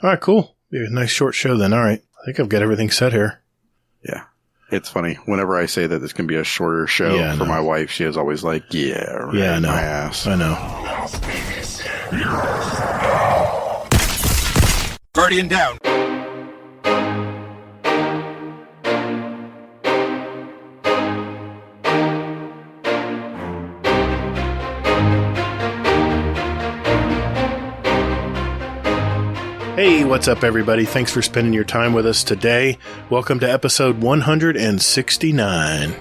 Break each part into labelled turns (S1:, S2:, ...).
S1: All right, cool. Be a nice short show then. All right. I think I've got everything set here.
S2: Yeah. It's funny. Whenever I say that this can be a shorter show for my wife, she is always like, yeah, right,
S1: yeah, I know.
S2: My ass.
S1: I know.
S3: Guardian down.
S1: Hey, what's up, everybody? Thanks for spending your time with us today. Welcome to episode 169,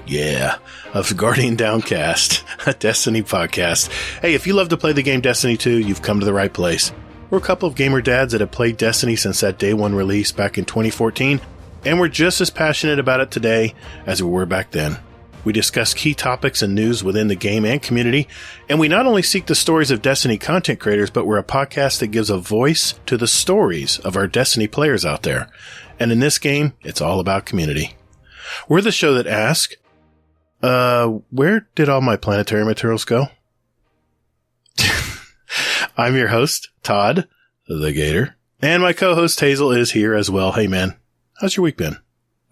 S1: of Guardian Downcast, a Destiny podcast. Hey, if you love to play the game Destiny 2, you've come to the right place. We're a couple of gamer dads that have played Destiny since that day one release back in 2014, and we're just as passionate about it today as we were back then. We discuss key topics and news within the game and community, and we not only seek the stories of Destiny content creators, but we're a podcast that gives a voice to the stories of our Destiny players out there. And in this game, it's all about community. We're the show that asks, where did all my Planetary materials go? I'm your host, Todd, the Gatr, and my co-host Hazel is here as well. Hey man, how's your week been?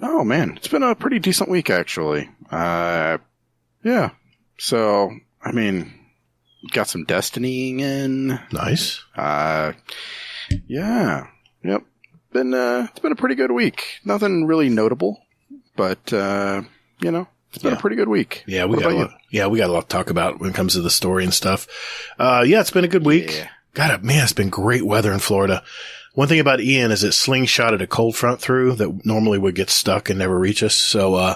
S2: Oh man, it's been a pretty decent week actually. Yeah. So, I mean, got some Destinying in.
S1: Nice.
S2: Yeah. Yep. It's been a pretty good week. Nothing really notable, but, it's been a pretty good week.
S1: Yeah, we got a lot to talk about when it comes to the story and stuff. It's been a good week.
S2: Yeah.
S1: It's been great weather in Florida. One thing about Ian is it slingshotted a cold front through that normally would get stuck and never reach us. So,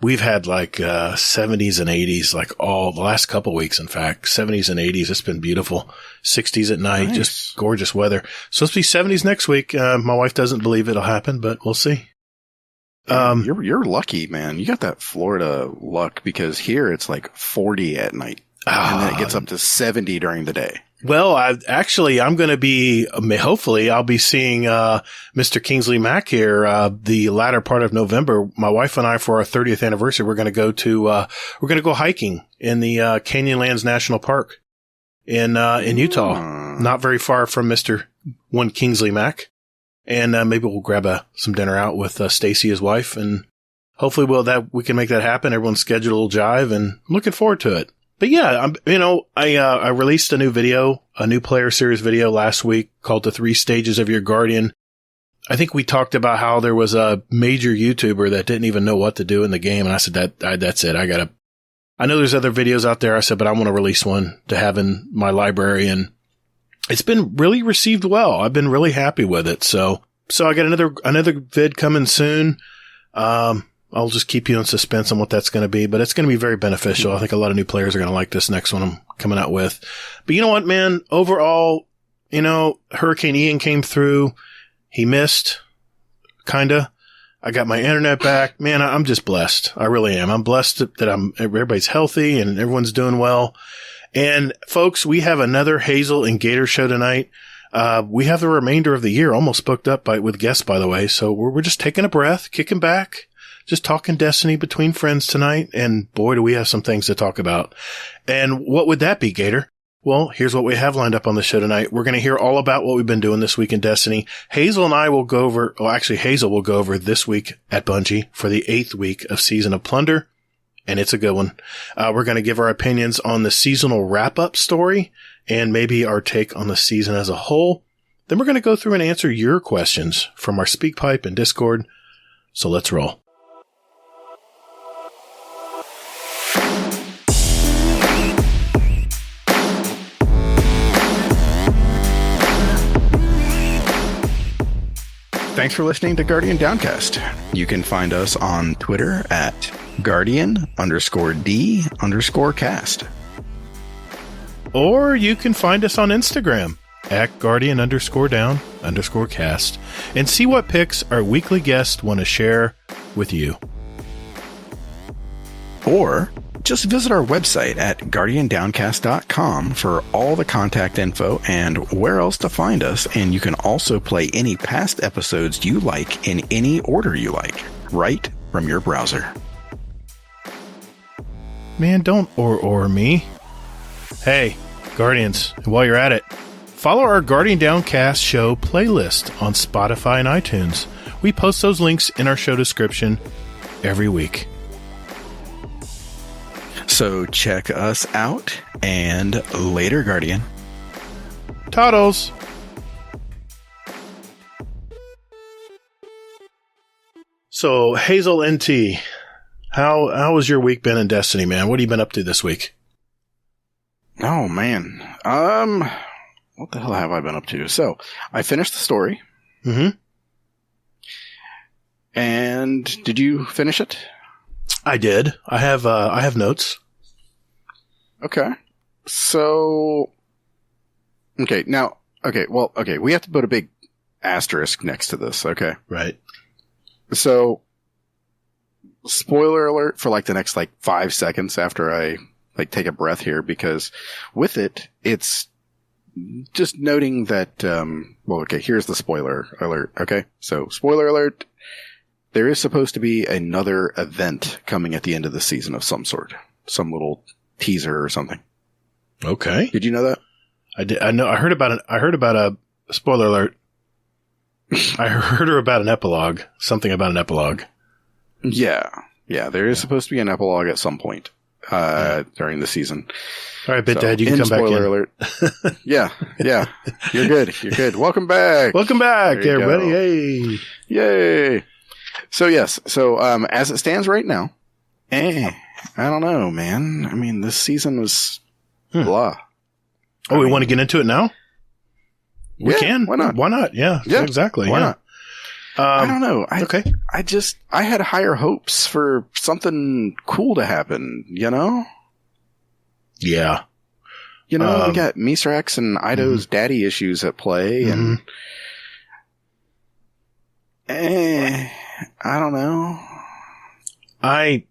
S1: we've had like 70s and 80s, like all the last couple weeks, in fact. 70s and 80s. It's been beautiful. 60s at night. Nice. Just gorgeous weather. Supposed to be 70s next week. My wife doesn't believe it'll happen, but we'll see.
S2: You're lucky, man. You got that Florida luck because here it's like 40 at night. And then it gets up to 70 during the day.
S1: Well, I'm going to be, hopefully I'll be seeing, Mr. Kingsley Mack here, the latter part of November. My wife and I, for our 30th anniversary, we're going to go hiking in the, Canyonlands National Park in Utah, not very far from Mr. One Kingsley Mack. And, maybe we'll grab some dinner out with, Stacy, his wife, and hopefully we can make that happen. Everyone's schedule will jive, and I'm looking forward to it. But yeah, I released a new player series video last week called The 3 Stages of Your Guardian. I think we talked about how there was a major YouTuber that didn't even know what to do in the game. And I said, that's it. I know there's other videos out there. I said, but I want to release one to have in my library. And it's been really received well. I've been really happy with it. So I got another vid coming soon. I'll just keep you in suspense on what that's going to be, but it's going to be very beneficial. I think a lot of new players are going to like this next one I'm coming out with. But you know what, man? Overall, Hurricane Ian came through. He missed, kinda. I got my internet back. Man, I'm just blessed. I really am. I'm blessed that everybody's healthy and everyone's doing well. And folks, we have another Hazel and Gatr show tonight. We have the remainder of the year almost booked up with guests, by the way. So we're just taking a breath, kicking back. Just talking Destiny between friends tonight, and boy, do we have some things to talk about. And what would that be, Gatr? Well, here's what we have lined up on the show tonight. We're going to hear all about what we've been doing this week in Destiny. Hazel and I will go over, Hazel will go over this week at Bungie for the 8th week of Season of Plunder, and it's a good one. We're going to give our opinions on the seasonal wrap-up story, and maybe our take on the season as a whole. Then we're going to go through and answer your questions from our SpeakPipe and Discord. So let's roll.
S2: Thanks for listening to Guardian Downcast. You can find us on Twitter at Guardian_D_cast.
S1: Or you can find us on Instagram at Guardian_Down_cast and see what picks our weekly guests want to share with you.
S2: Or just visit our website at guardiandowncast.com for all the contact info and where else to find us. And you can also play any past episodes you like in any order you like, right from your browser.
S1: Man, don't or me. Hey, Guardians, while you're at it, Follow our Guardian Downcast show playlist on Spotify and iTunes. We post those links in our show description every week.
S2: So check us out, and later, Guardian.
S1: Toddles! So, Hazel NT, how has your week been in Destiny, man? What have you been up to this week?
S2: Oh, man. What the hell have I been up to? So, I finished the story.
S1: Mm-hmm.
S2: And did you finish it?
S1: I did. I have notes.
S2: Okay. So, okay, we have to put a big asterisk next to this, okay?
S1: Right.
S2: So, spoiler alert for like the next 5 seconds after I take a breath here, because with it, it's just noting that, here's the spoiler alert, okay? So, spoiler alert, there is supposed to be another event coming at the end of the season of some sort. Some little teaser or something.
S1: Okay.
S2: Did you know that?
S1: I did. I know. I heard about a spoiler alert. I heard about an epilogue. Something about an epilogue.
S2: Yeah. There is supposed to be an epilogue at some point during the season.
S1: All right, Dad, you can come back in.
S2: Spoiler alert. Yeah. You're good. Welcome back.
S1: Welcome back, everybody. Hey.
S2: Yay. So, yes. So, as it stands right now, I don't know, man. I mean, this season was blah.
S1: We want to get into it now? We can.
S2: Why not?
S1: Why not? Yeah, exactly.
S2: Why not? I don't know.
S1: Okay.
S2: I had higher hopes for something cool to happen, you know?
S1: Yeah.
S2: We got Misrax and Ido's daddy issues at play, and I don't know.
S1: I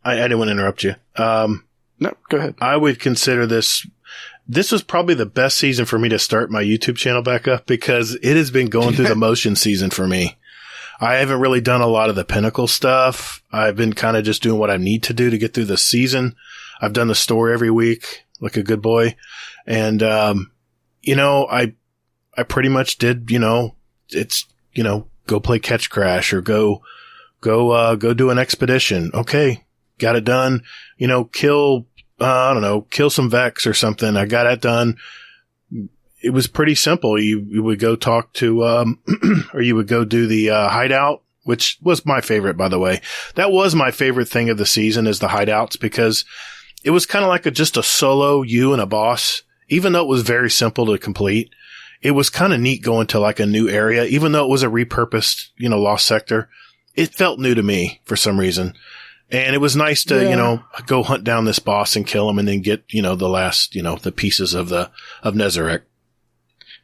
S1: didn't want to interrupt you.
S2: No, go ahead.
S1: I would consider this was probably the best season for me to start my YouTube channel back up, because it has been going through the motion season for me. I haven't really done a lot of the Pinnacle stuff. I've been kind of just doing what I need to do to get through the season. I've done the story every week, like a good boy. And, I pretty much did, it's, go play Catch Crash or go do an expedition. Okay. Got it done. Kill some Vex or something. I got it done. It was pretty simple. You would go talk to, or you would go do the, hideout, which was my favorite, by the way. That was my favorite thing of the season, is the hideouts, because it was kind of like just a solo you and a boss. Even though it was very simple to complete, it was kind of neat going to a new area, even though it was a repurposed, lost sector. It felt new to me for some reason. And it was nice to, go hunt down this boss and kill him, and then get, the last, the pieces of Nezarec.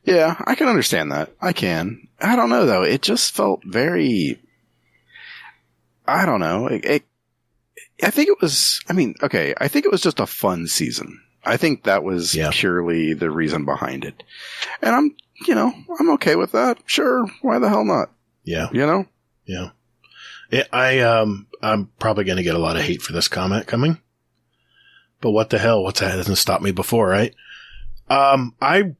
S2: Yeah, I can understand that. I can. I don't know, though. It just felt very, I don't know. I think it was just a fun season. I think that was purely the reason behind it. And I'm okay with that. Sure. Why the hell not?
S1: Yeah.
S2: Yeah.
S1: I'm probably going to get a lot of hate for this comment coming, but what the hell? That hasn't stopped me before, right? I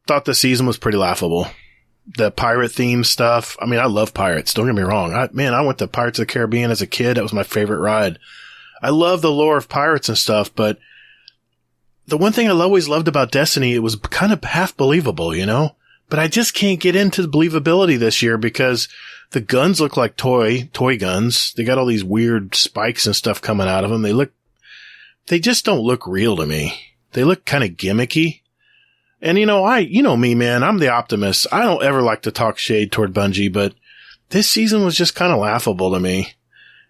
S1: thought the season was pretty laughable. The pirate theme stuff. I mean, I love pirates. Don't get me wrong. I went to Pirates of the Caribbean as a kid. That was my favorite ride. I love the lore of pirates and stuff, but the one thing I always loved about Destiny, it was kind of half believable, but I just can't get into the believability this year, because the guns look like toy guns. They got all these weird spikes and stuff coming out of them. They just don't look real to me. They look kind of gimmicky. And me, man, I'm the optimist. I don't ever like to talk shade toward Bungie, but this season was just kind of laughable to me.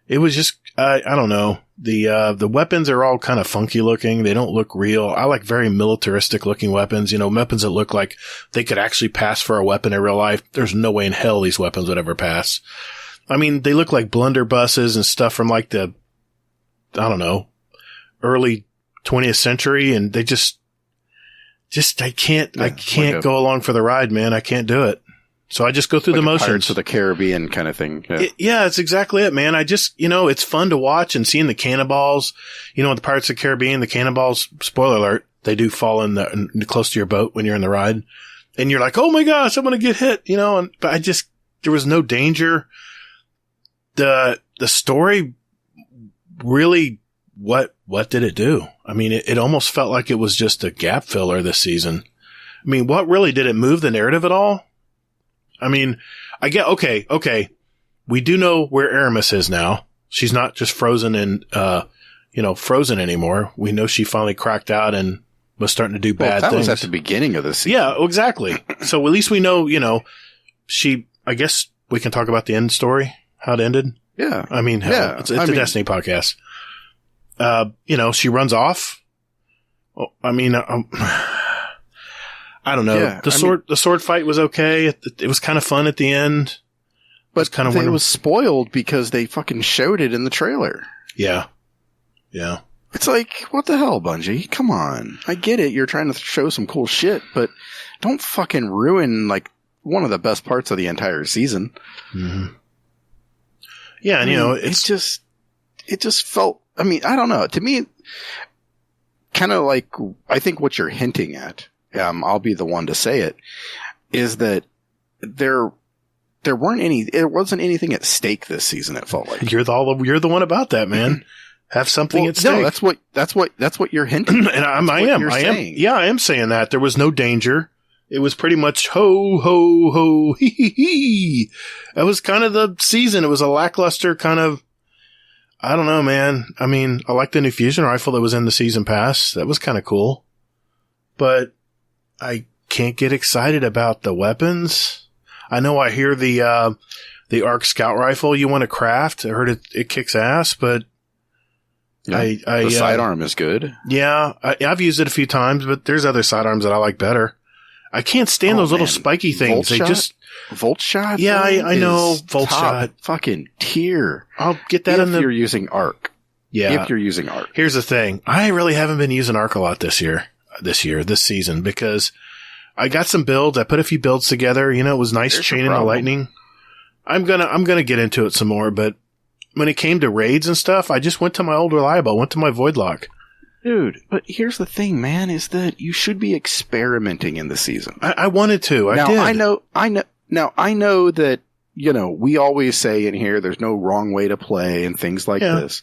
S1: It was just, I don't know. The weapons are all kind of funky looking. They don't look real. I like very militaristic looking weapons, weapons that look like they could actually pass for a weapon in real life. There's no way in hell these weapons would ever pass. I mean, they look like blunderbusses and stuff from the, I don't know, early 20th century. And they I can't go along for the ride, man. I can't do it. So I just go through the motions.
S2: Pirates of the Caribbean kind of thing.
S1: Yeah. It's exactly it, man. I just, it's fun to watch, and seeing the cannonballs, the Pirates of the Caribbean, the cannonballs, spoiler alert, they do fall close to your boat when you're in the ride. And you're like, oh my gosh, I'm going to get hit, but there was no danger. The story really, what did it do? I mean, it almost felt like it was just a gap filler this season. I mean, what really did it move the narrative at all? I mean, I get, okay. We do know where Aramis is now. She's not just frozen frozen anymore. We know she finally cracked out and was starting to do bad things.
S2: That was at the beginning of the season.
S1: Yeah, exactly. So at least we know, I guess we can talk about the end story, how it ended.
S2: Yeah.
S1: I mean, it's a Destiny podcast. She runs off. Well, I mean, I don't know. Yeah, the sword fight was okay. It was kind of fun at the end.
S2: But it was spoiled because they fucking showed it in the trailer.
S1: Yeah. Yeah.
S2: It's like, what the hell, Bungie? Come on. I get it. You're trying to show some cool shit, but don't fucking ruin, like, one of the best parts of the entire season.
S1: Mm-hmm. Yeah, and,
S2: it just felt, I mean, I don't know. To me, kind of like, I think what you're hinting at, I'll be the one to say it, is that there wasn't anything at stake this season, it felt like.
S1: You're the one about that, man. Have something at stake.
S2: No, that's what you're hinting.
S1: And I am saying that. There was no danger. It was pretty much ho, ho, ho, hee, hee, hee. That was kind of the season. It was a lackluster kind of, I don't know, man. I mean, I like the new fusion rifle that was in the season pass. That was kind of cool. But I can't get excited about the weapons. I know I hear the ARC scout rifle you want to craft. I heard it kicks ass, but
S2: yeah, the sidearm is good.
S1: Yeah, I've used it a few times, but there's other sidearms that I like better. I can't stand those little spiky things.
S2: Volt shot?
S1: Yeah, I know. Volt shot.
S2: Fucking tier.
S1: I'll get that
S2: if you're using ARC.
S1: Yeah.
S2: If you're using ARC.
S1: Here's the thing. I really haven't been using ARC a lot this season, because I got some builds. I put a few builds together. It was nice chaining the lightning. I'm gonna get into it some more, but when it came to raids and stuff, I just went to my old reliable, went to my Voidlock.
S2: Dude, but here's the thing, man, is that you should be experimenting in the season.
S1: I wanted to. I did.
S2: I know that, we always say in here there's no wrong way to play and things like this.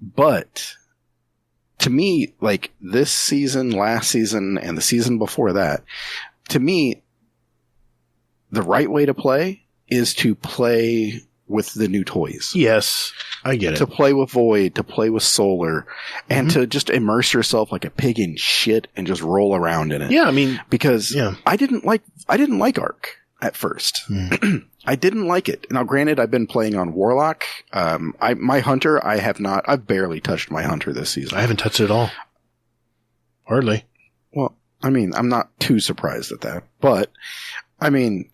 S2: But to me, like this season, last season, and the season before that, to me, the right way to play is to play with the new toys.
S1: Yes, I get it.
S2: To play with Void, to play with Solar, and to just immerse yourself like a pig in shit and just roll around in it.
S1: Yeah, I mean,
S2: because I didn't like ARC at first. I didn't like it. Now, granted, I've been playing on Warlock. My Hunter, I've barely touched my Hunter this season.
S1: I haven't touched it at all. Hardly.
S2: Well, I mean, I'm not too surprised at that. But, I mean,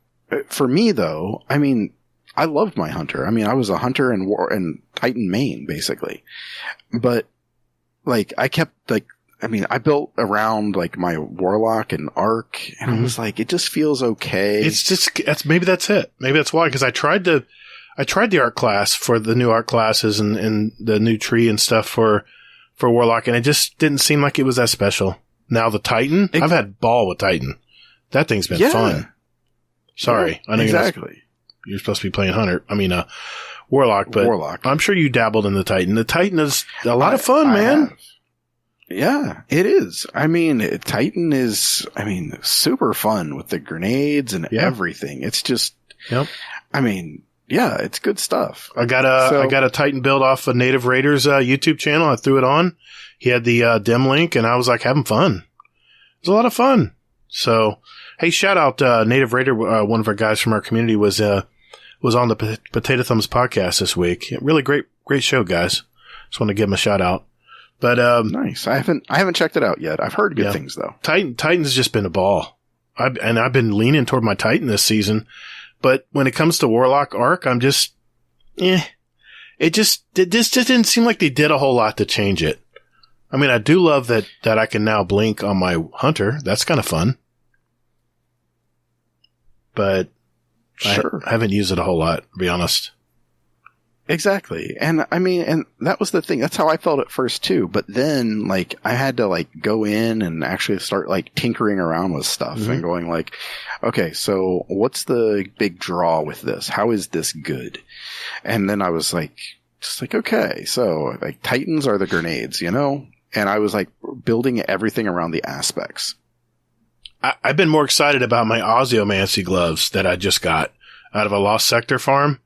S2: for me though, I mean, I loved my Hunter. I mean, I was a Hunter and Titan main, basically. But, like, I built around, like, my Warlock and Arc, and I was like, it just feels okay.
S1: Maybe that's it. Maybe that's why, because I tried the Arc class for the new Arc classes and the new tree and stuff for Warlock, and it just didn't seem like it was that special. Now the Titan, I've had ball with Titan. That thing's been fun. Sorry.
S2: Yeah, I know exactly.
S1: You're supposed to be playing Warlock, but I'm sure you dabbled in the Titan. The Titan is a lot of fun, man.
S2: Yeah, it is. I mean, Titan is, super fun with the grenades and everything. It's just, I mean, it's good stuff.
S1: I got a Titan build off a Native Raiders YouTube channel. I threw it on. He had the dim link, and I was like having fun. It was a lot of fun. So, hey, shout out Native Raider. One of our guys from our community was on the Potato Thumbs podcast this week. Really great show, guys. Just want to give him a shout out. But
S2: nice. I haven't checked it out yet. I've heard good things though.
S1: Titan's just been a ball. I've been leaning toward my Titan this season. But when it comes to Warlock Arc, I'm just It just didn't seem like they did a whole lot to change it. I mean, I do love that I can now blink on my Hunter. That's kind of fun. But
S2: sure.
S1: I haven't used it a whole lot, to be honest.
S2: Exactly. And I mean, and that was the thing. That's how I felt at first too. But then like I had to like go in and actually start like tinkering around with stuff and going like, okay, so what's the big draw with this? How is this good? And then I was like, just like, okay, so like Titans are the grenades, you know? And I was like building everything around the aspects.
S1: I've been more excited about my Osteomancy gloves that I just got out of a Lost Sector farm.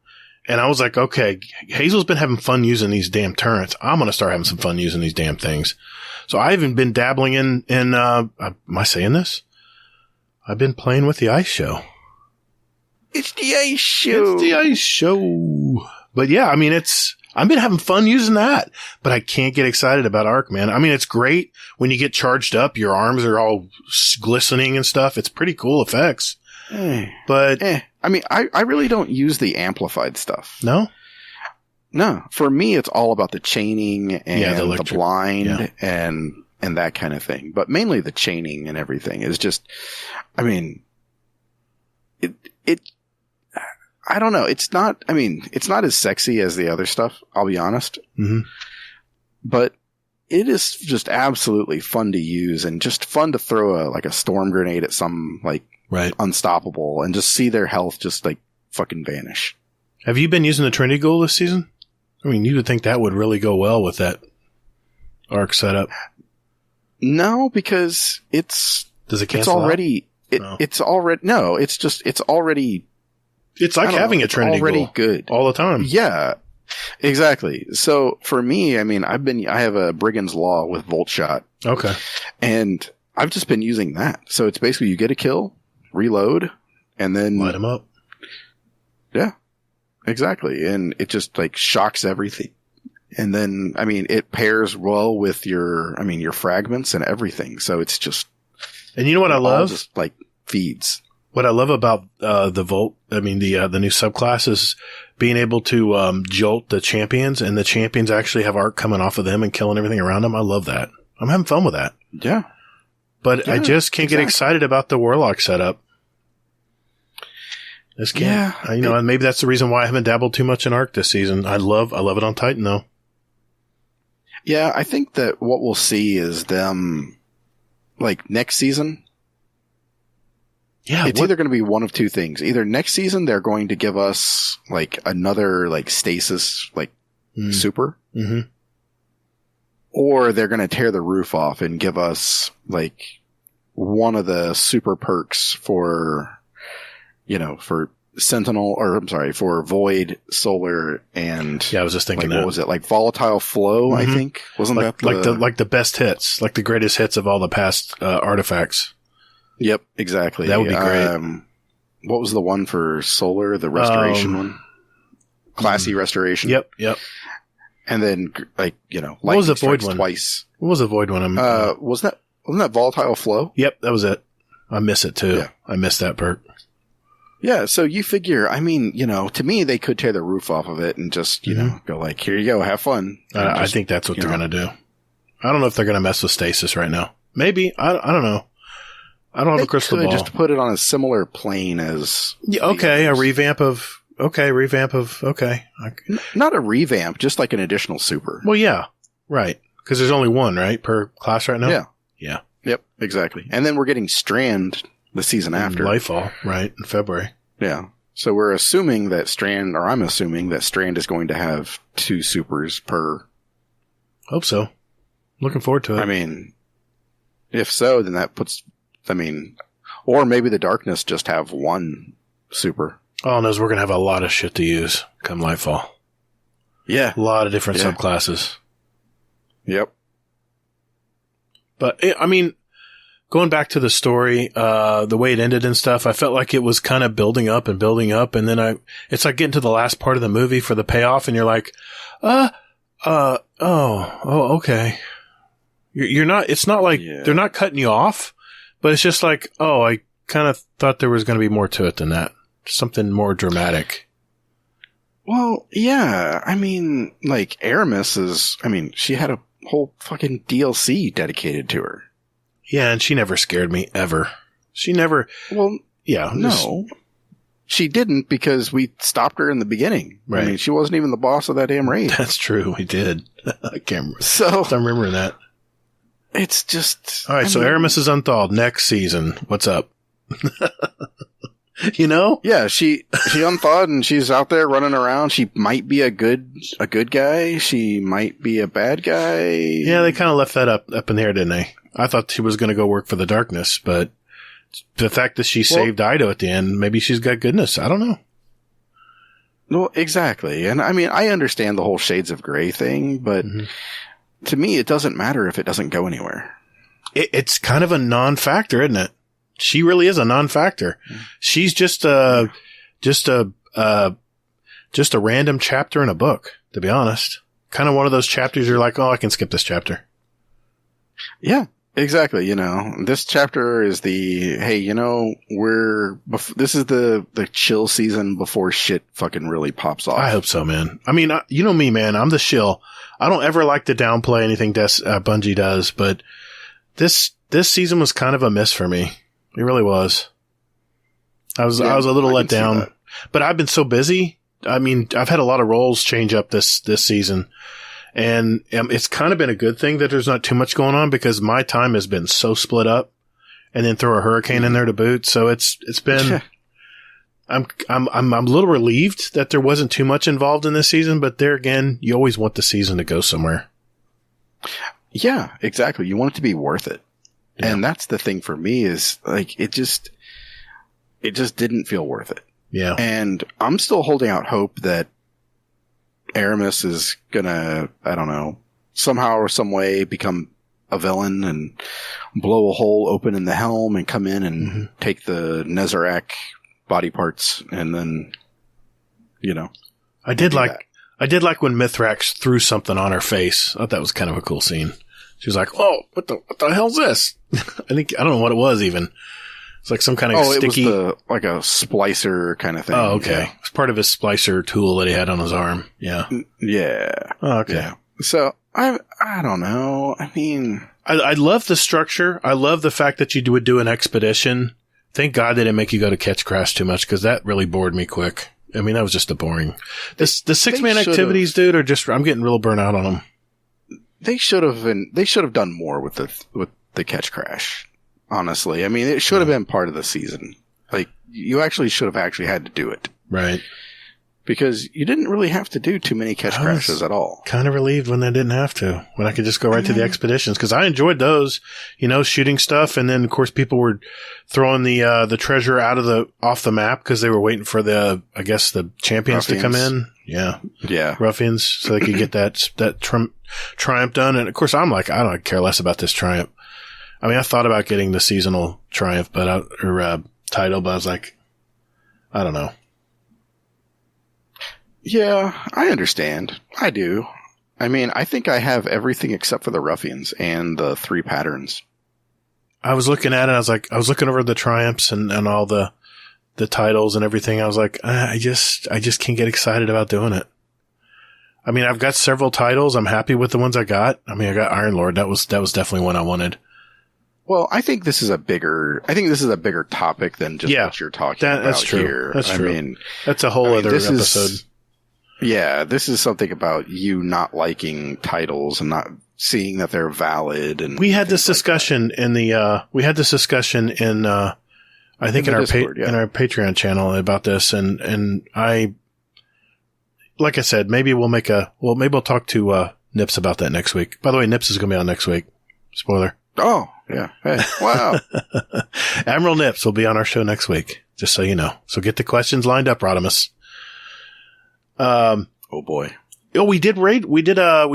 S1: And I was like, okay, Hazel's been having fun using these damn turrets. I'm going to start having some fun using these damn things. So I haven't been dabbling in am I saying this? I've been playing with the ice show.
S2: It's the ice show.
S1: It's the ice show. But yeah, I mean, I've been having fun using that, but I can't get excited about Arc, man. I mean, it's great when you get charged up, your arms are all glistening and stuff. It's pretty cool effects. But
S2: I mean, I really don't use the amplified stuff.
S1: No?
S2: No. For me, it's all about the chaining and the blind
S1: yeah.
S2: and that kind of thing. But mainly the chaining and everything is just, I mean, it I don't know. It's not as sexy as the other stuff, I'll be honest.
S1: Mm-hmm.
S2: But it is just absolutely fun to use and just fun to throw a storm grenade at some like unstoppable and just see their health just like fucking vanish.
S1: Have you been using the Trinity Ghoul this season? I mean, you would think that would really go well with that Arc setup.
S2: No, because it's already
S1: it's like having a Trinity
S2: already
S1: Ghoul
S2: good
S1: all the time.
S2: Yeah, exactly. So for me, I mean, I have a Brigand's Law with Volt Shot.
S1: Okay.
S2: And I've just been using that. So it's basically you get a kill, reload, and then
S1: light them up.
S2: Yeah, exactly. And it just like shocks everything. And then, I mean, it pairs well with your fragments and everything. So it's just,
S1: and you know what I love?
S2: Just like feeds.
S1: What I love about the Volt, the new subclass is being able to jolt the champions, and the champions actually have arc coming off of them and killing everything around them. I love that. I'm having fun with that.
S2: Yeah.
S1: But I just can't get excited about the Warlock setup. Just can't. Yeah. And maybe that's the reason why I haven't dabbled too much in arc this season. I love it on Titan though.
S2: Yeah, I think that what we'll see is them like next season.
S1: Yeah,
S2: it's either going to be one of two things. Either next season they're going to give us like another like stasis like super, or they're going to tear the roof off and give us like one of the super perks for Sentinel, or I'm sorry, for Void, Solar, and
S1: I was just thinking
S2: what was it, like Volatile Flow? I think wasn't
S1: that the best hits, like the greatest hits of all the past artifacts.
S2: Yep, exactly.
S1: That would be great.
S2: What was the one for Solar? The Restoration one? Classy Restoration.
S1: Yep.
S2: And then, like,
S1: what was the Void one?
S2: Twice.
S1: What was the Void one?
S2: Wasn't that Volatile Flow?
S1: Yep, that was it. I miss it too. Yeah. I miss that perk.
S2: Yeah, so you figure, I mean, to me, they could tear the roof off of it and just, go like, here you go, have fun.
S1: I think that's what they're going to do. I don't know if they're going to mess with stasis right now. Maybe. I don't know. I don't have a crystal ball.
S2: Just put it on a similar plane as...
S1: Yeah, okay, a revamp of... Okay.
S2: Not a revamp, just like an additional super.
S1: Well, yeah, right. Because there's only one, right, per class right now? Yeah.
S2: Yep, exactly. And then we're getting Strand the season after.
S1: Lightfall, right, in February.
S2: Yeah. So I'm assuming that Strand is going to have 2 supers per...
S1: Hope so. Looking forward to it.
S2: I mean, if so, then that puts... or maybe the Darkness just have 1 super.
S1: All knows we're going to have a lot of shit to use come Lightfall.
S2: Yeah.
S1: A lot of different subclasses.
S2: Yep.
S1: But, going back to the story, the way it ended and stuff, I felt like it was kind of building up, and then it's like getting to the last part of the movie for the payoff, and you're like, okay. You're not, it's not like they're not cutting you off, but it's just like, I kind of thought there was going to be more to it than that. Something more dramatic.
S2: Well, yeah. Like Aramis she had a whole fucking DLC dedicated to her.
S1: Yeah, and she never scared me, ever. She never...
S2: Well,
S1: yeah.
S2: No. she didn't because we stopped her in the beginning.
S1: Right.
S2: I mean, she wasn't even the boss of that damn raid.
S1: That's true. We did. I can't remember.
S2: So
S1: I'm remembering that.
S2: It's just...
S1: All right, so Aramis is unthawed next season. What's up? You know?
S2: Yeah, she unthawed and she's out there running around. She might be a good guy. She might be a bad guy.
S1: Yeah, they kind of left that up in the air, didn't they? I thought she was going to go work for the darkness, but the fact that she saved Ido at the end, maybe she's got goodness. I don't know.
S2: Well, exactly. And I mean, I understand the whole Shades of Grey thing, but to me, it doesn't matter if it doesn't go anywhere.
S1: It's kind of a non-factor, isn't it? She really is a non-factor. She's just a random chapter in a book, to be honest. Kind of one of those chapters you're like, oh, I can skip this chapter.
S2: Yeah, exactly. You know, this chapter is hey, you know, this is the chill season before shit fucking really pops off.
S1: I hope so, man. I mean, you know me, man. I'm the shill. I don't ever like to downplay anything Bungie does, but this season was kind of a miss for me. It really was. I was a little let down, but I've been so busy. I mean, I've had a lot of roles change up this season, and it's kind of been a good thing that there's not too much going on because my time has been so split up, and then throw a hurricane in there to boot. So it's been. I'm a little relieved that there wasn't too much involved in this season, but there again, you always want the season to go somewhere.
S2: Yeah, exactly. You want it to be worth it. Yeah. And that's the thing for me is like, it just didn't feel worth it.
S1: Yeah.
S2: And I'm still holding out hope that Aramis is gonna, I don't know, somehow or some way become a villain and blow a hole open in the helm and come in and take the Nezarec body parts and then, you know.
S1: I did like when Mithrax threw something on her face. I thought that was kind of a cool scene. She was like, "Oh, what the hell's this?" I don't know what it was even. It's like some kind of sticky.
S2: It was like a splicer kind of thing.
S1: Oh, okay.
S2: Yeah.
S1: It's part of his splicer tool that he had on his arm. Yeah.
S2: Yeah.
S1: Oh, okay.
S2: Yeah. So I don't know. I mean,
S1: I love the structure. I love the fact that you would do an expedition. Thank God they didn't make you go to Catch Crash too much because that really bored me quick. I mean, that was just boring. The 6-man activities, dude, are just, I'm getting real burnt out on them.
S2: They should have done more with the Catch Crash. Honestly, I mean, it should have been part of the season. Like, you actually should have actually had to do it.
S1: Right.
S2: Because you didn't really have to do too many Catch Crashes at all.
S1: Kind of relieved when they didn't have to. When I could just go right to the expeditions. Because I enjoyed those, you know, shooting stuff. And then, of course, people were throwing the treasure off the map because they were waiting for the champions to come in. Yeah.
S2: Yeah.
S1: Ruffians. So they could get that triumph done. And, of course, I'm like, I don't care less about this triumph. I mean, I thought about getting the seasonal triumph, title, but I was like, I don't know.
S2: Yeah, I understand. I do. I mean, I think I have everything except for the Ruffians and the 3 patterns.
S1: I was looking at it. I was looking over the triumphs and all the titles and everything. I was like, I just can't get excited about doing it. I mean, I've got several titles. I'm happy with the ones I got. I mean, I got Iron Lord. That was definitely one I wanted.
S2: Well, I think this is a bigger topic than just what you're talking about
S1: that's true.
S2: here.
S1: That's true.
S2: I mean,
S1: that's a whole other episode.
S2: This is something about you not liking titles and not seeing that they're valid. And
S1: we had this discussion in our Patreon channel about this. And I, like I said, maybe maybe we'll talk to, Nips about that next week. By the way, Nips is going to be on next week. Spoiler.
S2: Oh, yeah. Hey, wow.
S1: Admiral Nips will be on our show next week, just so you know. So get the questions lined up, Rodimus.
S2: Oh boy.
S1: Oh, we did a raid with our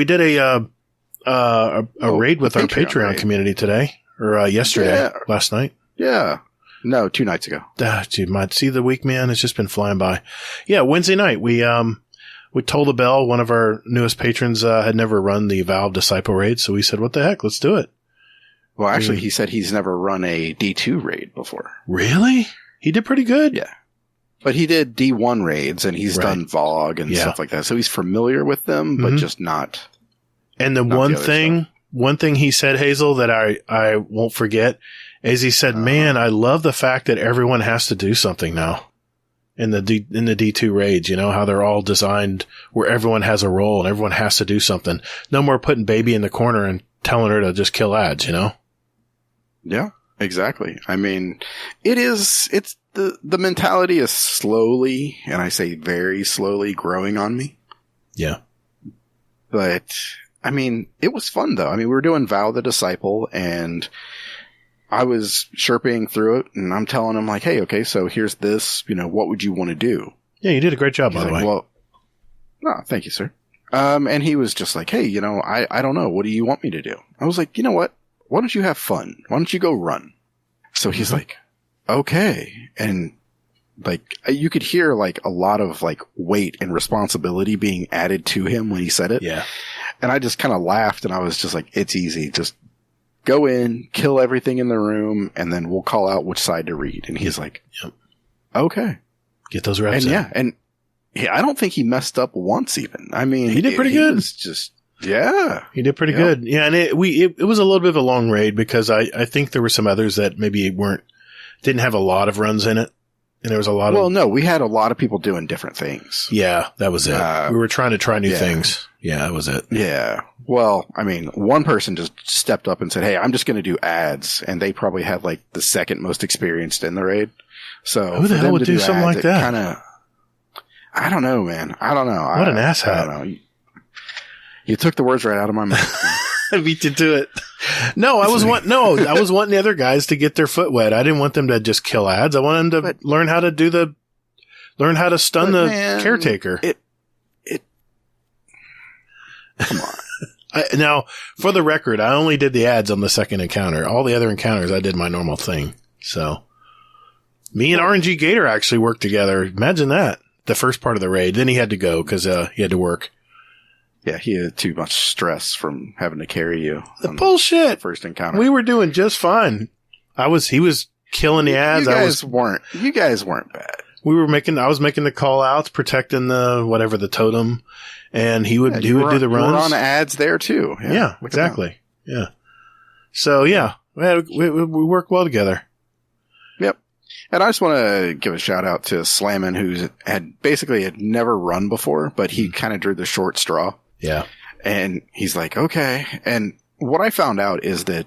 S1: Patreon raid community today or yesterday, last night.
S2: Yeah. No, 2 nights ago.
S1: Dude, might see the week, man. It's just been flying by. Yeah. Wednesday night, we told the Bell, one of our newest patrons, had never run the Valve Disciple raid. So we said, what the heck? Let's do it.
S2: Well, actually, he said he's never run a D2 raid before.
S1: Really? He did pretty good.
S2: Yeah. But he did D1 raids, and he's done VOG and stuff like that. So he's familiar with them, but just not.
S1: And the one thing he said, Hazel, that I won't forget is he said, man, I love the fact that everyone has to do something now. in the D2 raids, how they're all designed where everyone has a role and everyone has to do something. No more putting baby in the corner and telling her to just kill ads,
S2: Yeah, exactly. I mean, it's the mentality is slowly, and I say very slowly, growing on me.
S1: Yeah.
S2: But, I mean, it was fun though. I mean, we were doing Vow the Disciple, and I was chirping through it, and I'm telling him like, hey, okay, so here's this, what would you want to do?
S1: Yeah, you did a great job, by the way.
S2: Well, no, thank you, sir. And he was just like, hey, I don't know. What do you want me to do? I was like, you know what? Why don't you have fun? Why don't you go run? So he's like, okay. And like, you could hear like a lot of like weight and responsibility being added to him when he said it.
S1: Yeah.
S2: And I just kind of laughed, and I was just like, it's easy. Just go in, kill everything in the room, and then we'll call out which side to read. And he's like,
S1: yep.
S2: Okay.
S1: Get those reps
S2: and
S1: in.
S2: Yeah. And I don't think he messed up once even. I mean,
S1: he did pretty good.
S2: Was just, yeah.
S1: He did pretty good. Yeah. And it was a little bit of a long raid because I think there were some others that maybe didn't have a lot of runs in it. And there was a lot
S2: Well, no, we had a lot of people doing different things.
S1: Yeah, that was it. We were trying to try new things. Yeah, that was it.
S2: Yeah. Well, I mean, one person just stepped up and said, hey, I'm just going to do ads. And they probably had like the second most experienced in the raid. So
S1: who the hell would do something like that?
S2: I don't know, man. I don't know.
S1: What an asshat.
S2: I don't know. You took the words right out of my mouth.
S1: I beat you to it. No, I was wanting the other guys to get their foot wet. I didn't want them to just kill ads. I wanted them to learn how to stun the caretaker.
S2: Come on.
S1: Now, for the record, I only did the ads on the second encounter. All the other encounters, I did my normal thing. So, me and RNG Gatr actually worked together. Imagine that. The first part of the raid. Then he had to go because he had to work.
S2: Yeah, he had too much stress from having to carry you.
S1: The bullshit.
S2: First encounter.
S1: We were doing just fine. He was killing the ads.
S2: You guys weren't bad.
S1: I was making the call outs, protecting the totem, and he would do the runs.
S2: You were on ads there too.
S1: Yeah, exactly. Yeah. So yeah, we worked well together.
S2: Yep. And I just want to give a shout out to Slammin, who had never run before, but he kind of drew the short straw.
S1: Yeah.
S2: And he's like, okay. And what I found out is that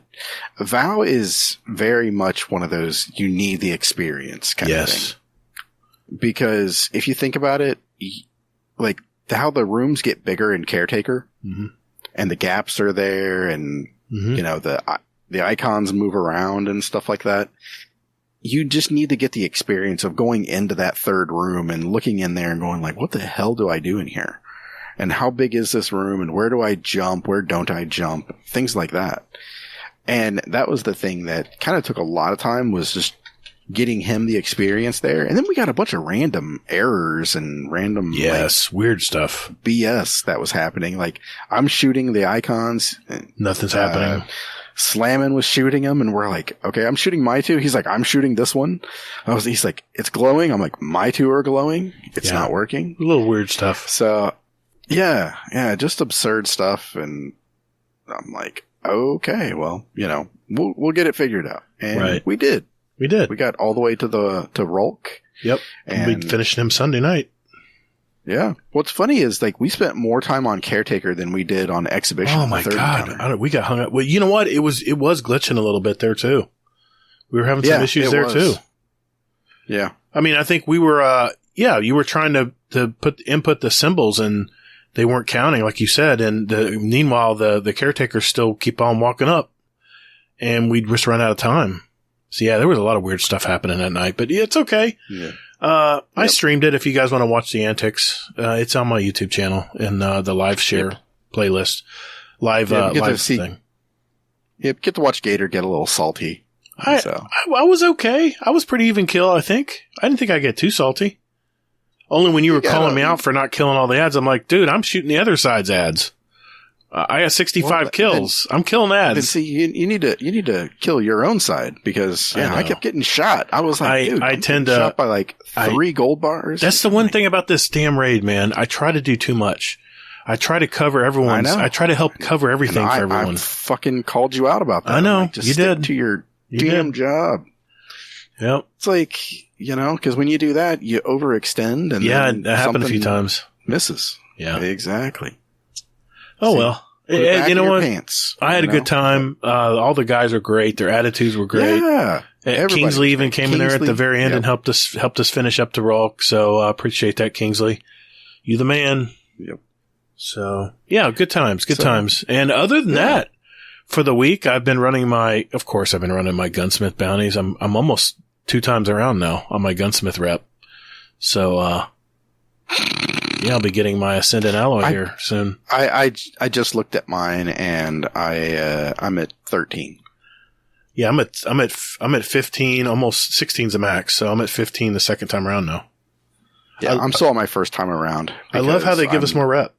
S2: Vow is very much one of those you need the experience kind of thing. Because if you think about it, like how the rooms get bigger in Caretaker, and the gaps are there, and the icons move around and stuff like that. You just need to get the experience of going into that third room and looking in there and going like, what the hell do I do in here? And how big is this room? And where do I jump? Where don't I jump? Things like that. And that was the thing that kind of took a lot of time, was just getting him the experience there. And then we got a bunch of random errors and random
S1: weird stuff.
S2: BS that was happening. Like, I'm shooting the icons.
S1: Nothing's happening.
S2: Slammin was shooting them, and we're like, okay, I'm shooting my two. He's like, I'm shooting this one. He's like, it's glowing. I'm like, my two are glowing. It's not working.
S1: A little weird stuff.
S2: So, yeah, just absurd stuff. And I'm like, okay, well, we'll get it figured out. And we did. We got all the way to Rolk.
S1: Yep. And we finished him Sunday night.
S2: Yeah. What's funny is like we spent more time on Caretaker than we did on Exhibition.
S1: Oh my God. We got hung up. Well, you know what? It was glitching a little bit there too. We were having some issues there too.
S2: Yeah.
S1: I mean, I think we were, you were trying to input the symbols and they weren't counting like you said. And meanwhile, the caretakers still keep on walking up and we'd just run out of time. So yeah, there was a lot of weird stuff happening that night, but it's okay. Yeah. I streamed it. If you guys want to watch the antics, it's on my YouTube channel in the live share playlist. Live thing.
S2: Yep. Get to watch Gatr get a little salty.
S1: I was okay. I was pretty even kill, I think. I didn't think I'd get too salty. Only when you were calling me out for not killing all the ads, I'm like, dude, I'm shooting the other side's ads. I got 65 kills. I'm killing ads.
S2: And see, you need to kill your own side because I kept getting shot. I was like, dude, I tend to shot by like 3 gold bars.
S1: That's the one thing about this damn raid, man. I try to do too much. I try to cover everyone's. I try to help cover everything for everyone.
S2: I fucking called you out about that.
S1: I know.
S2: Like, just
S1: you
S2: stick
S1: did.
S2: to your damn job.
S1: Yep.
S2: It's like, because when you do that, you overextend and
S1: it happened a few times.
S2: Misses.
S1: Yeah,
S2: exactly.
S1: Oh, well. You know what?
S2: Pants,
S1: I had a good time. All the guys are great. Their attitudes were great.
S2: Yeah.
S1: Kingsley even came in there at the very end and helped us finish up the Rolk. So I appreciate that, Kingsley. You the man.
S2: Yep.
S1: So yeah, good times. Times. And other than that, for the week, I've been running my gunsmith bounties. I'm almost 2 times around now on my gunsmith rep. So, yeah, I'll be getting my Ascendant Alloy here soon.
S2: I just looked at mine and I'm at 13.
S1: Yeah, I'm at 15, almost 16's a max. So I'm at 15 the second time around now.
S2: Yeah, I'm still on my first time around.
S1: I love how they give us more rep.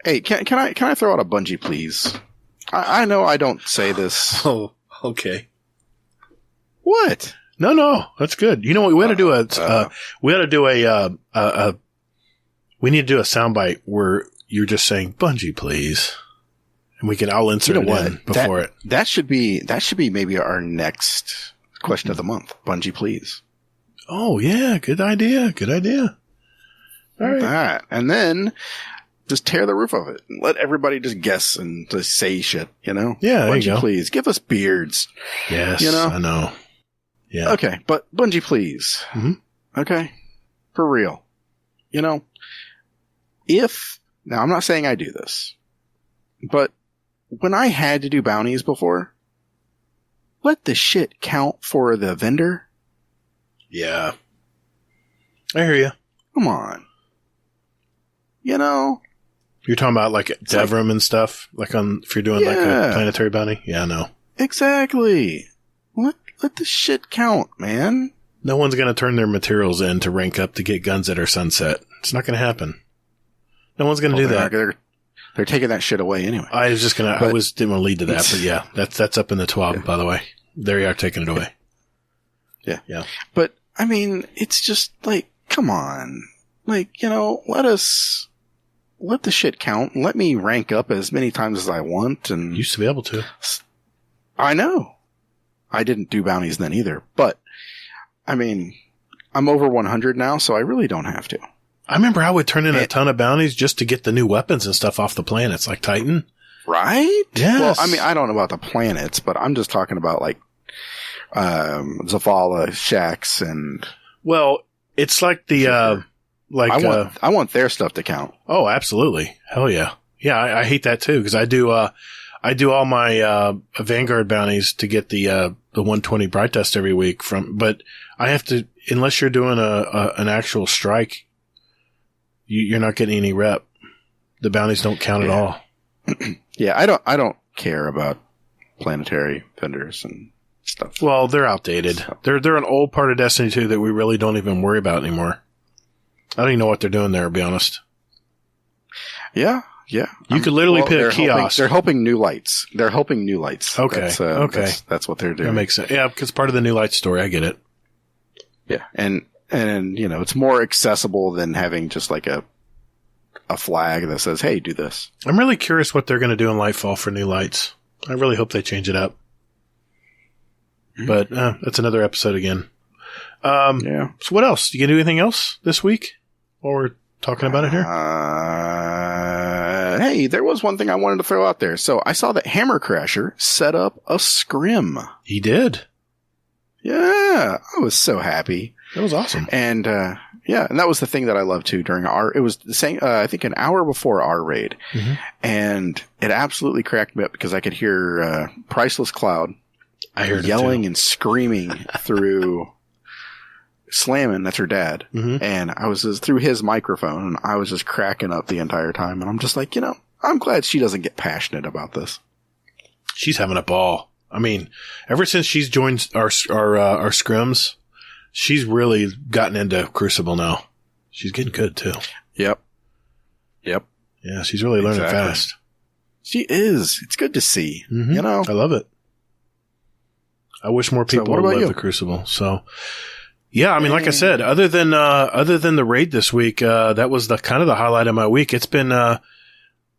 S2: Hey, can I throw out a Bungie, please? I know I don't say this.
S1: Oh, okay.
S2: What?
S1: No, that's good. You know what? We had to do we need to do a soundbite where you're just saying Bungie, please, and I'll insert it in before it.
S2: That should be maybe our next question of the month. Bungie, please.
S1: Oh yeah, good idea. All right,
S2: that, and then just tear the roof of it and let everybody just guess and just say shit.
S1: Yeah,
S2: Bungie, please give us beards.
S1: Yes, I know. Yeah.
S2: Okay, but Bungie, please.
S1: Mm-hmm.
S2: Okay, for real. Now I'm not saying I do this, but when I had to do bounties before, let the shit count for the vendor.
S1: Yeah. I hear you.
S2: Come on.
S1: You're talking about like Devrim and stuff, like if you're doing like a planetary bounty. Yeah, I know.
S2: Exactly. Let the shit count, man.
S1: No one's going to turn their materials in to rank up to get guns that are sunset. It's not going to happen. No one's going to do that.
S2: They're taking that shit away anyway.
S1: I didn't want to lead to that, but yeah, that's up in the TWAB, by the way. There you are, taking it away.
S2: Yeah.
S1: Yeah.
S2: But, I mean, it's just like, come on. Like, let the shit count. Let me rank up as many times as I want. And
S1: used to be able to.
S2: I know. I didn't do bounties then either, but I mean, I'm over 100 now, so I really don't have to.
S1: I remember I would turn in a ton of bounties just to get the new weapons and stuff off the planets, like Titan.
S2: Right?
S1: Yes.
S2: Well, I mean, I don't know about the planets, but I'm just talking about like Zavala, Shax, and.
S1: Well, it's like the
S2: I want their stuff to count.
S1: Oh, absolutely! Hell yeah, yeah. I hate that too because I do all my Vanguard bounties to get the 120 bright dust every week but I have to, unless you're doing an actual strike, you're not getting any rep. The bounties don't count at all.
S2: Yeah, I don't care about planetary vendors and stuff.
S1: Well, they're outdated. So. They're an old part of Destiny 2 that we really don't even worry about anymore. I don't even know what they're doing there, to be honest.
S2: Yeah. Yeah.
S1: You could literally put a kiosk.
S2: They're helping new lights.
S1: Okay. Okay.
S2: That's what they're doing.
S1: That makes sense. Yeah, because part of the new light story. I get it.
S2: Yeah. And it's more accessible than having just like a flag that says, hey, do this.
S1: I'm really curious what they're going to do in Lightfall for new lights. I really hope they change it up. Mm-hmm. But that's another episode again.
S2: Yeah.
S1: So what else? You going to do anything else this week while we're talking about it here?
S2: Hey, there was one thing I wanted to throw out there. So I saw that Hammer Crasher set up a scrim.
S1: He did.
S2: Yeah. I was so happy.
S1: That was awesome.
S2: And, and that was the thing that I loved too it was the same, I think an hour before our raid. Mm-hmm. And it absolutely cracked me up because I could hear, Priceless Cloud yelling and screaming through Slamming, that's her dad. Mm-hmm. And I was just through his microphone and I was just cracking up the entire time. And I'm just like, I'm glad she doesn't get passionate about this.
S1: She's having a ball. I mean, ever since she's joined our scrims, she's really gotten into Crucible now. She's getting good too.
S2: Yep.
S1: Yeah, she's really learning fast.
S2: She is. It's good to see.
S1: Mm-hmm. I love it. I wish more people would love the Crucible. So, yeah, I mean, like I said, other than the raid this week, that was the kind of the highlight of my week. It's been,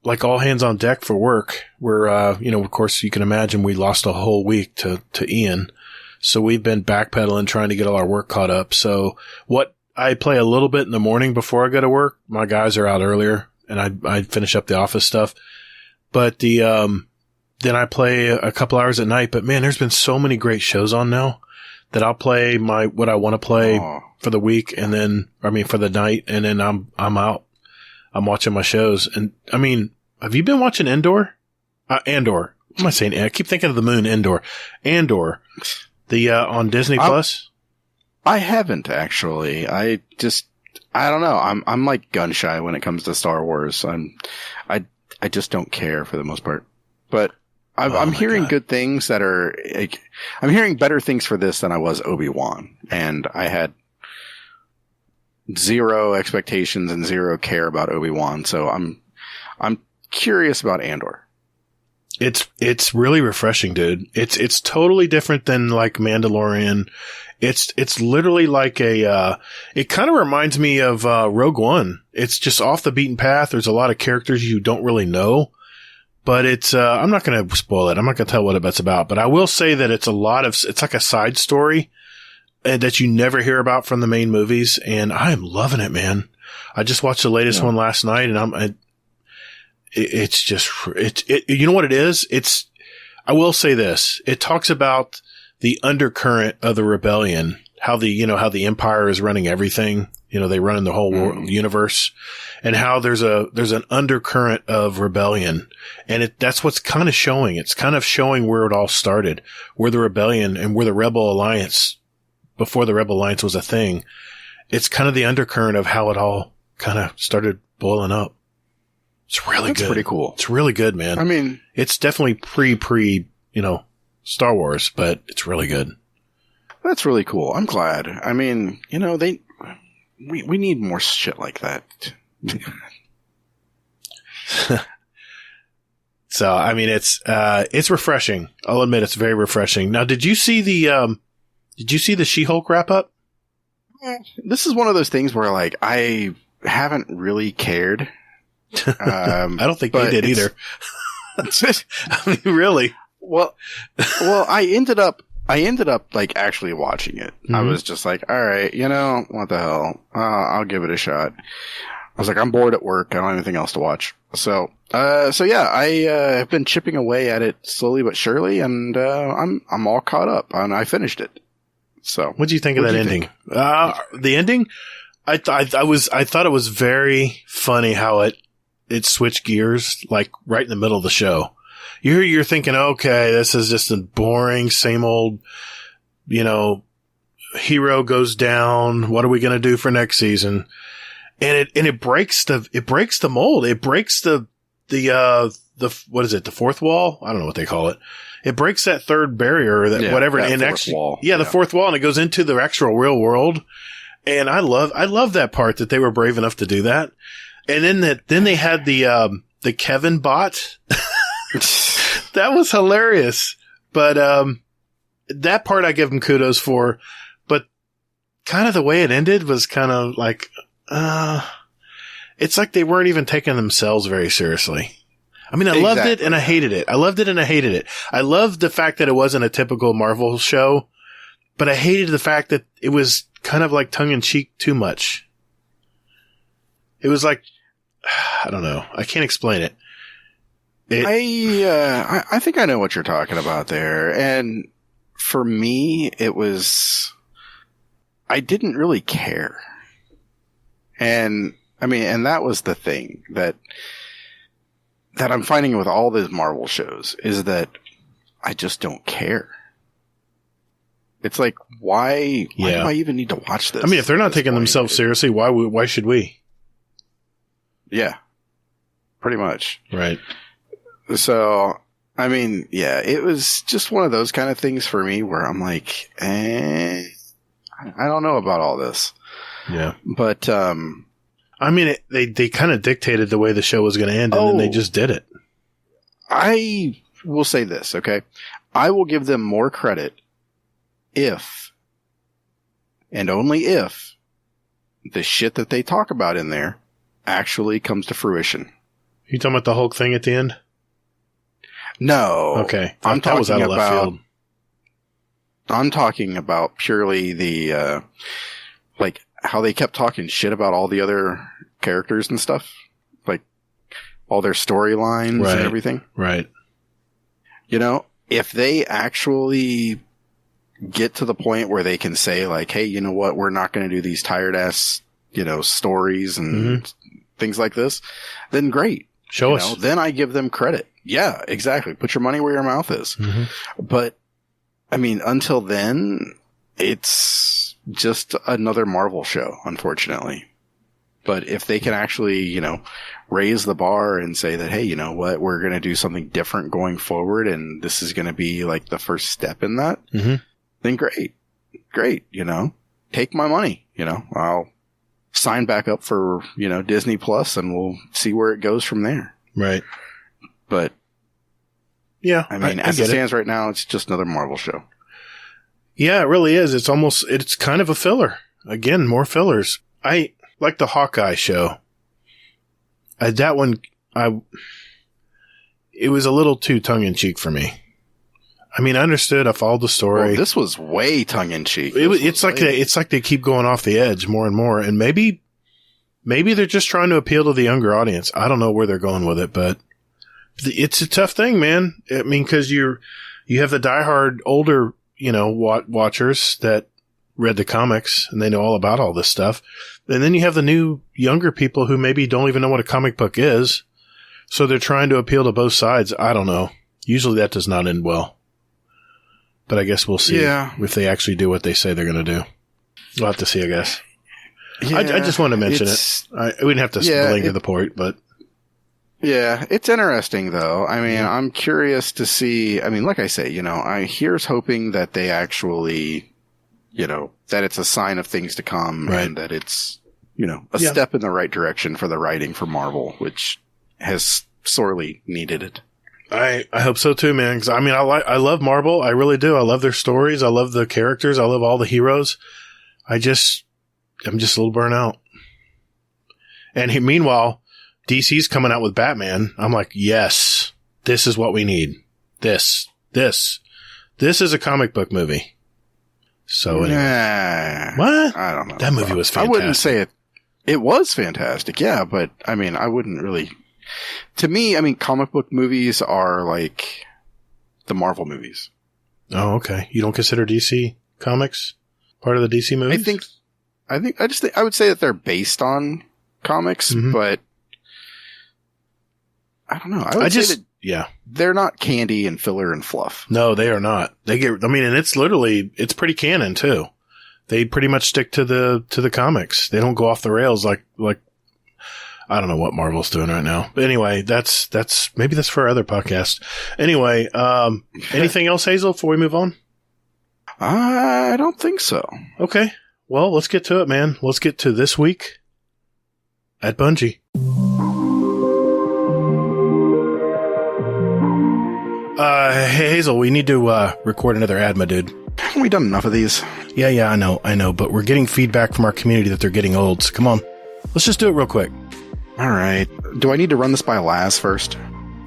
S1: like all hands on deck for work where, of course you can imagine we lost a whole week to Ian. So we've been backpedaling, trying to get all our work caught up. So what I play a little bit in the morning before I go to work. My guys are out earlier, and I finish up the office stuff. But then I play a couple hours at night. But man, there's been so many great shows on now that I'll play what I want to play for the week, and then for the night, and then I'm out. I'm watching my shows, and I mean, have you been watching Andor? Andor. What am I saying? I keep thinking of the moon. Andor. The on Disney Plus.
S2: I haven't actually. I don't know. I'm like gun shy when it comes to Star Wars. I just don't care for the most part. But I'm hearing good things that are. I'm hearing better things for this than I was Obi-Wan, and I had zero expectations and zero care about Obi-Wan. So I'm curious about Andor.
S1: It's really refreshing, dude. It's totally different than like Mandalorian. It's literally like it kind of reminds me of Rogue One. It's just off the beaten path. There's a lot of characters you don't really know, but it's I'm not going to spoil it. I'm not going to tell what it's about, but I will say that it's like a side story that you never hear about from the main movies, and I'm loving it, man. I just watched the latest one last night, and it's just, you know what it is? I will say this. It talks about the undercurrent of the rebellion, how the Empire is running everything. They run in the whole universe, and how there's an undercurrent of rebellion. And that's what's kind of showing. It's kind of showing where it all started, where the rebellion and where the Rebel Alliance, before the Rebel Alliance was a thing. It's kind of the undercurrent of how it all kind of started boiling up. It's really good. It's
S2: pretty cool.
S1: It's really good, man. I mean, it's definitely pre, Star Wars, but it's really good.
S2: That's really cool. I'm glad. I mean, we need more shit like that.
S1: So, I mean, it's refreshing. I'll admit it's very refreshing. Now, did you see the She-Hulk wrap up?
S2: This is one of those things where like I haven't really cared.
S1: I don't think you did either. I mean, really?
S2: Well, I ended up like actually watching it. Mm-hmm. I was just like, all right, what the hell? I'll give it a shot. I was like, I'm bored at work. I don't have anything else to watch. So yeah, I have been chipping away at it slowly but surely, and I'm all caught up, and I finished it. So,
S1: what do you think of that ending? The ending, I thought it was very funny how it switched gears, like right in the middle of the show. You're thinking, okay, this is just a boring, same old, hero goes down. What are we going to do for next season? And it breaks the mold. It breaks the what is it? The fourth wall? I don't know what they call it. It breaks that third barrier, whatever.
S2: That fourth wall.
S1: Yeah, the fourth wall, and it goes into the actual real world. And I love that part that they were brave enough to do that. And then they had the Kevin bot. That was hilarious. But that part I give them kudos for. But kind of the way it ended was kind of like, it's like they weren't even taking themselves very seriously. I mean, I loved it and I hated it. I loved it and I hated it. I loved the fact that it wasn't a typical Marvel show, but I hated the fact that it was kind of like tongue in cheek too much. It was like, I don't know. I can't explain it.
S2: I think I know what you're talking about there. And for me, it was, I didn't really care. And I mean, and that was the thing that I'm finding with all these Marvel shows is that I just don't care. It's like, why do I even need to watch this?
S1: I mean, if they're not taking themselves seriously, why should we?
S2: Yeah, pretty much.
S1: Right.
S2: So, I mean, yeah, it was just one of those kind of things for me where I'm like, I don't know about all this.
S1: Yeah.
S2: But,
S1: I mean, they kind of dictated the way the show was going to end, and then they just did it.
S2: I will say this, okay? I will give them more credit if, and only if, the shit that they talk about in there actually comes to fruition.
S1: You talking about the Hulk thing at the end?
S2: No.
S1: Okay.
S2: I'm talking about I'm talking about purely the, like, how they kept talking shit about all the other characters and stuff. Like, all their storylines and everything.
S1: Right.
S2: You know, if they actually get to the point where they can say, like, hey, you know what, we're not going to do these tired-ass, you know, stories and things like this, then great.
S1: Show us.
S2: Then I give them credit. Yeah, exactly. Put your money where your mouth is. But, I mean, until then, it's just another Marvel show, unfortunately. But if they can actually, you know, raise the bar and say that, hey, you know what, we're going to do something different going forward, and this is going to be like the first step in that, then great. Great, you know. Take my money, you know. I'll sign back up for, you know, Disney Plus, and we'll see where it goes from there.
S1: Right.
S2: But,
S1: yeah,
S2: I mean, as it stands right now, it's just another Marvel show.
S1: Yeah, it really is. It's kind of a filler. Again, more fillers. I like the Hawkeye show. That one, it was a little too tongue-in-cheek for me. I mean, I understood. I followed the story.
S2: Well, this was way tongue-in-cheek.
S1: It's like they keep going off the edge more and more. And maybe they're just trying to appeal to the younger audience. I don't know where they're going with it, but it's a tough thing, man. I mean, because you have the diehard older, you know, watchers that read the comics and they know all about all this stuff. And then you have the new younger people who maybe don't even know what a comic book is. So they're trying to appeal to both sides. I don't know. Usually that does not end well. But I guess we'll see if they actually do what they say they're going to do. We'll have to see, I guess. Yeah, I just wanted to mention it. We didn't have to belabor the point, but...
S2: Yeah, it's interesting, though. I mean, I'm curious to see... I mean, like I say, you know, here's hoping that they actually, you know, that it's a sign of things to come and that it's, you know, a step in the right direction for the writing for Marvel, which has sorely needed it.
S1: I hope so too, man. Because I mean, I love Marvel. I really do. I love their stories. I love the characters. I love all the heroes. I'm just a little burnt out. And meanwhile, DC's coming out with Batman. I'm like, yes, this is what we need. This is a comic book movie. So anyway, what?
S2: I don't know.
S1: That movie was fantastic.
S2: I wouldn't say it. It was fantastic, yeah, but I mean, I wouldn't really. To me, I mean, comic book movies are like the Marvel movies.
S1: Oh, okay. You don't consider DC comics part of the DC movies?
S2: I would say that they're based on comics, but I don't know. I would say that they're not candy and filler and fluff.
S1: No, they are not. And it's pretty canon too. They pretty much stick to the comics. They don't go off the rails like I don't know what Marvel's doing right now. But anyway, maybe that's for our other podcast. Anyway, anything else, Hazel, before we move on?
S2: I don't think so.
S1: Okay. Well, let's get to it, man. Let's get to this week at Bungie. Hey, Hazel, we need to record another ad, my dude.
S2: Haven't we done enough of these?
S1: Yeah, I know, but we're getting feedback from our community that they're getting old, so come on. Let's just do it real quick.
S2: All right. Do I need to run this by Laz first?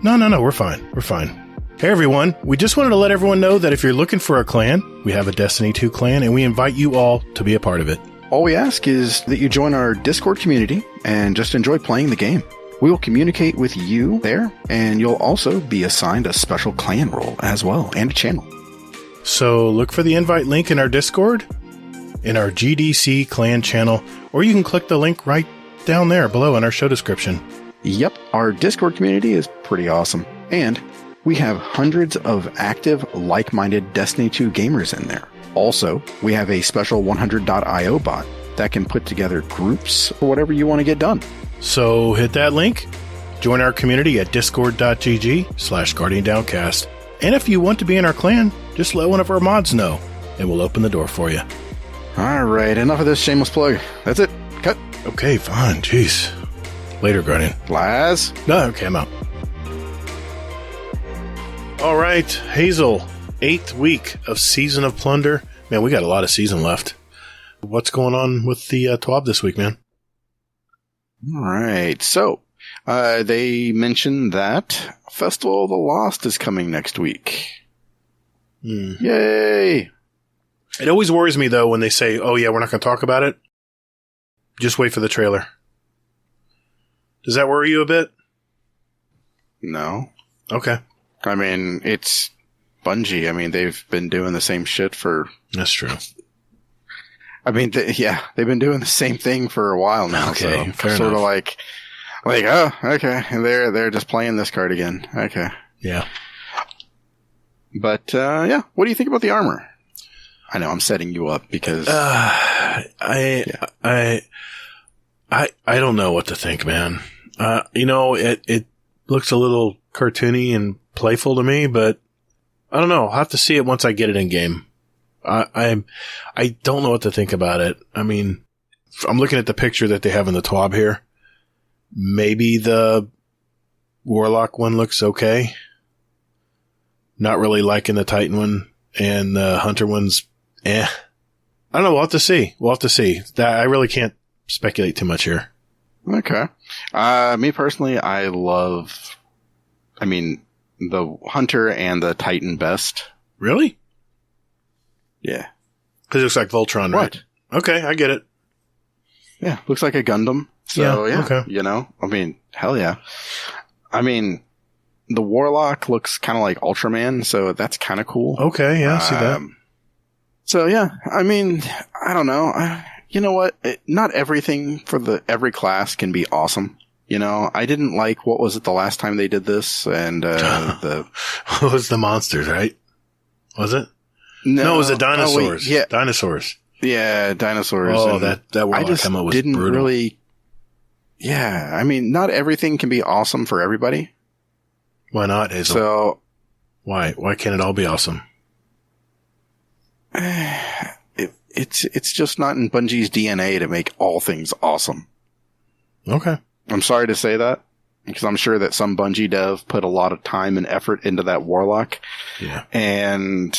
S1: No, we're fine. Hey, everyone. We just wanted to let everyone know that if you're looking for a clan, we have a Destiny 2 clan, and we invite you all to be a part of it.
S2: All we ask is that you join our Discord community and just enjoy playing the game. We will communicate with you there, and you'll also be assigned a special clan role as well, and a channel.
S1: So look for the invite link in our Discord, in our GDC clan channel, or you can click the link right down there below in our show description.
S2: Yep, our Discord community is pretty awesome. And we have hundreds of active, like-minded Destiny 2 gamers in there. Also, we have a special 100.io bot that can put together groups for whatever you want to get done.
S1: So hit that link, join our community at discord.gg/GuardianDowncast. And if you want to be in our clan, just let one of our mods know, and we'll open the door for you.
S2: All right, enough of this shameless plug. That's it. Cut.
S1: Okay, fine. Jeez. Later, Guardian.
S2: Laz?
S1: No, okay, I'm out. All right, Hazel. 8th week of Season of Plunder. Man, we got a lot of season left. What's going on with the TWAB this week, man?
S2: All right. So, they mentioned that Festival of the Lost is coming next week. Yay!
S1: It always worries me, though, when they say, oh, yeah, we're not going to talk about it. Just wait for the trailer. Does that worry you a bit?
S2: No.
S1: Okay.
S2: I mean, it's Bungie. I mean, they've been doing the same shit for...
S1: That's true.
S2: I mean, they've been doing the same thing for a while now.
S1: Okay,
S2: so
S1: fair
S2: sort
S1: enough.
S2: of like, oh, okay, and they're just playing this card again. Okay.
S1: Yeah.
S2: But, yeah, what do you think about the armor? I know I'm setting you up because...
S1: I don't know what to think, man. It looks a little cartoony and playful to me, but I don't know. I'll have to see it once I get it in game. I don't know what to think about it. I mean, I'm looking at the picture that they have in the TWAB here. Maybe the Warlock one looks okay. Not really liking the Titan one, and the Hunter one's I don't know. We'll have to see. I really can't speculate too much here.
S2: Okay. Me personally, I love, the Hunter and the Titan best.
S1: Really?
S2: Yeah.
S1: Because it looks like Voltron, right?
S2: What?
S1: Okay, I get it.
S2: Yeah, looks like a Gundam. So, yeah,
S1: okay.
S2: Hell yeah. The Warlock looks kind of like Ultraman, so that's kind of cool.
S1: Okay, yeah, I see that.
S2: So, yeah, I don't know. You know what? Not everything for every class can be awesome. I didn't like, what was it the last time they did this? And,
S1: It was the monsters, right? Was it? No, it was the dinosaurs.
S2: Yeah.
S1: Dinosaurs.
S2: Yeah, dinosaurs.
S1: Oh, that Warlock camo was
S2: didn't
S1: brutal.
S2: really... Yeah, not everything can be awesome for everybody.
S1: Why not, Hazel?
S2: So...
S1: Why can't it all be awesome?
S2: It's just not in Bungie's DNA to make all things awesome.
S1: Okay.
S2: I'm sorry to say that, because I'm sure that some Bungie dev put a lot of time and effort into that Warlock.
S1: Yeah.
S2: And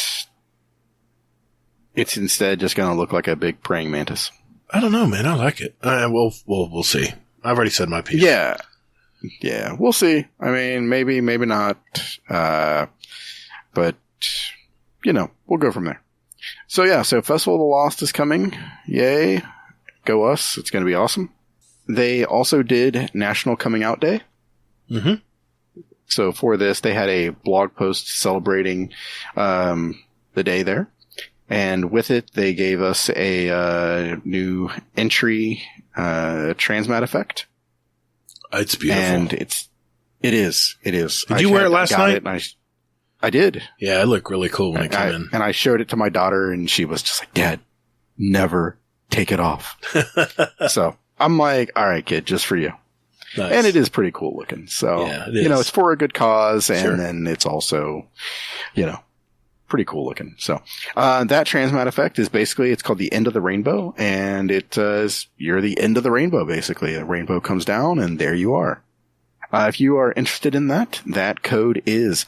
S2: it's instead just going to look like a big praying mantis.
S1: I don't know, man. I like it. We'll see. I've already said my piece.
S2: Yeah. Yeah, we'll see. Maybe not. But, we'll go from there. So Festival of the Lost is coming. Yay. Go us. It's going to be awesome. They also did National Coming Out Day.
S1: Mm-hmm.
S2: So for this, they had a blog post celebrating the day there. And with it, they gave us a new entry transmat effect.
S1: It's beautiful.
S2: And it is.
S1: Did you wear it last night?
S2: I did.
S1: Yeah, it looked really cool when it came in.
S2: And I showed it to my daughter, and she was just like, Dad, never take it off. So I'm like, all right, kid, just for you.
S1: Nice.
S2: And it is pretty cool looking. So,
S1: yeah, it is.
S2: It's for a good cause, and
S1: Sure.
S2: then it's also, pretty cool looking. So, that transmat effect is basically, it's called the End of the Rainbow, and it is, you're the end of the rainbow, basically. A rainbow comes down, and there you are. If you are interested in that code is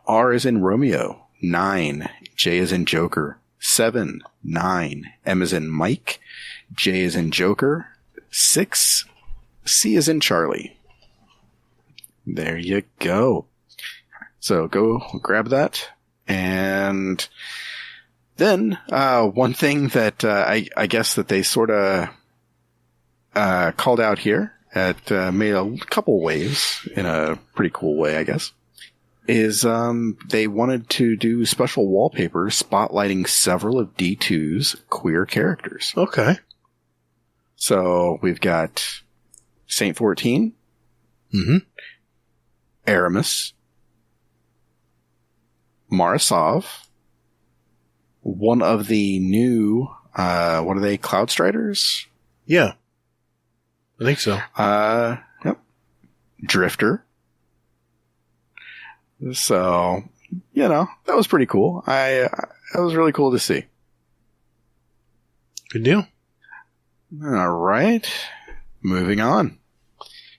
S2: R as in Romeo, 9, J as in Joker, 7, 9, M as in Mike, J as in Joker, 6, C as in Charlie. There you go. So go grab that. And then, one thing that, I guess that they sort of, called out here at, made a couple waves in a pretty cool way, I guess, is, they wanted to do special wallpapers spotlighting several of D2's queer characters.
S1: Okay.
S2: So we've got Saint 14,
S1: Mm-hmm.
S2: Aramis, Marasov, one of the new, what are they, Cloud Striders?
S1: Yeah. I think so.
S2: Yep. Drifter. So, that was pretty cool. That was really cool to see.
S1: Good deal.
S2: All right. Moving on.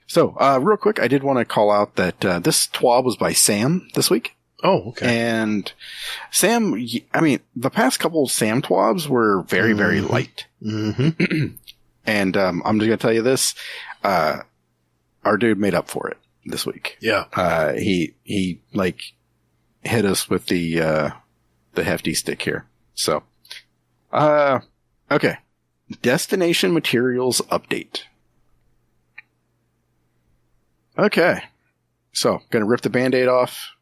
S2: So, real quick, I did want to call out that, this TWAB was by Sam this week.
S1: Oh, okay.
S2: And Sam, the past couple Sam TWABs were very, very light.
S1: Mm-hmm.
S2: And, I'm just going to tell you this, our dude made up for it this week.
S1: Yeah.
S2: He hit us with the hefty stick here. So Okay. Destination materials update. Okay. So, gonna rip the Band-Aid off.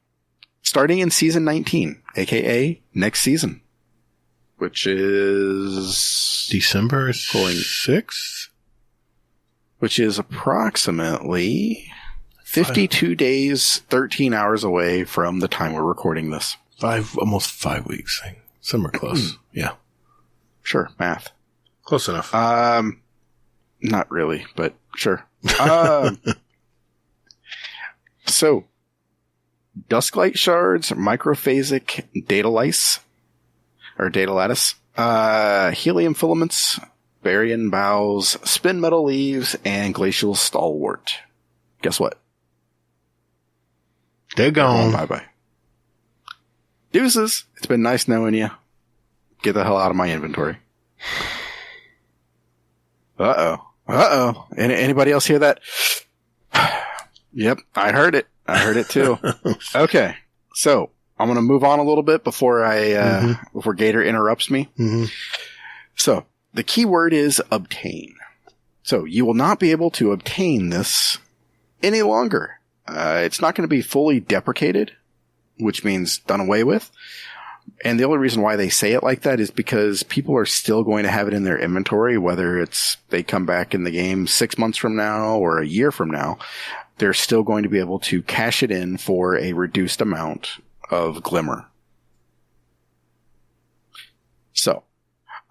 S2: Starting in season 19, aka next season. Which is...
S1: December 6th?
S2: Which is approximately 52 days, 13 hours away from the time we're recording this.
S1: Almost 5 weeks. Somewhere close. Yeah.
S2: Sure, math.
S1: Close enough.
S2: Not really, but sure. So, Dusklight shards, microphasic data lice, or data lattice, helium filaments, Barian boughs, spin metal leaves, and glacial stalwart. Guess what?
S1: They're gone.
S2: Bye-bye. Deuces. It's been nice knowing you. Get the hell out of my inventory. Uh-oh. Anybody else hear that? Yep, I heard it. I heard it too. Okay, so I'm going to move on a little bit before before Gatr interrupts me.
S1: Mm-hmm.
S2: So the key word is obtain. So you will not be able to obtain this any longer. It's not going to be fully deprecated, which means done away with. And the only reason why they say it like that is because people are still going to have it in their inventory, whether it's they come back in the game 6 months from now or a year from now. They're still going to be able to cash it in for a reduced amount of glimmer. So,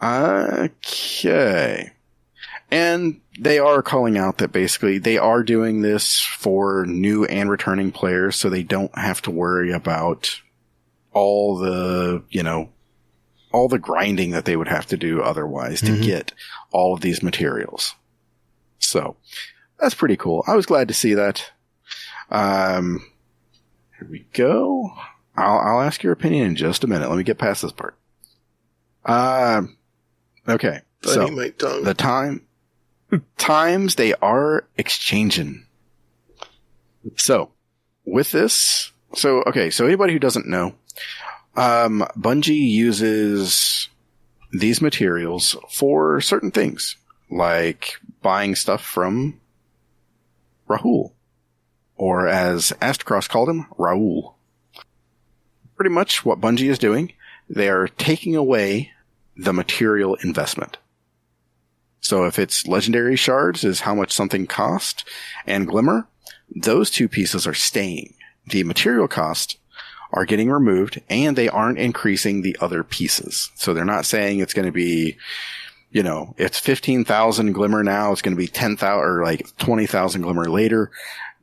S2: okay. And they are calling out that basically they are doing this for new and returning players, so they don't have to worry about all the, all the grinding that they would have to do otherwise to get all of these materials. So, that's pretty cool. I was glad to see that. Here we go. I'll ask your opinion in just a minute. Let me get past this part. Okay. So the times they are exchanging. So with this, so anybody who doesn't know, Bungie uses these materials for certain things, like buying stuff from Rahul, or as Astacross called him, Raoul. Pretty much what Bungie is doing, they are taking away the material investment. So if it's legendary shards is how much something cost, and glimmer, those two pieces are staying. The material cost are getting removed, and they aren't increasing the other pieces. So they're not saying it's going to be, it's 15,000 glimmer now, it's going to be 10,000 or like 20,000 glimmer later.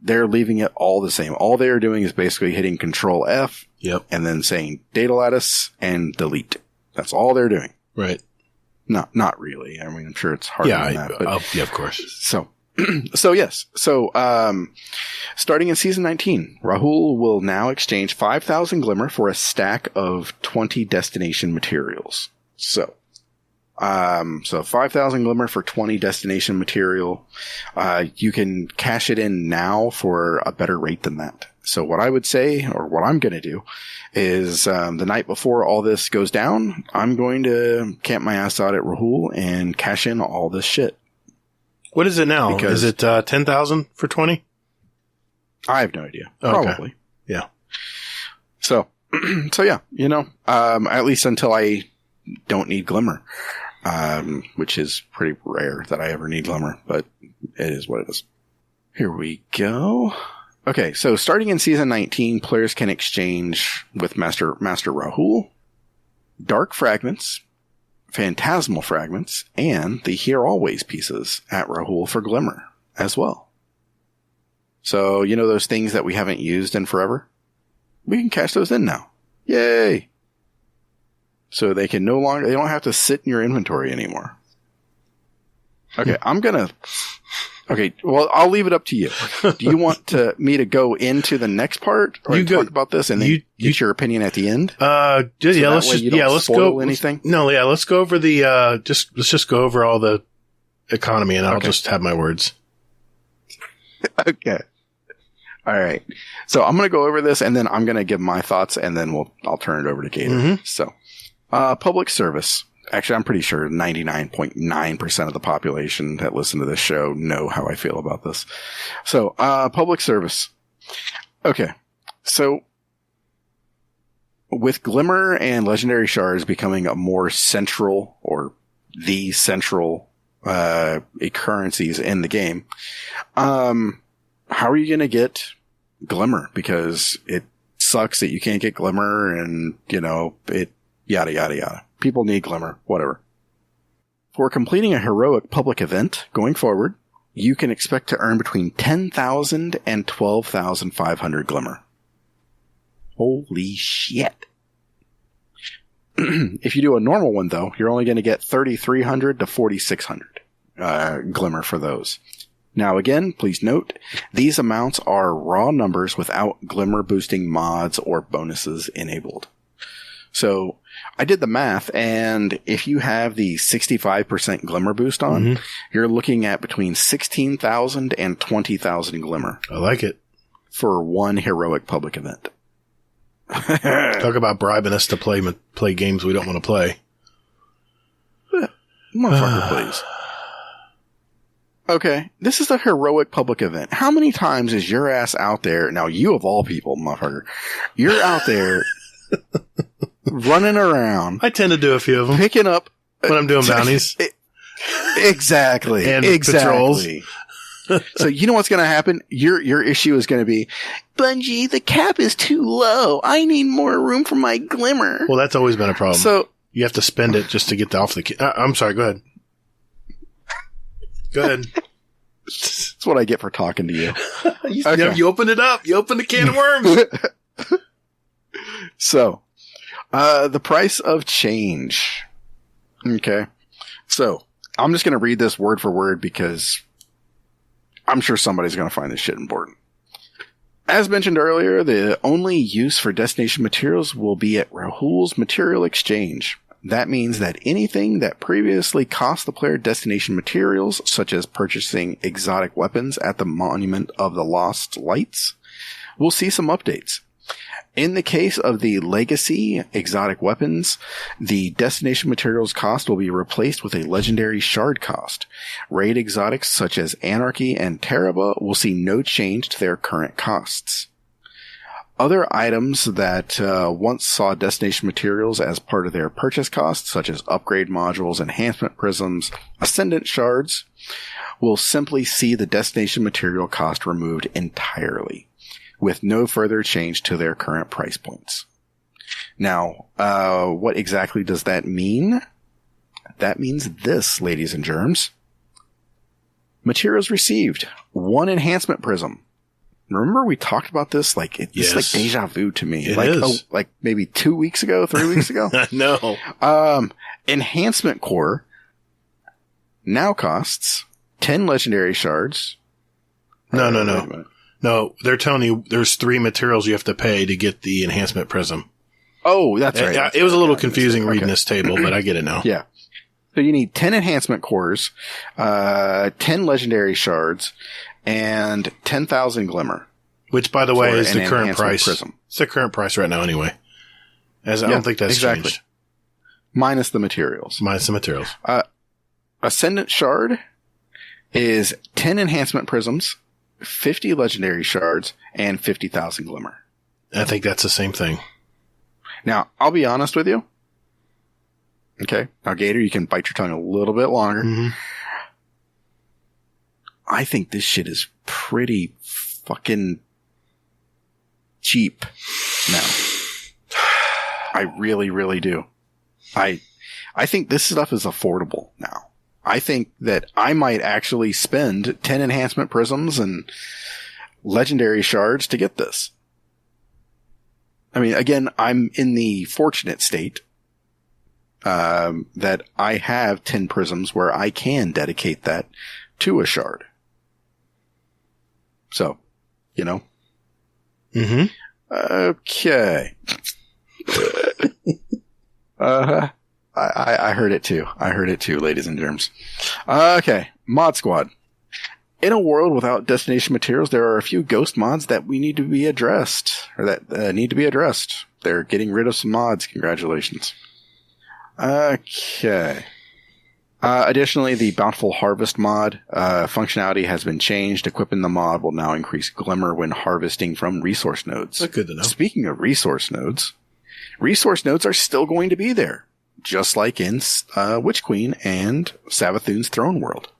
S2: They're leaving it all the same. All they're doing is basically hitting Control F, and then saying data lattice and delete. That's all they're doing.
S1: Right.
S2: Not really. I mean, I'm sure it's harder than that. But,
S1: yeah, of course.
S2: So yes. So, starting in season 19, Rahul will now exchange 5,000 glimmer for a stack of 20 destination materials. So 5,000 glimmer for 20 destination material. You can cash it in now for a better rate than that. So what I would say, or what I'm going to do, is the night before all this goes down, I'm going to camp my ass out at Rahul and cash in all this shit.
S1: What is it now? Is it 10,000 for 20?
S2: I have no idea.
S1: Okay.
S2: Probably.
S1: Yeah.
S2: So yeah, at least until I don't need glimmer, which is pretty rare that I ever need glimmer, but it is what it is. Here we go. Okay, so starting in season 19, players can exchange with Master Rahul, Dark Fragments, Phantasmal Fragments, and the Here Always pieces at Rahul for Glimmer as well. So, those things that we haven't used in forever? We can cash those in now. Yay! So they don't have to sit in your inventory anymore. Okay, Okay, well, I'll leave it up to you. Do you want me to go into the next part, or talk about this, and then get your opinion at the end?
S1: Let's go.
S2: Anything?
S1: Let's go over the. Let's just go over all the economy, and I'll just have my words.
S2: Okay. All right. So I'm going to go over this, and then I'm going to give my thoughts, and then I'll turn it over to Gatr.
S1: Mm-hmm.
S2: So, public service. actually, I'm pretty sure 99.9% of the population that listen to this show know how I feel about this. So, public service. Okay. So, with Glimmer and Legendary Shards becoming a more central, or the central, currencies in the game, how are you going to get Glimmer? Because it sucks that you can't get Glimmer and, it yada, yada, yada. People need Glimmer, whatever. For completing a heroic public event going forward, you can expect to earn between 10,000 and 12,500 Glimmer. Holy shit. If you do a normal one, though, you're only going to get 3,300 to 4,600 Glimmer for those. Now, again, please note, these amounts are raw numbers without Glimmer boosting mods or bonuses enabled. So, I did the math, and if you have the 65% Glimmer boost on, you're looking at between 16,000 and 20,000 Glimmer.
S1: I like it.
S2: For one heroic public event.
S1: Talk about bribing us to play games we don't want to play.
S2: Motherfucker, please. Okay, this is a heroic public event. How many times is your ass out there? Now, you of all people, motherfucker. You're out there running around.
S1: I tend to do a few of them.
S2: Picking up.
S1: When I'm doing bounties.
S2: Exactly.
S1: And
S2: patrols.
S1: patrols.
S2: So you know what's going to happen? Your issue is going to be, Bungie, the cap is too low. I need more room for my Glimmer.
S1: Well, that's always been a problem.
S2: So
S1: you have to spend it just to get off the... I'm sorry, go ahead. Go ahead.
S2: That's what I get for talking to you.
S1: You opened it up. You opened the can of worms.
S2: So, the price of change. Okay. So, I'm just going to read this word for word because I'm sure somebody's going to find this shit important. As mentioned earlier, the only use for destination materials will be at Rahul's Material Exchange. That means that anything that previously cost the player destination materials, such as purchasing exotic weapons at the Monument of the Lost Lights, will see some updates. In the case of the Legacy exotic weapons, the destination materials cost will be replaced with a legendary shard cost. Raid exotics such as Anarchy and Teraba will see no change to their current costs. Other items that once saw destination materials as part of their purchase costs, such as upgrade modules, enhancement prisms, ascendant shards, will simply see the destination material cost removed entirely, with no further change to their current price points. Now, what exactly does that mean? That means this, ladies and germs. Materials received. 1 enhancement prism. Remember we talked about this? It's like deja vu to me.
S1: It is.
S2: Like maybe 2 weeks ago, 3 weeks ago?
S1: No.
S2: Enhancement core now costs 10 legendary shards.
S1: No. No, they're telling you there's 3 materials you have to pay to get the enhancement prism.
S2: Oh, that's right.
S1: It was a little confusing reading this table, but I get it now.
S2: Yeah. So you need 10 enhancement cores, 10 legendary shards, and 10,000 Glimmer.
S1: Which, by the way, is the current price.
S2: Prism.
S1: It's the current price right now anyway. I don't think that's changed.
S2: Minus the materials. Ascendant Shard is 10 enhancement prisms, 50 legendary shards, and 50,000 Glimmer.
S1: I think that's the same thing.
S2: Now, I'll be honest with you. Okay. Now, Gator, you can bite your tongue a little bit longer. Mm-hmm. I think this shit is pretty fucking cheap now. I really, really do. I think this stuff is affordable now. I think that I might actually spend 10 enhancement prisms and legendary shards to get this. I mean, again, I'm in the fortunate state that I have 10 prisms where I can dedicate that to a shard. So, you know.
S1: Mm-hmm.
S2: Okay. I heard it too. Ladies and germs. Okay. Mod Squad. In a world without destination materials, there are a few ghost mods that need to be addressed. They're getting rid of some mods. Congratulations. Okay. Additionally, the Bountiful Harvest mod functionality has been changed. Equipping the mod will now increase Glimmer when harvesting from resource nodes.
S1: That's good to know.
S2: Speaking of resource nodes are still going to be there, just like in Witch Queen and Savathun's Throne World.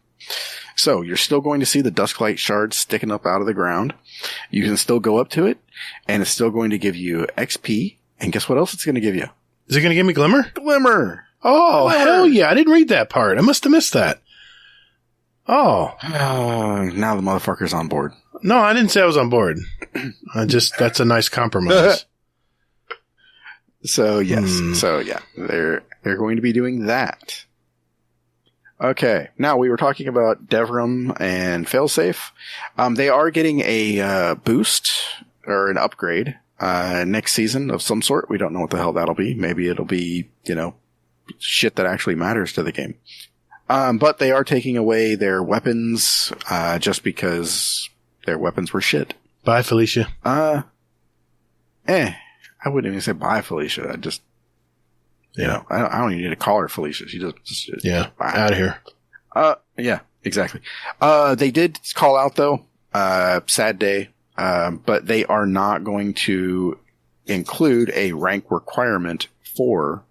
S2: So you're still going to see the Dusklight shards sticking up out of the ground. You can still go up to it, and it's still going to give you XP. And guess what else it's going to give you?
S1: Is it going to give me Glimmer?
S2: Glimmer!
S1: Oh, hell yeah. I didn't read that part. I must have missed that. Oh.
S2: Now the motherfucker's on board.
S1: No, I didn't say I was on board. That's a nice compromise.
S2: So, yes. So, yeah. They're going to be doing that. Okay. Now, we were talking about Devrim and Failsafe. They are getting a boost or an upgrade next season of some sort. We don't know what the hell that'll be. Maybe it'll be, shit that actually matters to the game. But they are taking away their weapons, just because their weapons were shit.
S1: Bye, Felicia.
S2: I wouldn't even say bye, Felicia. I just, I don't even need to call her Felicia. She just
S1: out of here.
S2: Yeah, exactly. They did call out though, sad day, but they are not going to include a rank requirement for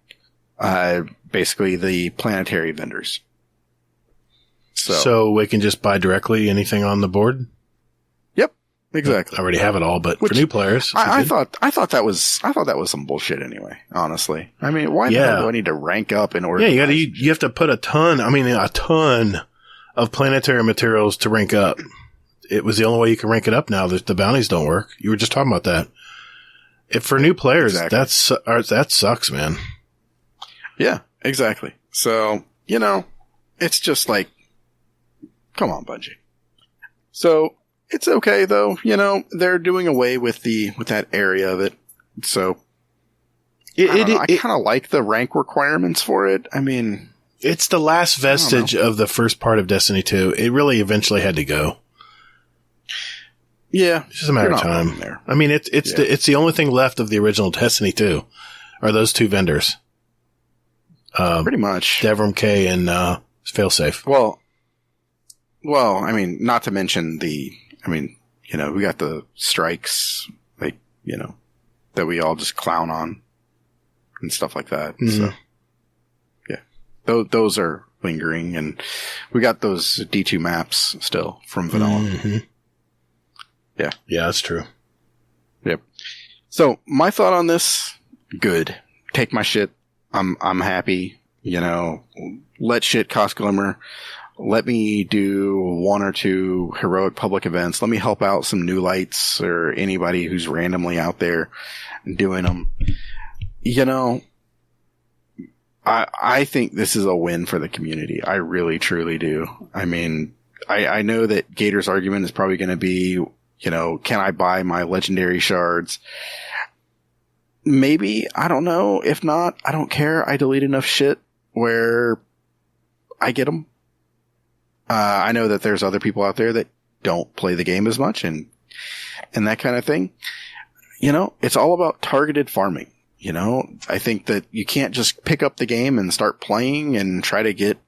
S2: basically the Planetary vendors.
S1: So we can just buy directly anything on the board?
S2: Yep, exactly.
S1: I already have it all, but for new players.
S2: I thought that was some bullshit anyway, honestly. I mean, why the hell do I need to rank up in order
S1: you have to put a ton of Planetary materials to rank up. It was the only way you can rank it up now. The bounties don't work. You were just talking about that. For new players, that sucks, man.
S2: Yeah, exactly. So, it's just like, come on, Bungie. So, it's okay though. They're doing away with that area of it. So, I kind of like the rank requirements for it. I mean,
S1: it's the last vestige of the first part of Destiny 2. It really eventually had to go.
S2: Yeah.
S1: It's just a matter of time. There. I mean, it's the only thing left of the original Destiny 2 are those two vendors.
S2: Pretty much.
S1: Devrim K and Failsafe.
S2: Well, I mean, not to mention we got the strikes, that we all just clown on and stuff like that. Mm-hmm. So, yeah, those are lingering, and we got those D2 maps still from Vanilla.
S1: Mm-hmm.
S2: Yeah.
S1: Yeah, that's true.
S2: Yep. So my thought on this, good. Take my shit. I'm happy, let shit cost Glimmer. Let me do one or two heroic public events. Let me help out some new lights or anybody who's randomly out there doing them. I think this is a win for the community. I really, truly do. I mean, I know that Gator's argument is probably going to be, can I buy my legendary shards? Maybe. I don't know. If not, I don't care. I delete enough shit where I get them. I know that there's other people out there that don't play the game as much and that kind of thing. It's all about targeted farming. I think that you can't just pick up the game and start playing and try to get,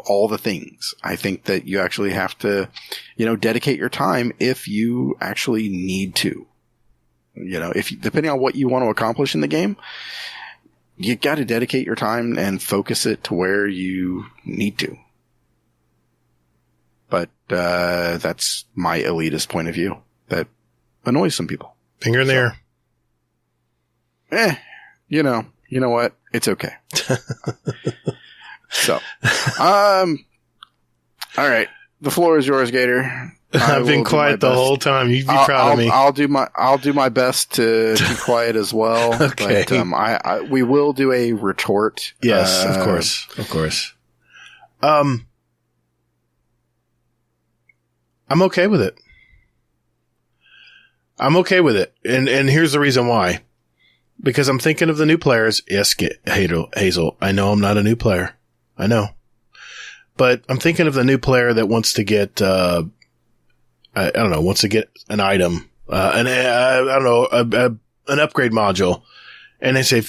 S2: all the things. I think that you actually have to, dedicate your time if you actually need to. Depending on what you want to accomplish in the game, you got to dedicate your time and focus it to where you need to. But that's my elitist point of view that annoys some people.
S1: Finger in the air.
S2: You know what? It's okay. So, all right. The floor is yours, Gator.
S1: I've been quiet the whole time. You'd be proud of me.
S2: I'll do my best to be quiet as well.
S1: Okay.
S2: But, we will do a retort.
S1: Yes, of course. I'm okay with it. And here's the reason why. Because I'm thinking of the new players. Yes, Hazel. I know I'm not a new player. I know. But I'm thinking of the new player that wants to get, wants to get an item, an upgrade module. And they say,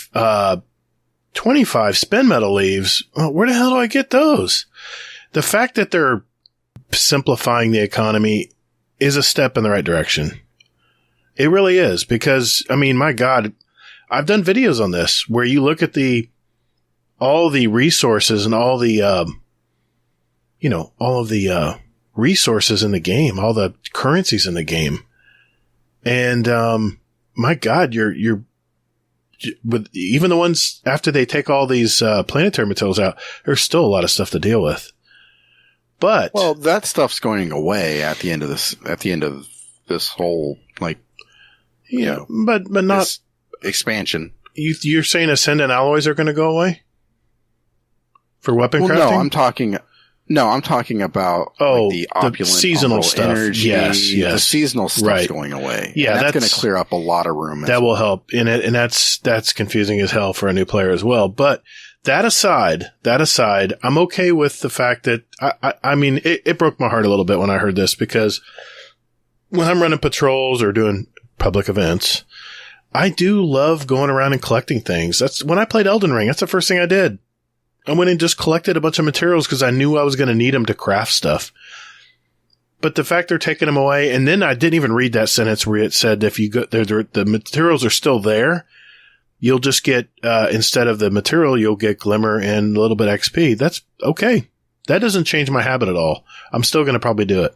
S1: 25 spin metal leaves. Well, where the hell do I get those? The fact that they're simplifying the economy is a step in the right direction. It really is, because, I mean, my God, I've done videos on this where you look at all the resources and all the, all of the resources in the game, all the currencies in the game. And, my God, you're with even the ones after they take all these, planetary materials out, there's still a lot of stuff to deal with. But,
S2: well, that stuff's going away at the end of this whole, like,
S1: but not
S2: expansion.
S1: You're saying Ascendant alloys are going to go away for weapon crafting?
S2: No, I'm talking about the opulent
S1: the seasonal stuff.
S2: Energy.
S1: Yes.
S2: The seasonal stuff's going away.
S1: Yeah,
S2: and that's going to clear up a lot of room.
S1: That will help in it, and that's confusing as hell for a new player as well. But that aside, I'm okay with the fact that I mean, it broke my heart a little bit when I heard this, because when I'm running patrols or doing public events, I do love going around and collecting things. That's when I played Elden Ring. That's the first thing I did. I went and just collected a bunch of materials because I knew I was going to need them to craft stuff. But the fact they're taking them away, and then I didn't even read that sentence where it said if you go, the materials are still there, you'll just get, instead of the material, you'll get glimmer and a little bit XP. That's okay. That doesn't change my habit at all. I'm still going to probably do it.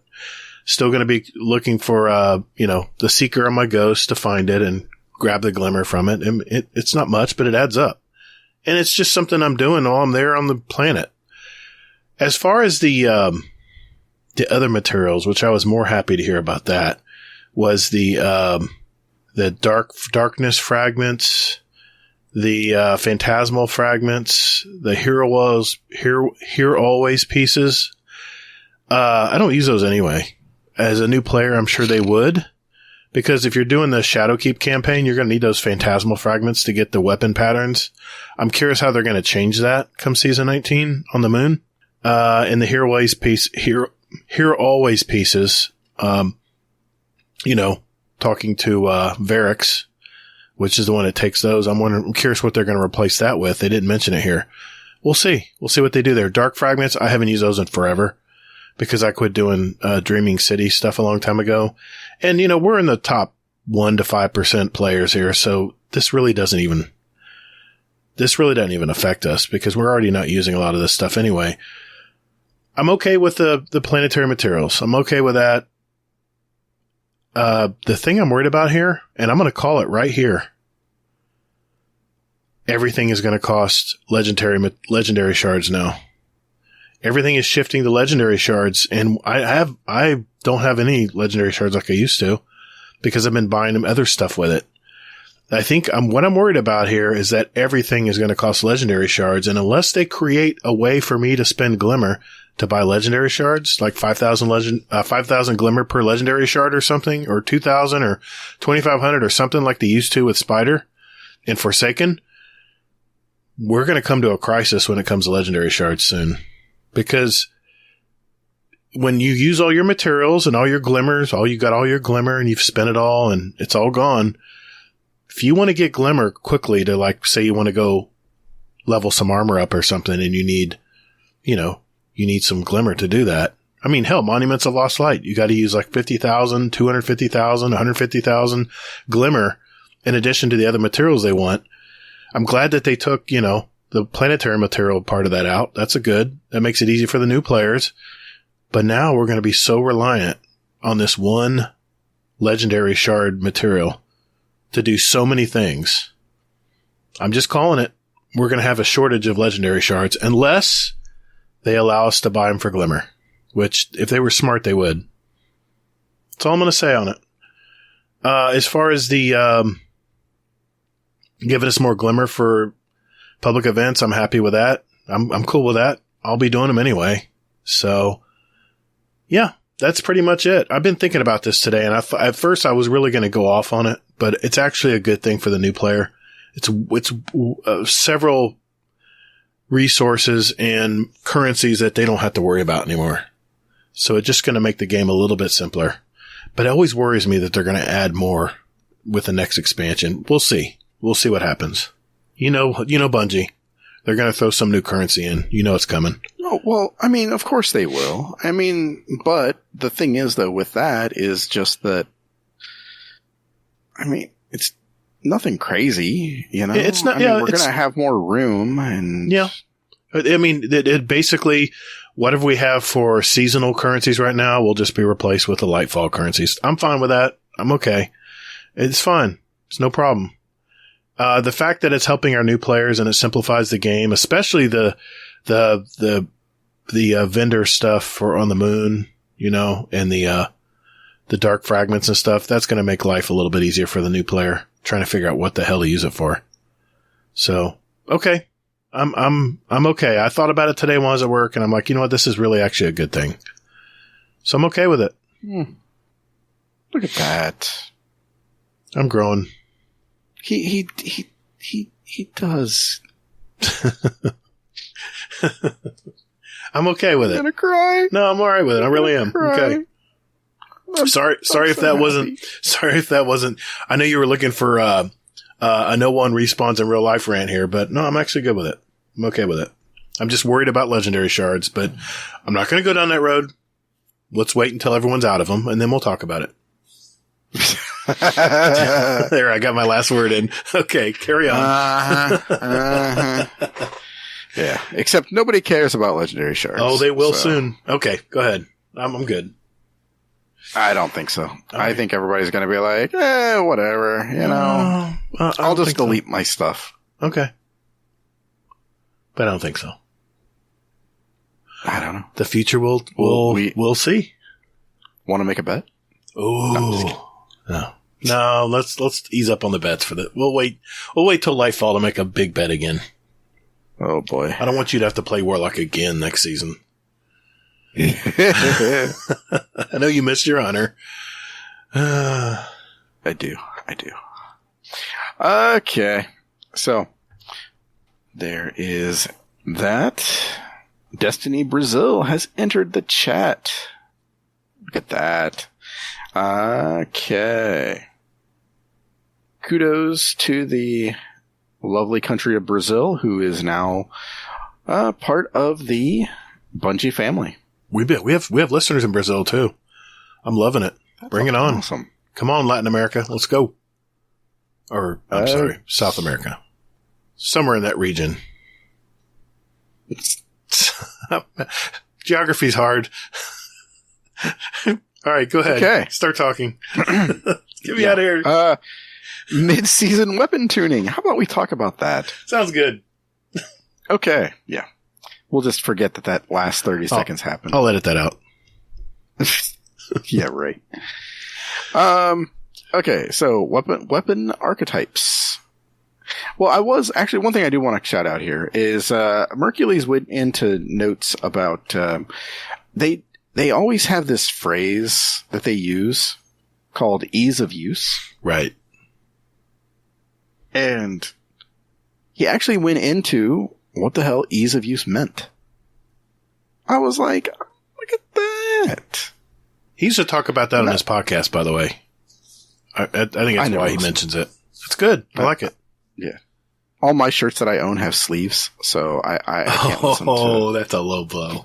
S1: Still going to be looking for, the seeker on my ghost to find it and grab the glimmer from it. And it's not much, but it adds up. And it's just something I'm doing while I'm there on the planet. As far as the other materials, which I was more happy to hear about that, was the darkness fragments, the phantasmal fragments, the here always pieces. I don't use those anyway. As a new player, I'm sure they would. Because if you're doing the Shadowkeep campaign, you're going to need those phantasmal fragments to get the weapon patterns. I'm curious how they're going to change that come season 19 on the moon. And the here always pieces, talking to Varix, which is the one that takes those. I'm curious what they're going to replace that with. They didn't mention it here. We'll see. We'll see what they do there. Dark fragments, I haven't used those in forever, because I quit doing Dreaming City stuff a long time ago. And, we're in the top 1 to 5% players here, so this really doesn't even affect us, because we're already not using a lot of this stuff anyway. I'm okay with the planetary materials. I'm okay with that. The thing I'm worried about here, and I'm going to call it right here, everything is going to cost legendary shards now. Everything is shifting to legendary shards, and I don't have any legendary shards like I used to, because I've been buying them other stuff with it. I think what I'm worried about here is that everything is going to cost legendary shards, and unless they create a way for me to spend glimmer to buy legendary shards, like 5,000 glimmer per legendary shard or something, or 2,000 or 2,500 or something like they used to with Spider and Forsaken, we're going to come to a crisis when it comes to legendary shards soon. Because when you use all your materials and all your glimmers, you got all your glimmer and you've spent it all and it's all gone. If you want to get glimmer quickly to, like, say you want to go level some armor up or something, and you need some glimmer to do that. I mean, hell, Monuments of Lost Light, you got to use like 50,000, 250,000, 150,000 glimmer in addition to the other materials they want. I'm glad that they took, the planetary material part of that out. That's that makes it easy for the new players. But now we're going to be so reliant on this one legendary shard material to do so many things. I'm just calling it. We're going to have a shortage of legendary shards unless they allow us to buy them for glimmer, which if they were smart, they would. That's all I'm going to say on it. As far as the giving us more glimmer for public events, I'm happy with that. I'm cool with that. I'll be doing them anyway. So, yeah, that's pretty much it. I've been thinking about this today, and at first I was really going to go off on it, but it's actually a good thing for the new player. It's several resources and currencies that they don't have to worry about anymore. So it's just going to make the game a little bit simpler. But it always worries me that they're going to add more with the next expansion. We'll see. We'll see what happens. Bungie. They're going to throw some new currency in. You know it's coming.
S2: Oh, well, I mean, of course they will. I mean, but the thing is, though, with that is just that, I mean, it's nothing crazy, you know?
S1: It's not,
S2: I mean, we're going to have more room and...
S1: Yeah. I mean, it basically, whatever we have for seasonal currencies right now will just be replaced with the Lightfall currencies. I'm fine with that. I'm okay. It's fine. It's no problem. The fact that it's helping our new players and it simplifies the game, especially the vendor stuff for on the moon, you know, and the dark fragments and stuff, that's going to make life a little bit easier for the new player trying to figure out what the hell to use it for. So, okay. I'm okay. I thought about it today when I was at work and I'm like, you know what? This is really actually a good thing. So I'm okay with it.
S2: Look at that.
S1: I'm growing.
S2: He does.
S1: I'm okay with it.
S2: I'm gonna cry.
S1: No, I'm all right with it. I really am. Okay. Sorry if that wasn't. I know you were looking for a no one respawns in real life rant here, but no, I'm actually good with it. I'm okay with it. I'm just worried about legendary shards, but I'm not going to go down that road. Let's wait until everyone's out of them, and then we'll talk about it. There, I got my last word in. Okay, carry on.
S2: Yeah, except nobody cares about legendary shards.
S1: Oh, they will soon. Okay, go ahead. I'm good.
S2: I don't think so. Okay. I think everybody's going to be like, whatever, you know. I'll just delete my stuff.
S1: Okay. But I don't think so.
S2: I don't know.
S1: The future we'll see.
S2: Want to make a bet?
S1: Oh. No, let's ease up on the bets for that. We'll wait till Lightfall to make a big bet again.
S2: Oh boy.
S1: I don't want you to have to play Warlock again next season. I know you missed your honor.
S2: I do. Okay. So, there is that. Destiny Brazil has entered the chat. Look at that. Okay. Kudos to the lovely country of Brazil, who is now part of the Bungie family.
S1: We have listeners in Brazil too. I'm loving it. Bring it on.
S2: Awesome.
S1: Come on, Latin America. Let's go. Or, I'm sorry, South America. Somewhere in that region. Geography's hard. All right, go ahead.
S2: Okay.
S1: Start talking. Get me out of here.
S2: Mid-season weapon tuning. How about we talk about that?
S1: Sounds good.
S2: Okay. Yeah. We'll just forget that last 30 seconds happened.
S1: I'll edit that out.
S2: Yeah, right. Okay, so weapon archetypes. Well, one thing I do want to shout out here is Mercules went into notes about they always have this phrase that they use called ease of use.
S1: Right.
S2: And he actually went into what the hell ease of use meant. I was like, look at that.
S1: He used to talk about that on his podcast, by the way. I think that's why he mentions it. It's good. I like it.
S2: Yeah. All my shirts that I own have sleeves, so I can't listen to it.
S1: Oh, that's a low blow.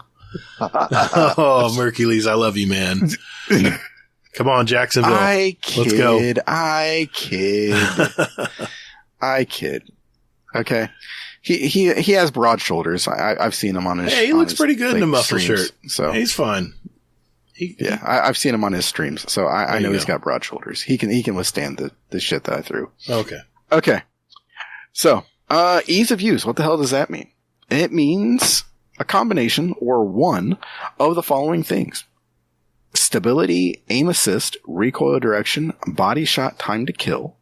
S1: Oh, Mercules, I love you, man. Come on, Jacksonville. Let's go.
S2: I kid. Okay. He has broad shoulders. I've seen him on his.
S1: Hey, he looks pretty good in a muscle shirt.
S2: So
S1: he's fine.
S2: I've seen him on his streams, so I know he's got broad shoulders. He can withstand the shit that I threw. Okay. So, ease of use. What the hell does that mean? It means a combination or one of the following things: stability, aim assist, recoil direction, body shot time to kill,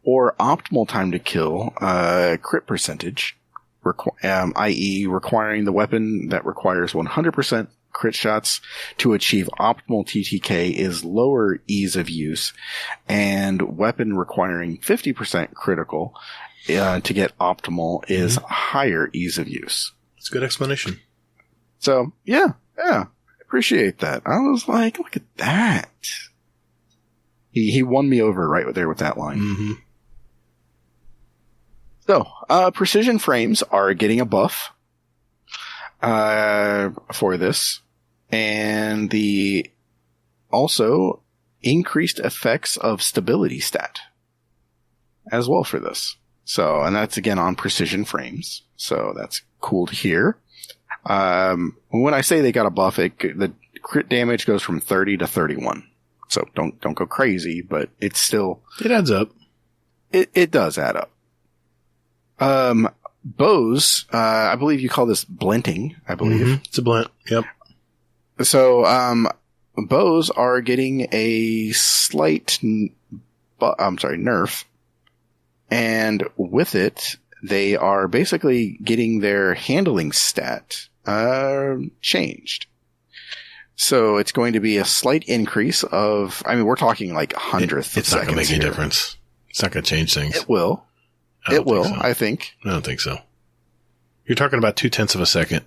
S2: or optimal time to kill, crit percentage, i.e. requiring the weapon that requires 100% crit shots to achieve optimal TTK is lower ease of use, and weapon requiring 50% critical to get optimal is higher ease of use.
S1: It's a good explanation.
S2: So, yeah, appreciate that. I was like, look at that. He won me over right there with that line.
S1: Mm-hmm.
S2: So, precision frames are getting a buff for this, and the also increased effects of stability stat as well for this. So, and that's again on precision frames. So that's cool to hear. When I say they got a buff, the crit damage goes from 30 to 31. So don't go crazy, but it's still,
S1: it adds up.
S2: It does add up. Bows, I believe you call this blinting, I believe.
S1: Mm-hmm. It's a blint. Yep.
S2: So, bows are getting a slight, nerf. And with it, they are basically getting their handling stat, changed. So it's going to be a slight increase of, we're talking like hundredths of seconds.
S1: It's not going to make any difference. It's not going to change things.
S2: It will. It will, I think.
S1: I don't think so. You're talking about 0.2 of a second.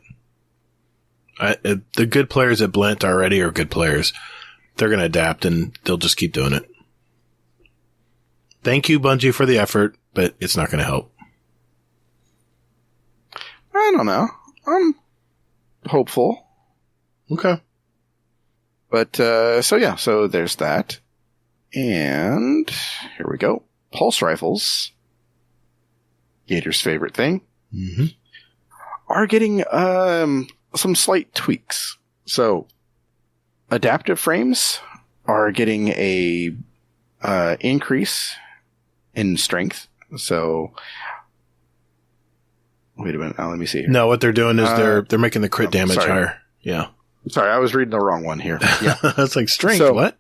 S1: The good players at Blint already are good players. They're going to adapt and they'll just keep doing it. Thank you, Bungie, for the effort, but it's not going to help.
S2: I don't know. I'm hopeful.
S1: Okay.
S2: But, so there's that. And here we go. Pulse rifles. Gator's favorite thing.
S1: Mm-hmm.
S2: Are getting, some slight tweaks. So, adaptive frames are getting a, increase in strength. So, wait a minute. Now let me see here.
S1: No, what they're doing is they're making the crit damage higher. Yeah.
S2: Sorry, I was reading the wrong one here. Yeah.
S1: That's like strength. What?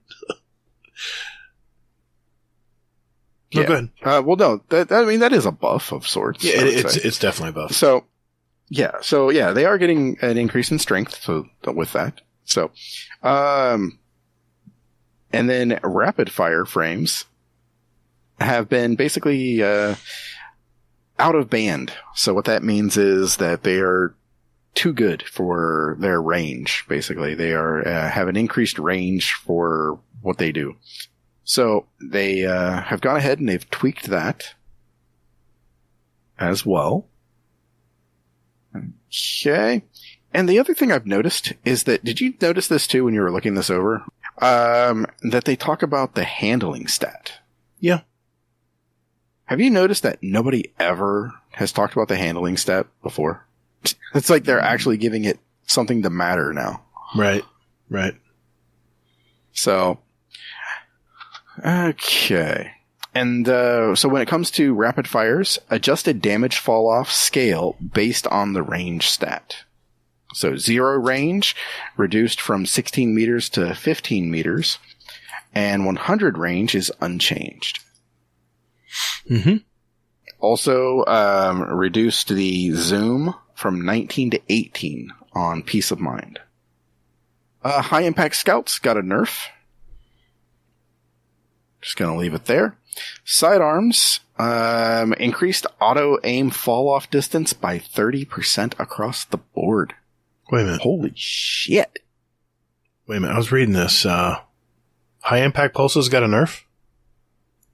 S2: Yeah.
S1: No, go ahead.
S2: Well, no, that is a buff of sorts.
S1: Yeah, it's definitely a buff.
S2: So, they are getting an increase in strength. So with that, and then rapid fire frames have been basically out of band. So what that means is that they are too good for their range. Basically, they are have an increased range for what they do. So they have gone ahead and they've tweaked that as well. Okay. And the other thing I've noticed is that, did you notice this too when you were looking this over? That they talk about the handling stat.
S1: Yeah.
S2: Have you noticed that nobody ever has talked about the handling stat before? It's like they're actually giving it something to matter now.
S1: Right.
S2: So, okay. And so when it comes to rapid fires, adjusted damage fall off scale based on the range stat. So 0 range reduced from 16 meters to 15 meters, and 100 range is unchanged.
S1: Mm-hmm.
S2: Also reduced the zoom from 19 to 18 on Peace of Mind. High impact scouts got a nerf. Just gonna leave it there. Sidearms increased auto aim fall off distance by 30% across the board.
S1: Wait a minute.
S2: Holy shit.
S1: Wait a minute. I was reading this. High impact pulses got a nerf?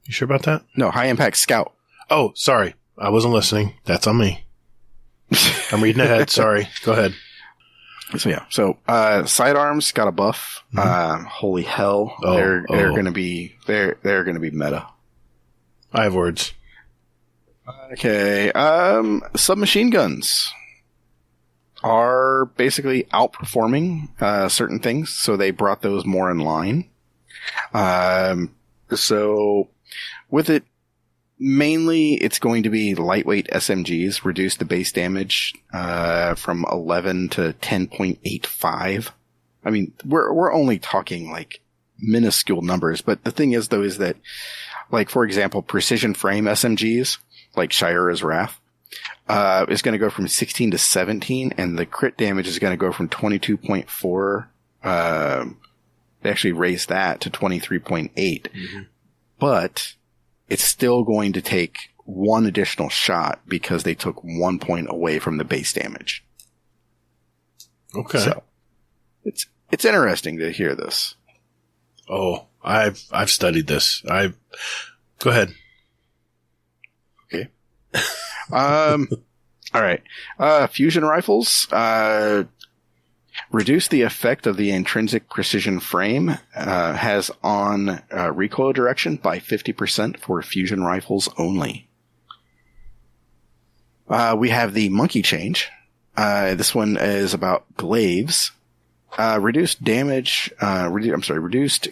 S1: You sure about that?
S2: No, high impact scout.
S1: Oh, sorry. I wasn't listening. That's on me. I'm reading ahead. Sorry. Go ahead.
S2: So sidearms got a buff.
S1: Mm-hmm.
S2: Holy hell. They're gonna be meta.
S1: I have words.
S2: Okay. Submachine guns are basically outperforming certain things, so they brought those more in line. So with it, mainly it's going to be lightweight SMGs, reduce the base damage from 11 to 10.85. I mean, we're only talking like minuscule numbers, but the thing is though is that, like, for example, precision frame SMGs like Shira's Wrath is going to go from 16 to 17, and the crit damage is going to go from 22.4. They actually raised that to 23.8. Mm-hmm. But it's still going to take one additional shot because they took 1 point away from the base damage.
S1: Okay.
S2: So it's interesting to hear this.
S1: Oh, I've studied this. Go ahead.
S2: Okay. All right. Fusion rifles, reduce the effect of the intrinsic precision frame, has on recoil direction by 50% for fusion rifles only. We have the monkey change. This one is about glaives. Reduced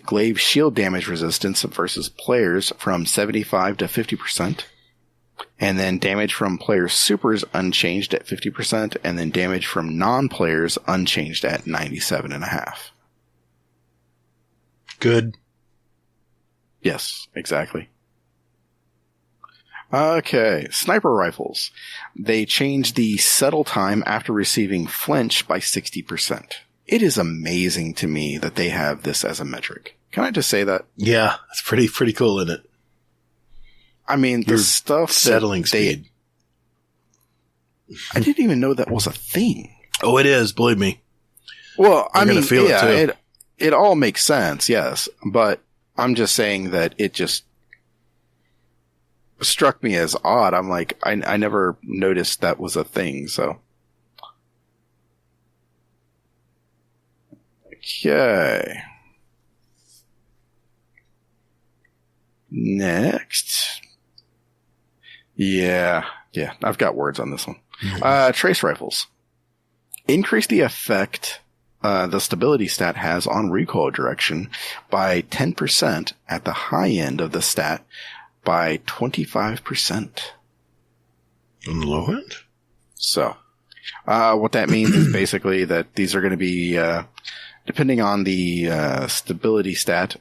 S2: glaive shield damage resistance versus players from 75 to 50%. And then damage from players' supers unchanged at 50%, and then damage from non-players unchanged at 97.5%.
S1: Good.
S2: Yes, exactly. Okay, sniper rifles. They changed the settle time after receiving flinch by 60%. It is amazing to me that they have this as a metric. Can I just say that?
S1: Yeah, it's pretty cool, isn't it?
S2: I mean, the stuff
S1: settling speed.
S2: I didn't even know that was a thing.
S1: Oh, it is. Believe me.
S2: Well, I mean,
S1: feel
S2: it all makes sense. Yes. But I'm just saying that it just struck me as odd. I'm like, I never noticed that was a thing. So. Okay. Next. Yeah, I've got words on this one. Mm-hmm. Trace rifles. Increase the effect the stability stat has on recoil direction by 10% at the high end of the stat by 25%.
S1: On the low end?
S2: So, what that means is basically that these are going to be, depending on the stability stat,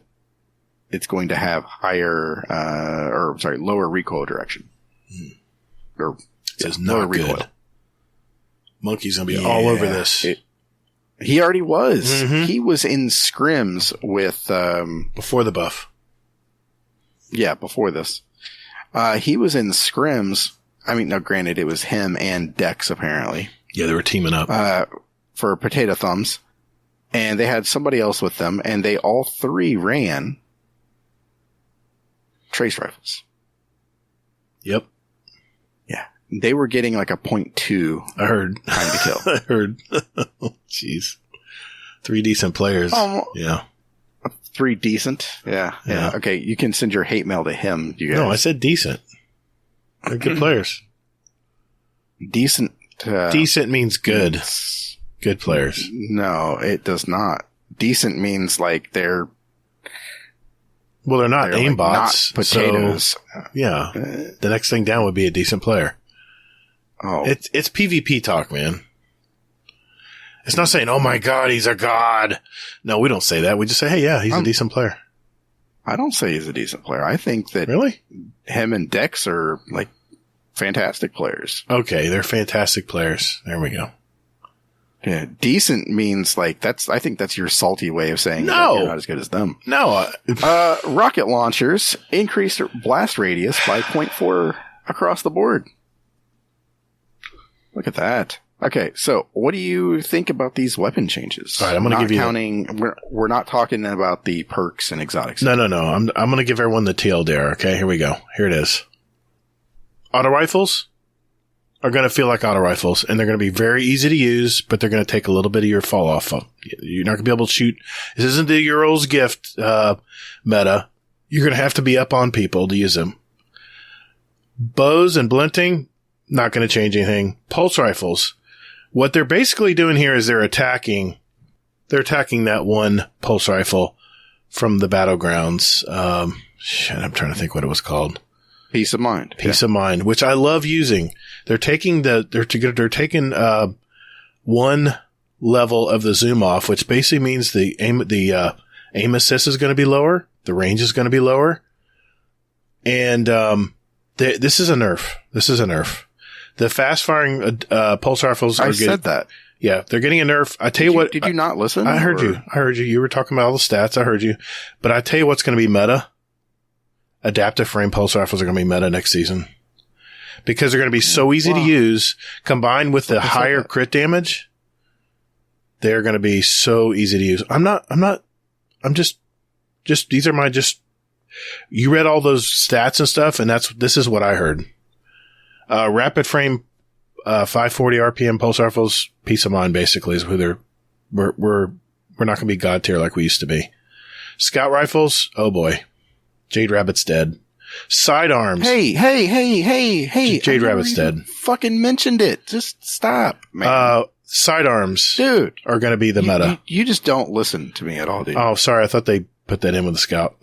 S2: it's going to have lower recoil direction. Or
S1: it says not good. Recoil. Monkey's going to be all over this.
S2: He already was. Mm-hmm. He was in scrims with...
S1: before the buff.
S2: Yeah, before this. He was in scrims. I mean, now granted, it was him and Dex, apparently.
S1: Yeah, they were teaming up.
S2: For Potato Thumbs. And they had somebody else with them, and they all three ran trace rifles.
S1: Yep.
S2: Yeah. They were getting like a 0.2.
S1: I heard.
S2: Time to kill.
S1: I heard. Jeez. 3 decent players. Yeah.
S2: 3 decent? Yeah. Okay, you can send your hate mail to him, you guys.
S1: No, I said decent. They're good players.
S2: Decent.
S1: Decent means good. Good players.
S2: No, it does not. Decent means like they're...
S1: Well, they're not aimbots.
S2: Like not potatoes.
S1: So, yeah. The next thing down would be a decent player.
S2: Oh.
S1: It's PvP talk, man. It's not saying, oh my God, he's a god. No, we don't say that. We just say, hey, yeah, he's a decent player.
S2: I don't say he's a decent player. I think that
S1: really
S2: him and Dex are like fantastic players.
S1: Okay, they're fantastic players. There we go.
S2: Yeah, decent means like I think that's your salty way of saying that you're not as good as them.
S1: No.
S2: Rocket launchers increased blast radius by 0.4 across the board. Look at that. Okay, so what do you think about these weapon changes?
S1: All right, I'm going to give you
S2: counting. We're not talking about the perks and exotics.
S1: No. I'm going to give everyone the TLDR. Okay, here we go. Here it is. Auto rifles are going to feel like auto rifles, and they're going to be very easy to use, but they're going to take a little bit of your fall off. You're not going to be able to shoot. This isn't the Euro's gift meta. You're going to have to be up on people to use them. Bows and blinting, not going to change anything. Pulse rifles. What they're basically doing here is they're attacking that one pulse rifle from the battlegrounds. I'm trying to think what it was called.
S2: Peace of Mind.
S1: Peace of Mind, which I love using. They're taking one level of the zoom off, which basically means the aim assist is going to be lower, the range is going to be lower, and this is a nerf. This is a nerf. The fast firing pulse rifles are
S2: said that.
S1: Yeah, they're getting a nerf. I tell you what.
S2: Did you not listen?
S1: I heard you. You were talking about all the stats. I heard you. But I tell you what's going to be meta. Adaptive frame pulse rifles are going to be meta next season. Because they're going to be so easy to use, combined with the higher crit damage. They're going to be so easy to use. These are you read all those stats and stuff, and this is what I heard. Rapid frame, 540 RPM pulse rifles, peace of mind basically is who we're not going to be god tier like we used to be. Scout rifles, oh boy. Jade Rabbit's dead. Sidearms.
S2: Hey.
S1: Jade Rabbit's dead.
S2: Fucking mentioned it. Just stop, man.
S1: Sidearms.
S2: Dude.
S1: Are going to be the meta.
S2: You just don't listen to me at all, dude.
S1: Oh, sorry. I thought they put that in with the Scout.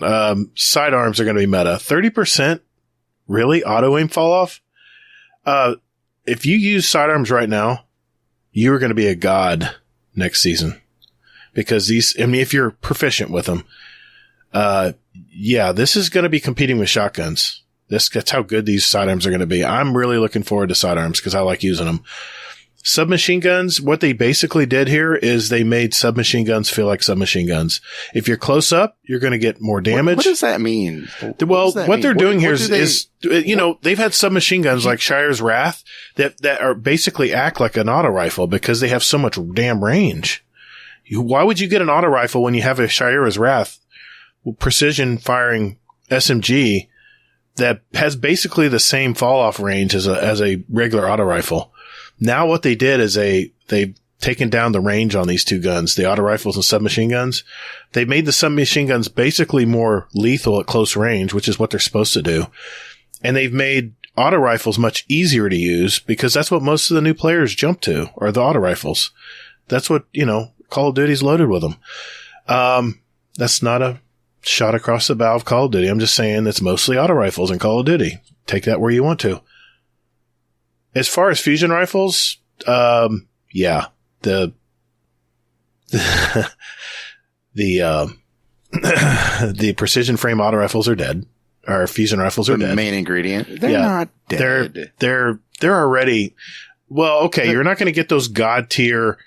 S1: Sidearms are going to be meta. 30%? Really? Auto aim fall off? If you use sidearms right now, you are going to be a god next season. Because if you're proficient with them, this is going to be competing with shotguns. That's how good these sidearms are going to be. I'm really looking forward to sidearms because I like using them. Submachine guns, what they basically did here is they made submachine guns feel like submachine guns. If you're close up, you're going to get more damage.
S2: What does that mean?
S1: Well, what they're doing here is, they've had submachine guns like Shire's Wrath that are basically act like an auto rifle because they have so much damn range. Why would you get an auto rifle when you have a Shire's Wrath precision firing SMG that has basically the same fall off range as a regular auto rifle? Now what they did is they've taken down the range on these two guns, the auto rifles and submachine guns. They made the submachine guns basically more lethal at close range, which is what they're supposed to do. And they've made auto rifles much easier to use because that's what most of the new players jump to, are the auto rifles. That's what, Call of Duty's loaded with them. That's not a shot across the bow of Call of Duty. I'm just saying it's mostly auto rifles in Call of Duty. Take that where you want to. As far as fusion rifles, the precision frame auto rifles are dead. Or fusion rifles are dead.
S2: The main ingredient. They're not dead.
S1: They're already, you're not going to get those god tier,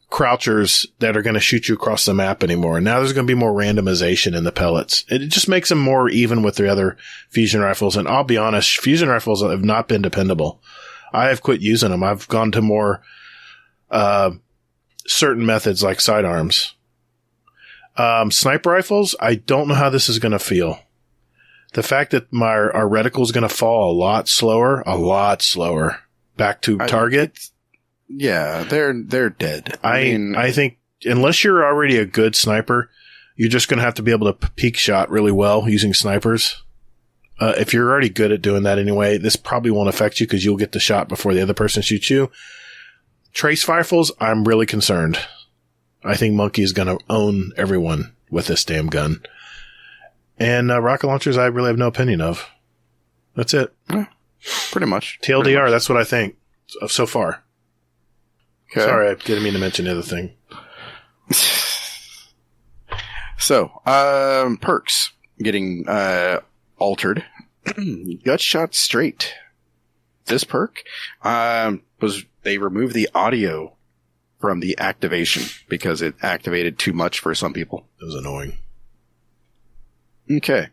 S1: crouchers that are going to shoot you across the map anymore. Now there's going to be more randomization in the pellets. It just makes them more even with the other fusion rifles. And I'll be honest, fusion rifles have not been dependable. I have quit using them. I've gone to more certain methods like sidearms. Sniper rifles, I don't know how this is going to feel. The fact that our reticle is going to fall a lot slower back to target.
S2: Yeah, they're dead.
S1: I think unless you're already a good sniper, you're just going to have to be able to peek shot really well using snipers. If you're already good at doing that anyway, this probably won't affect you because you'll get the shot before the other person shoots you. Trace rifles, I'm really concerned. I think Monkey is going to own everyone with this damn gun. And rocket launchers, I really have no opinion of. That's it.
S2: Yeah, pretty much.
S1: TLDR,
S2: pretty much.
S1: That's what I think so far.
S2: Okay.
S1: Sorry, I didn't mean to mention the other thing.
S2: So, perks getting altered. Gut shot straight. This perk they removed the audio from the activation because it activated too much for some people.
S1: It was annoying.
S2: Okay.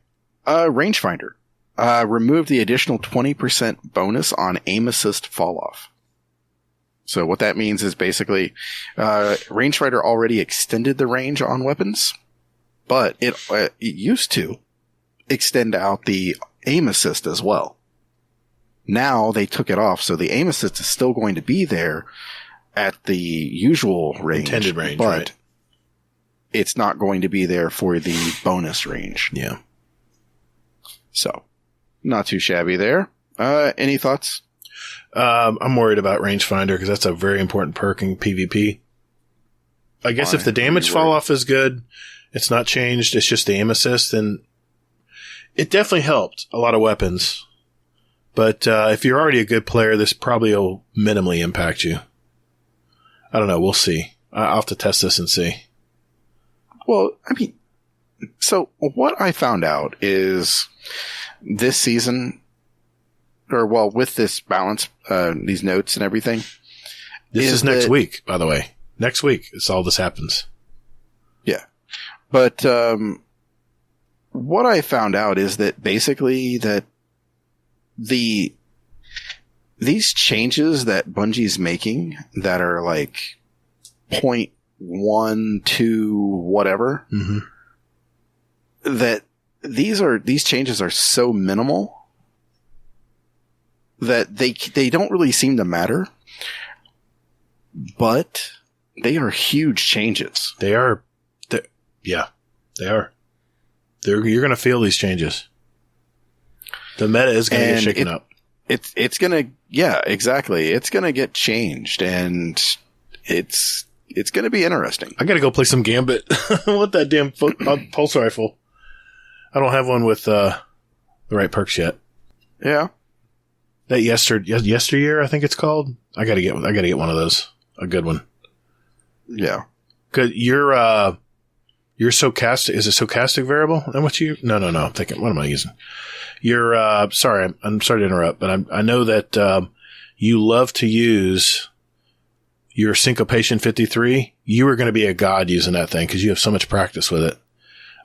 S2: Rangefinder. Removed the additional 20% bonus on aim assist fall off. So what that means is basically, Rangefinder already extended the range on weapons, but it used to extend out the aim assist as well. Now they took it off, so the aim assist is still going to be there at the usual range.
S1: Intended range,
S2: but
S1: right.
S2: It's not going to be there for the bonus range.
S1: Yeah.
S2: So, not too shabby there. Any thoughts?
S1: I'm worried about rangefinder because that's a very important perk in PvP. I guess if the damage fall off is good, it's not changed, it's just the aim assist, then it definitely helped a lot of weapons. But if you're already a good player, this probably will minimally impact you. I don't know, we'll see. I'll have to test this and see.
S2: Well, so what I found out is this season, with this balance, these notes and everything.
S1: This is next week, by the way. Next week is all this happens.
S2: Yeah. But what I found out is that basically that these changes that Bungie's making that are like 0.12 whatever, that these changes are so minimal that they don't really seem to matter, but they are huge changes.
S1: They are. Yeah, they are. You're going to feel these changes. The meta is going to get shaken up.
S2: It's going to, yeah, exactly. It's going to get changed, and it's going to be interesting.
S1: I got to go play some Gambit. I want that damn pulse rifle. I don't have one with the right perks yet.
S2: Yeah.
S1: That yesteryear, I think it's called. I got to get one of those. A good one.
S2: Yeah.
S1: Good. Your stochastic, is it stochastic variable? And what you? No. I'm thinking, what am I using? Sorry, I'm sorry to interrupt, but I know that you love to use your syncopation 53. You are going to be a god using that thing because you have so much practice with it.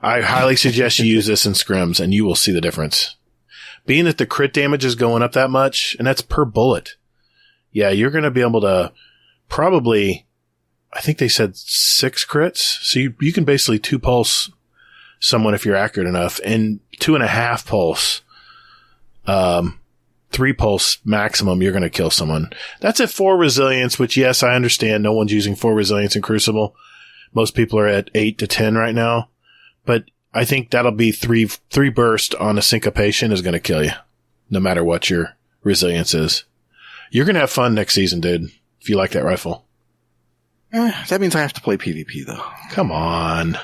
S1: I highly suggest you use this in scrims, and you will see the difference. Being that the crit damage is going up that much, and that's per bullet. Yeah, you're going to be able to probably, I think they said 6 crits. So you can basically 2 pulse someone if you're accurate enough, and 2.5 pulse, 3 pulse maximum, you're going to kill someone. That's at 4 resilience, which yes, I understand no one's using 4 resilience in Crucible. Most people are at 8 to 10 right now, but I think that'll be 3 burst on a syncopation is going to kill you, no matter what your resilience is. You're going to have fun next season, dude, if you like that rifle.
S2: That means I have to play PvP, though.
S1: Come on.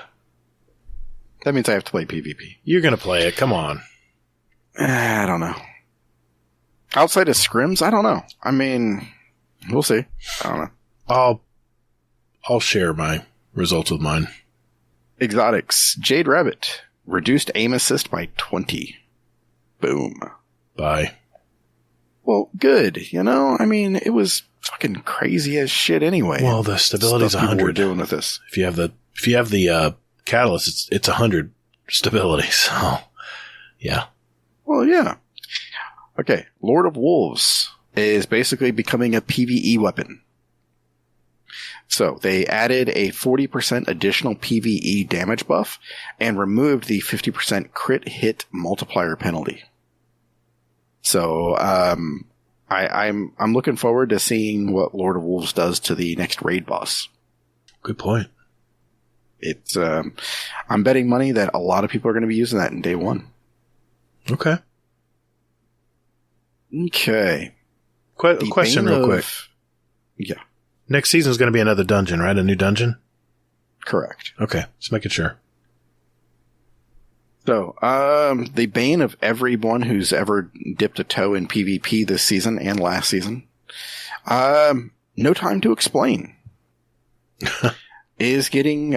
S2: That means I have to play PvP.
S1: You're going to play it. Come on.
S2: I don't know. Outside of scrims, I don't know. I mean, we'll see. I don't know.
S1: I'll share my results with mine.
S2: Exotics. Jade Rabbit. Reduced aim assist by 20. Boom.
S1: Bye.
S2: Well, good. You know, I mean, it was fucking crazy as shit anyway.
S1: Well, the stability's 100.
S2: We're doing with this.
S1: If you have the catalyst, it's 100 stability. So, yeah.
S2: Well, yeah. Okay. Lord of Wolves is basically becoming a PvE weapon. So they added a 40% additional PvE damage buff and removed the 50% crit hit multiplier penalty. So, I'm looking forward to seeing what Lord of Wolves does to the next raid boss.
S1: Good point.
S2: It's, I'm betting money that a lot of people are going to be using that in day 1.
S1: Okay.
S2: Okay.
S1: Question real quick.
S2: Yeah.
S1: Next season is going to be another dungeon, right? A new dungeon?
S2: Correct.
S1: Okay. Just making sure.
S2: So, the bane of everyone who's ever dipped a toe in PvP this season and last season, No Time to Explain, is getting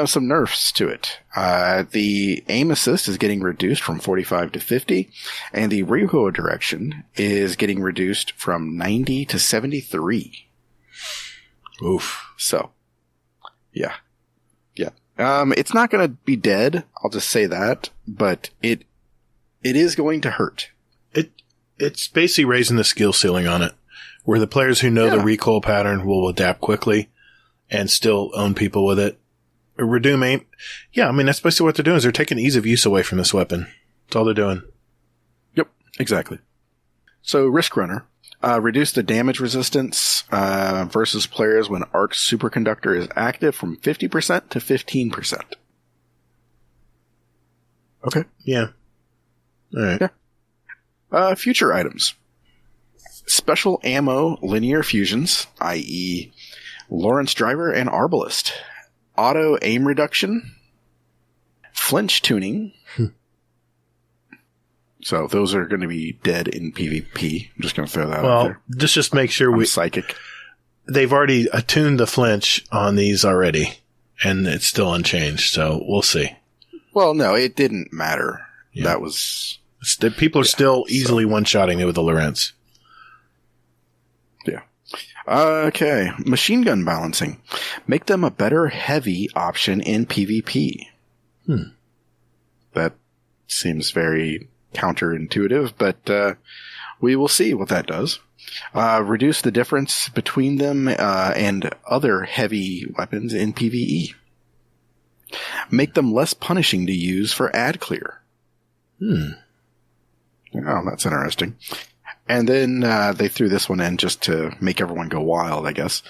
S2: some nerfs to it. The aim assist is getting reduced from 45 to 50, and the recoil direction is getting reduced from 90 to 73.
S1: Oof.
S2: So, yeah. It's not going to be dead. I'll just say that, but it is going to hurt.
S1: It's basically raising the skill ceiling on it, where the players who know the recoil pattern will adapt quickly and still own people with it. Redoom aim. Yeah, I mean, that's basically what they're doing is they're taking ease of use away from this weapon. That's all they're doing.
S2: Yep, exactly. So Risk Runner. Reduce the damage resistance versus players when Arc Superconductor is active from 50% to 15%. Okay.
S1: Yeah. All right.
S2: Yeah. Future items. Special ammo linear fusions, i.e. Lawrence Driver and Arbalist. Auto aim reduction. Flinch tuning. So those are going to be dead in PvP. I'm just going to throw that out there.
S1: Well, just make sure
S2: I'm psychic.
S1: They've already attuned the flinch on these already, and it's still unchanged. So we'll see.
S2: Well, no, it didn't matter.
S1: Yeah.
S2: That was
S1: people are still easily one-shotting it with the Lorentz.
S2: Yeah. Okay. Machine gun balancing. Make them a better heavy option in PvP. That seems very counterintuitive, but we will see what that does. Reduce the difference between them and other heavy weapons in PvE. Make them less punishing to use for ad clear.
S1: Oh,
S2: that's interesting. And then they threw this one in just to make everyone go wild, I guess.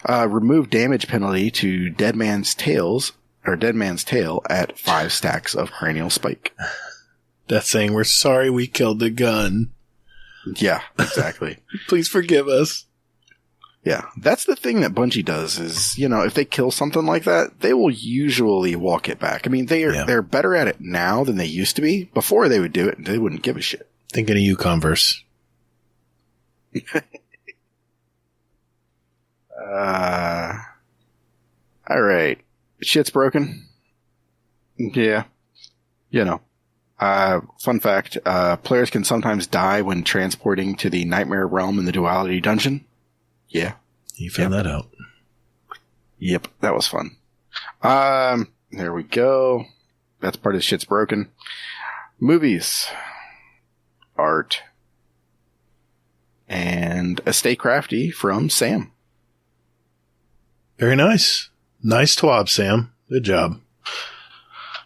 S2: Remove damage penalty to Dead Man's Tail at 5 stacks of cranial spike.
S1: That's saying we're sorry we killed the gun.
S2: Yeah, exactly.
S1: Please forgive us.
S2: Yeah, that's the thing that Bungie does is, if they kill something like that, they will usually walk it back. I mean, they're better at it now than they used to be. Before they would do it, they wouldn't give a shit.
S1: Thinking of you, Converse.
S2: All right. Shit's broken. Yeah. Fun fact, players can sometimes die when transporting to the Nightmare Realm in the Duality Dungeon. Yeah.
S1: You found that out.
S2: Yep, that was fun. There we go. That's part of Shit's Broken. Movies. Art. And a Stay Crafty from Sam.
S1: Very nice. Nice twab, Sam. Good job.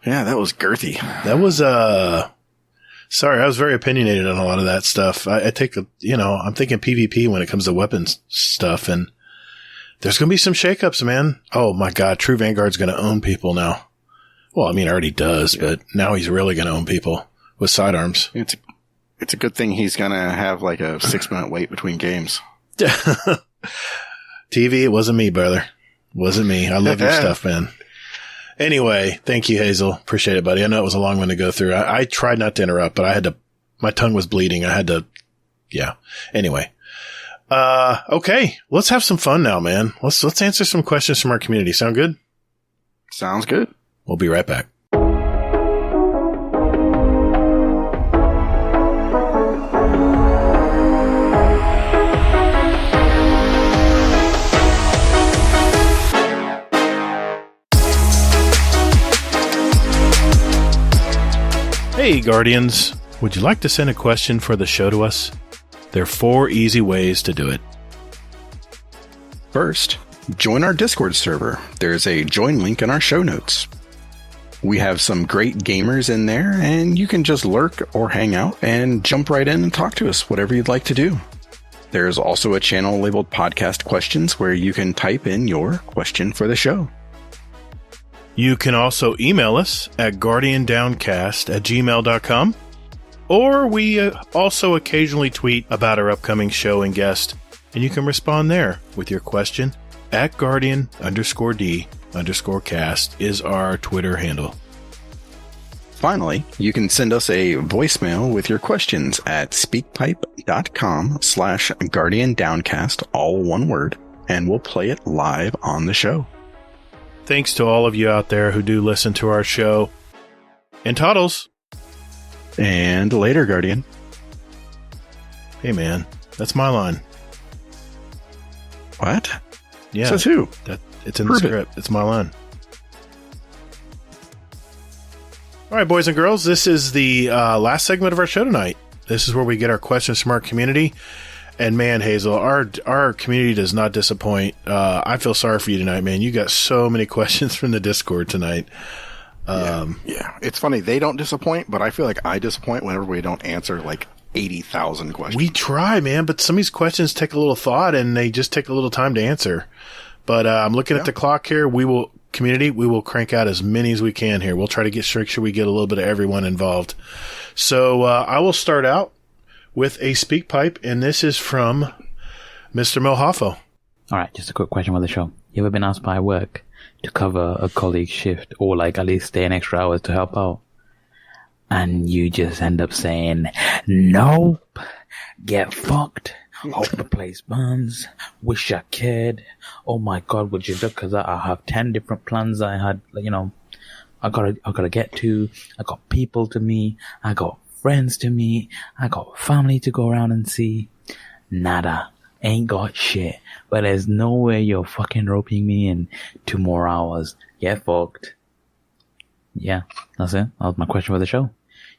S2: Yeah, that was girthy.
S1: That was, sorry, I was very opinionated on a lot of that stuff. I take I'm thinking PvP when it comes to weapons stuff, and there's going to be some shakeups, man. Oh my God, True Vanguard's going to own people now. Well, I mean, it already does, but now he's really going to own people with sidearms.
S2: It's a good thing he's going to have like a 6-minute wait between games.
S1: TV, it wasn't me, brother. It wasn't me. I love your stuff, man. Anyway, thank you, Hazel. Appreciate it, buddy. I know it was a long one to go through. I tried not to interrupt, but my tongue was bleeding. Anyway. Okay. Let's have some fun now, man. Let's answer some questions from our community. Sound good?
S2: Sounds good.
S1: We'll be right back. Hey, Guardians. Would you like to send a question for the show to us? There are 4 easy ways to do it.
S2: First, join our Discord server. There's a join link in our show notes. We have some great gamers in there, and you can just lurk or hang out and jump right in and talk to us, whatever you'd like to do. There's also a channel labeled Podcast Questions where you can type in your question for the show.
S1: You can also email us at guardiandowncast@gmail.com, or we also occasionally tweet about our upcoming show and guest, and you can respond there with your question at guardian_d_cast is our Twitter handle.
S2: Finally, you can send us a voicemail with your questions at speakpipe.com/guardiandowncast, all one word, and we'll play it live on the show.
S1: Thanks to all of you out there who do listen to our show. And Toddles.
S2: And later, Guardian.
S1: Hey, man. That's my line.
S2: What?
S1: Yeah.
S2: Says who?
S1: It's in the script. It's my line. All right, boys and girls. This is the last segment of our show tonight. This is where we get our questions from our community. And man, Hazel, our community does not disappoint. I feel sorry for you tonight, man. You got so many questions from the Discord tonight.
S2: Yeah. It's funny. They don't disappoint, but I feel like I disappoint whenever we don't answer like 80,000 questions.
S1: We try, man, but some of these questions take a little thought and they just take a little time to answer. But I'm looking at the clock here. We will crank out as many as we can here. We'll try to make sure we get a little bit of everyone involved. So I will start out with a speak pipe, and this is from Mr. Mohaffo.
S3: All right, just a quick question for the show. You ever been asked by work to cover a colleague's shift or like at least stay an extra hours to help out? And you just end up saying, nope, get fucked, hope the place burns, wish I could, oh my God, would you look, because I have 10 different plans I had, I gotta get to, I got people to meet, I got friends to meet, I got family to go around and see. Nada. Ain't got shit. But there's no way you're fucking roping me in 2 more hours. Get fucked. Yeah, that's it. That was my question for the show.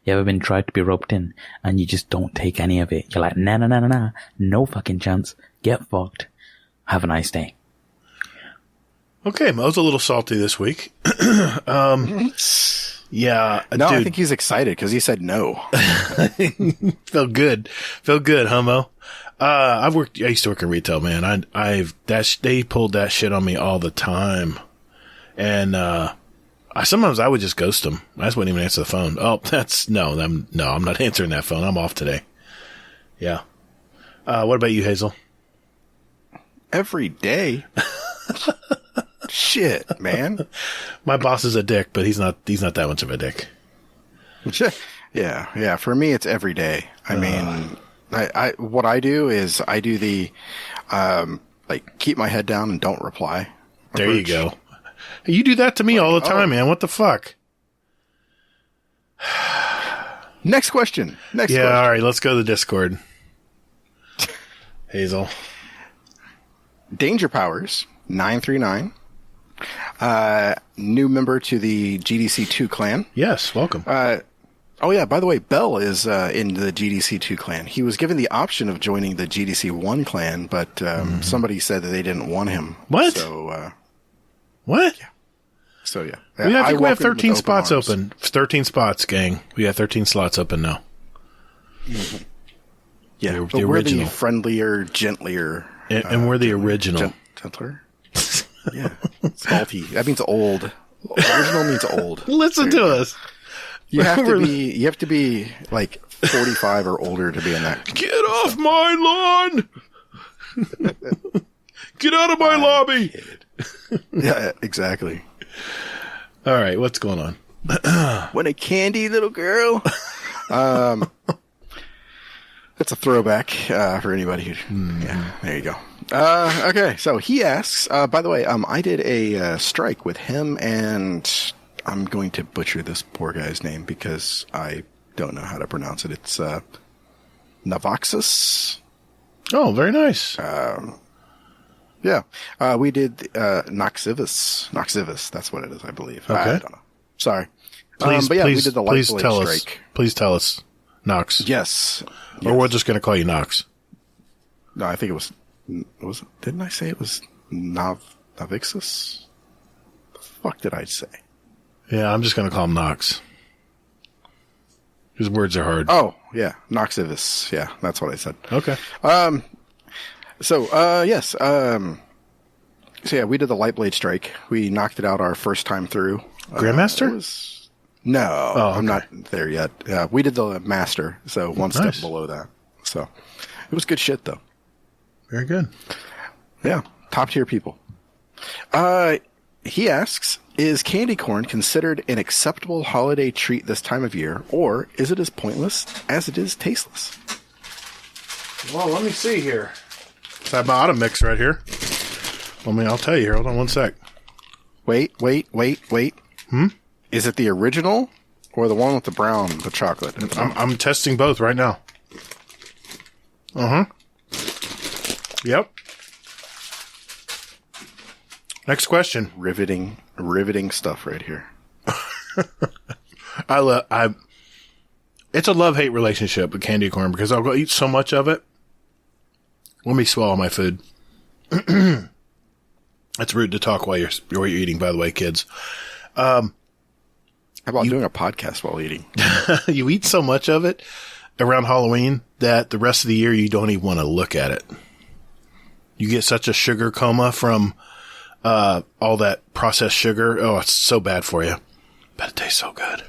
S3: You ever been tried to be roped in and you just don't take any of it? You're like, nah, no fucking chance. Get fucked. Have a nice day.
S1: Okay, Mo's a little salty this week. Yeah,
S2: No,
S1: dude.
S2: I think he's excited because he said no.
S1: Felt good, homo. I used to work in retail, man. They pulled that shit on me all the time, and sometimes I would just ghost them. I just wouldn't even answer the phone. Oh, I'm not answering that phone. I'm off today. Yeah. What about you, Hazel?
S2: Every day. Shit, man.
S1: My boss is a dick, but he's not that much of a dick.
S2: Yeah. For me, it's every day. I mean, what I do is I do the, keep my head down and don't reply.
S1: There you go. You do that to me all the time, man. What the fuck?
S2: Next question.
S1: All right. Let's go to the Discord. Hazel.
S2: Danger Powers 939. New member to the GDC2 clan.
S1: Yes, welcome.
S2: Oh yeah, by the way, Bell is in the GDC2 clan. He was given the option of joining the GDC1 clan, but somebody said that they didn't want him.
S1: What?
S2: So,
S1: what?
S2: Yeah. So yeah.
S1: We have 13 spots open. 13 spots, gang. We have 13 slots open now.
S2: Mm-hmm. Yeah,
S1: the
S2: we're
S1: original.
S2: the friendlier, gentlier.
S1: And we're the original.
S2: Gentler? Yeah. Salty. That means old. Original means old.
S1: Listen to us.
S2: You have to be like 45 or older to be in that.
S1: Get off my lawn! Get out of my lobby!
S2: Yeah, exactly.
S1: All right, what's going on?
S2: Want a candy, little girl? That's a throwback for anybody who. Yeah, there you go. Okay, so he asks. By the way, I did a strike with him, and I'm going to butcher this poor guy's name because I don't know how to pronounce it. It's Navaxus.
S1: Oh, very nice.
S2: Yeah, we did Noxivis. That's what it is, I believe.
S1: Okay.
S2: I don't know. Sorry.
S1: Please,
S2: but yeah,
S1: please,
S2: we did the
S1: please
S2: light
S1: tell
S2: blade
S1: us.
S2: strike.
S1: Please tell us, Nox.
S2: Yes.
S1: Or we're just going to call you Nox.
S2: No, I think it was. Didn't I say it was Navixus? The fuck did I say?
S1: Yeah, I'm just going to call him Nox. His words are hard.
S2: Oh, yeah, Noxivis. Yeah, that's what I said.
S1: Okay.
S2: Yes. So yeah, we did the light blade strike. We knocked it out our first time through.
S1: Grandmaster?
S2: No,
S1: okay.
S2: I'm not there yet. We did the master, so one step
S1: Nice.
S2: below that. So it was good shit, though.
S1: Very good.
S2: Yeah, top tier people. He asks, is candy corn considered an acceptable holiday treat this time of year, or is it as pointless as it is tasteless?
S1: Well, let me see here. So I bought a mix right here. I'll tell you here. Hold on one sec.
S2: Wait. Is it the original or the one with the chocolate?
S1: I'm testing both right now. Yep. Next question.
S2: Riveting stuff right here.
S1: It's a love-hate relationship with candy corn because I'll go eat so much of it. Let me swallow my food. That's rude to talk while you're eating, by the way, kids.
S2: How about doing a podcast while eating?
S1: You eat so much of it around Halloween that the rest of the year you don't even want to look at it. You get such a sugar coma from all that processed sugar. Oh, it's so bad for you. But it tastes so good.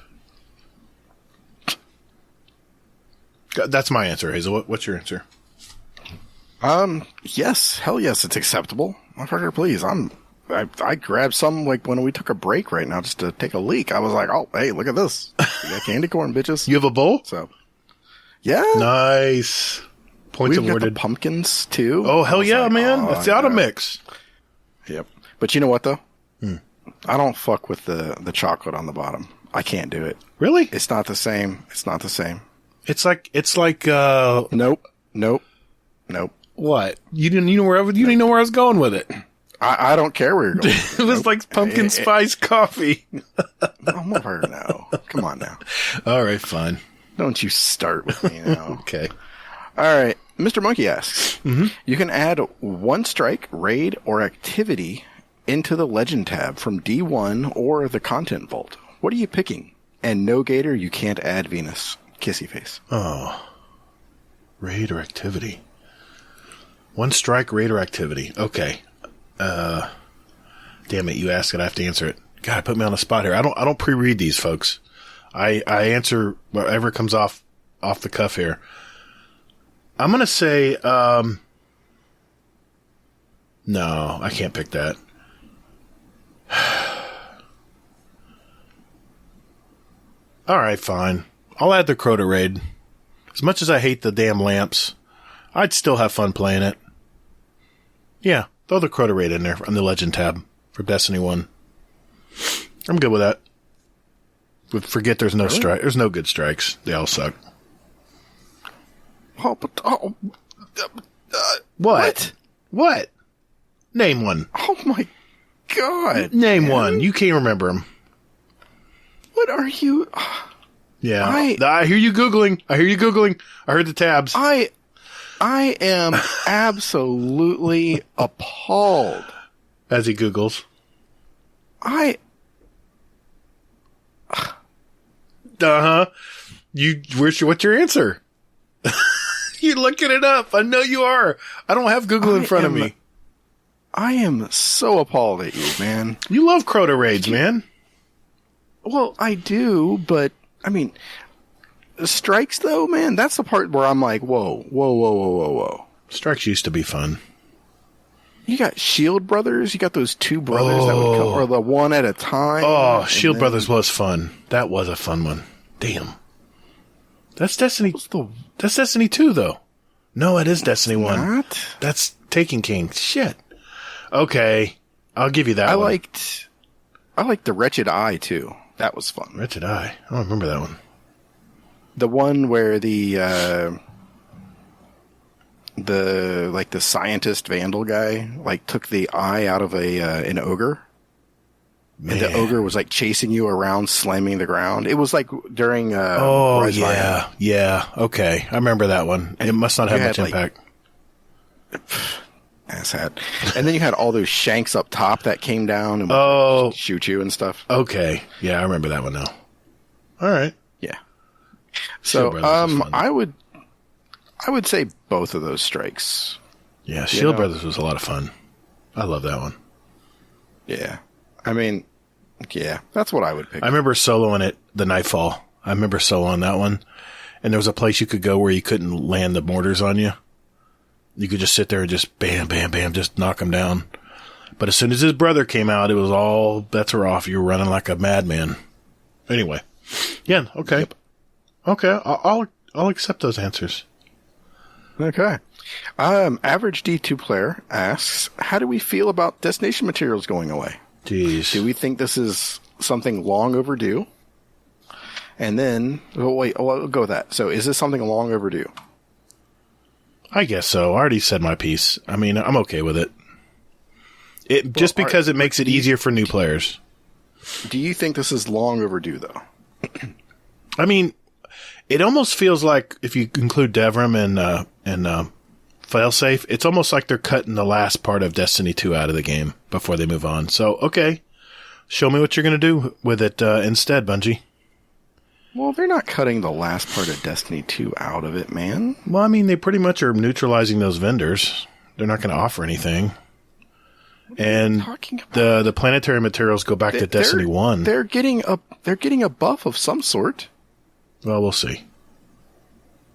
S1: That's my answer, Hazel. What's your answer?
S2: Yes. Hell yes, it's acceptable. Motherfucker, please. I grabbed some like when we took a break right now just to take a leak. I was like, oh, hey, look at this. We got candy corn, bitches.
S1: You have a bowl?
S2: So, yeah.
S1: Nice. Points
S2: We've got
S1: awarded.
S2: the pumpkins too.
S1: Oh, hell yeah,
S2: like,
S1: man. That's the auto mix.
S2: Yep. But you know what though? I don't fuck with the chocolate on the bottom. I can't do it.
S1: Really?
S2: It's not the same. It's not the same.
S1: It's like
S2: Nope.
S1: What? You didn't know where I was going with it.
S2: I don't care where you're going.
S1: It was like pumpkin spice coffee.
S2: Oh, motherfucker, no. Come on now.
S1: All right, fine.
S2: Don't you start with me now.
S1: Okay.
S2: All right. Mr. Monkey asks, you can add one strike, raid, or activity into the legend tab from D1 or the content vault. What are you picking? And no, Gator, you can't add Venus. Kissy face.
S1: Oh. Raider activity. One strike raider activity. Okay. Damn it, you ask it, I have to answer it. God, put me on the spot here. I don't pre-read these, folks. I answer whatever comes off the cuff here. I'm gonna say no, I can't pick that. Alright, fine. I'll add the Crota raid. As much as I hate the damn lamps, I'd still have fun playing it. Yeah, throw the Crota raid in there on the Legend tab for Destiny 1. I'm good with that. Forget there's no strike. There's no good strikes. They all suck. What? What? Name one.
S2: Oh my God.
S1: Name one. You can't remember them.
S2: What are you?
S1: Yeah. I hear you Googling. I heard the tabs.
S2: I am absolutely appalled.
S1: As he Googles. Uh-huh. What's your answer? You're looking it up. I know you are. I don't have Google in front of me.
S2: I am so appalled at you, man.
S1: You love Crota raids, man.
S2: Well, I do, but, I mean, strikes, though, man, that's the part where I'm like, whoa.
S1: Strikes used to be fun.
S2: You got Shield Brothers, you got those two brothers that would come, or the one at a time.
S1: Oh, Shield Brothers was fun. That was a fun one. Damn. That's Destiny. That's Destiny 2, though. No, it is Destiny 1.
S2: Not?
S1: That's Taken King. Shit. Okay. I'll give you that one.
S2: I liked the Wretched Eye, too. That was fun.
S1: Wretched Eye. I don't remember that one.
S2: The one where the scientist vandal guy, took the eye out of an ogre. Man. And the ogre was, chasing you around, slamming the ground. It was, during, Rise
S1: yeah.
S2: Lion.
S1: Yeah. Okay. I remember that one. And it must not have much impact.
S2: Asshat. And then you had all those shanks up top that came down and would shoot you and stuff.
S1: Okay. Yeah, I remember that one now. All right.
S2: Yeah. So, I would say both of those strikes.
S1: Yeah, Shield Brothers was a lot of fun. I love that one.
S2: Yeah. I mean, yeah, that's what I would pick.
S1: I remember soloing it, the Nightfall. I remember soloing that one. And there was a place you could go where you couldn't land the mortars on you. You could just sit there and just bam, bam, bam, just knock him down. But as soon as his brother came out, it was all bets were off. You were running like a madman. Anyway. Yeah, okay. Yep. Okay, I'll accept those answers.
S2: Okay. Average D2 player asks, how do we feel about destination materials going away?
S1: Jeez.
S2: Do we think this is something long overdue? And then, I'll go with that. So is this something long overdue?
S1: I guess so. I already said my piece. I mean, I'm okay with it. Just because it makes it easier for new players.
S2: Do you think this is long overdue, though?
S1: I mean, it almost feels like, if you include Devrim and Failsafe, it's almost like they're cutting the last part of Destiny 2 out of the game before they move on. So, okay. Show me what you're going to do with it instead, Bungie.
S2: Well, they're not cutting the last part of Destiny 2 out of it, man.
S1: Well, I mean, they pretty much are neutralizing those vendors. They're not going to offer anything. And the planetary materials go back to Destiny 1.
S2: They're getting a buff of some sort.
S1: Well, we'll see.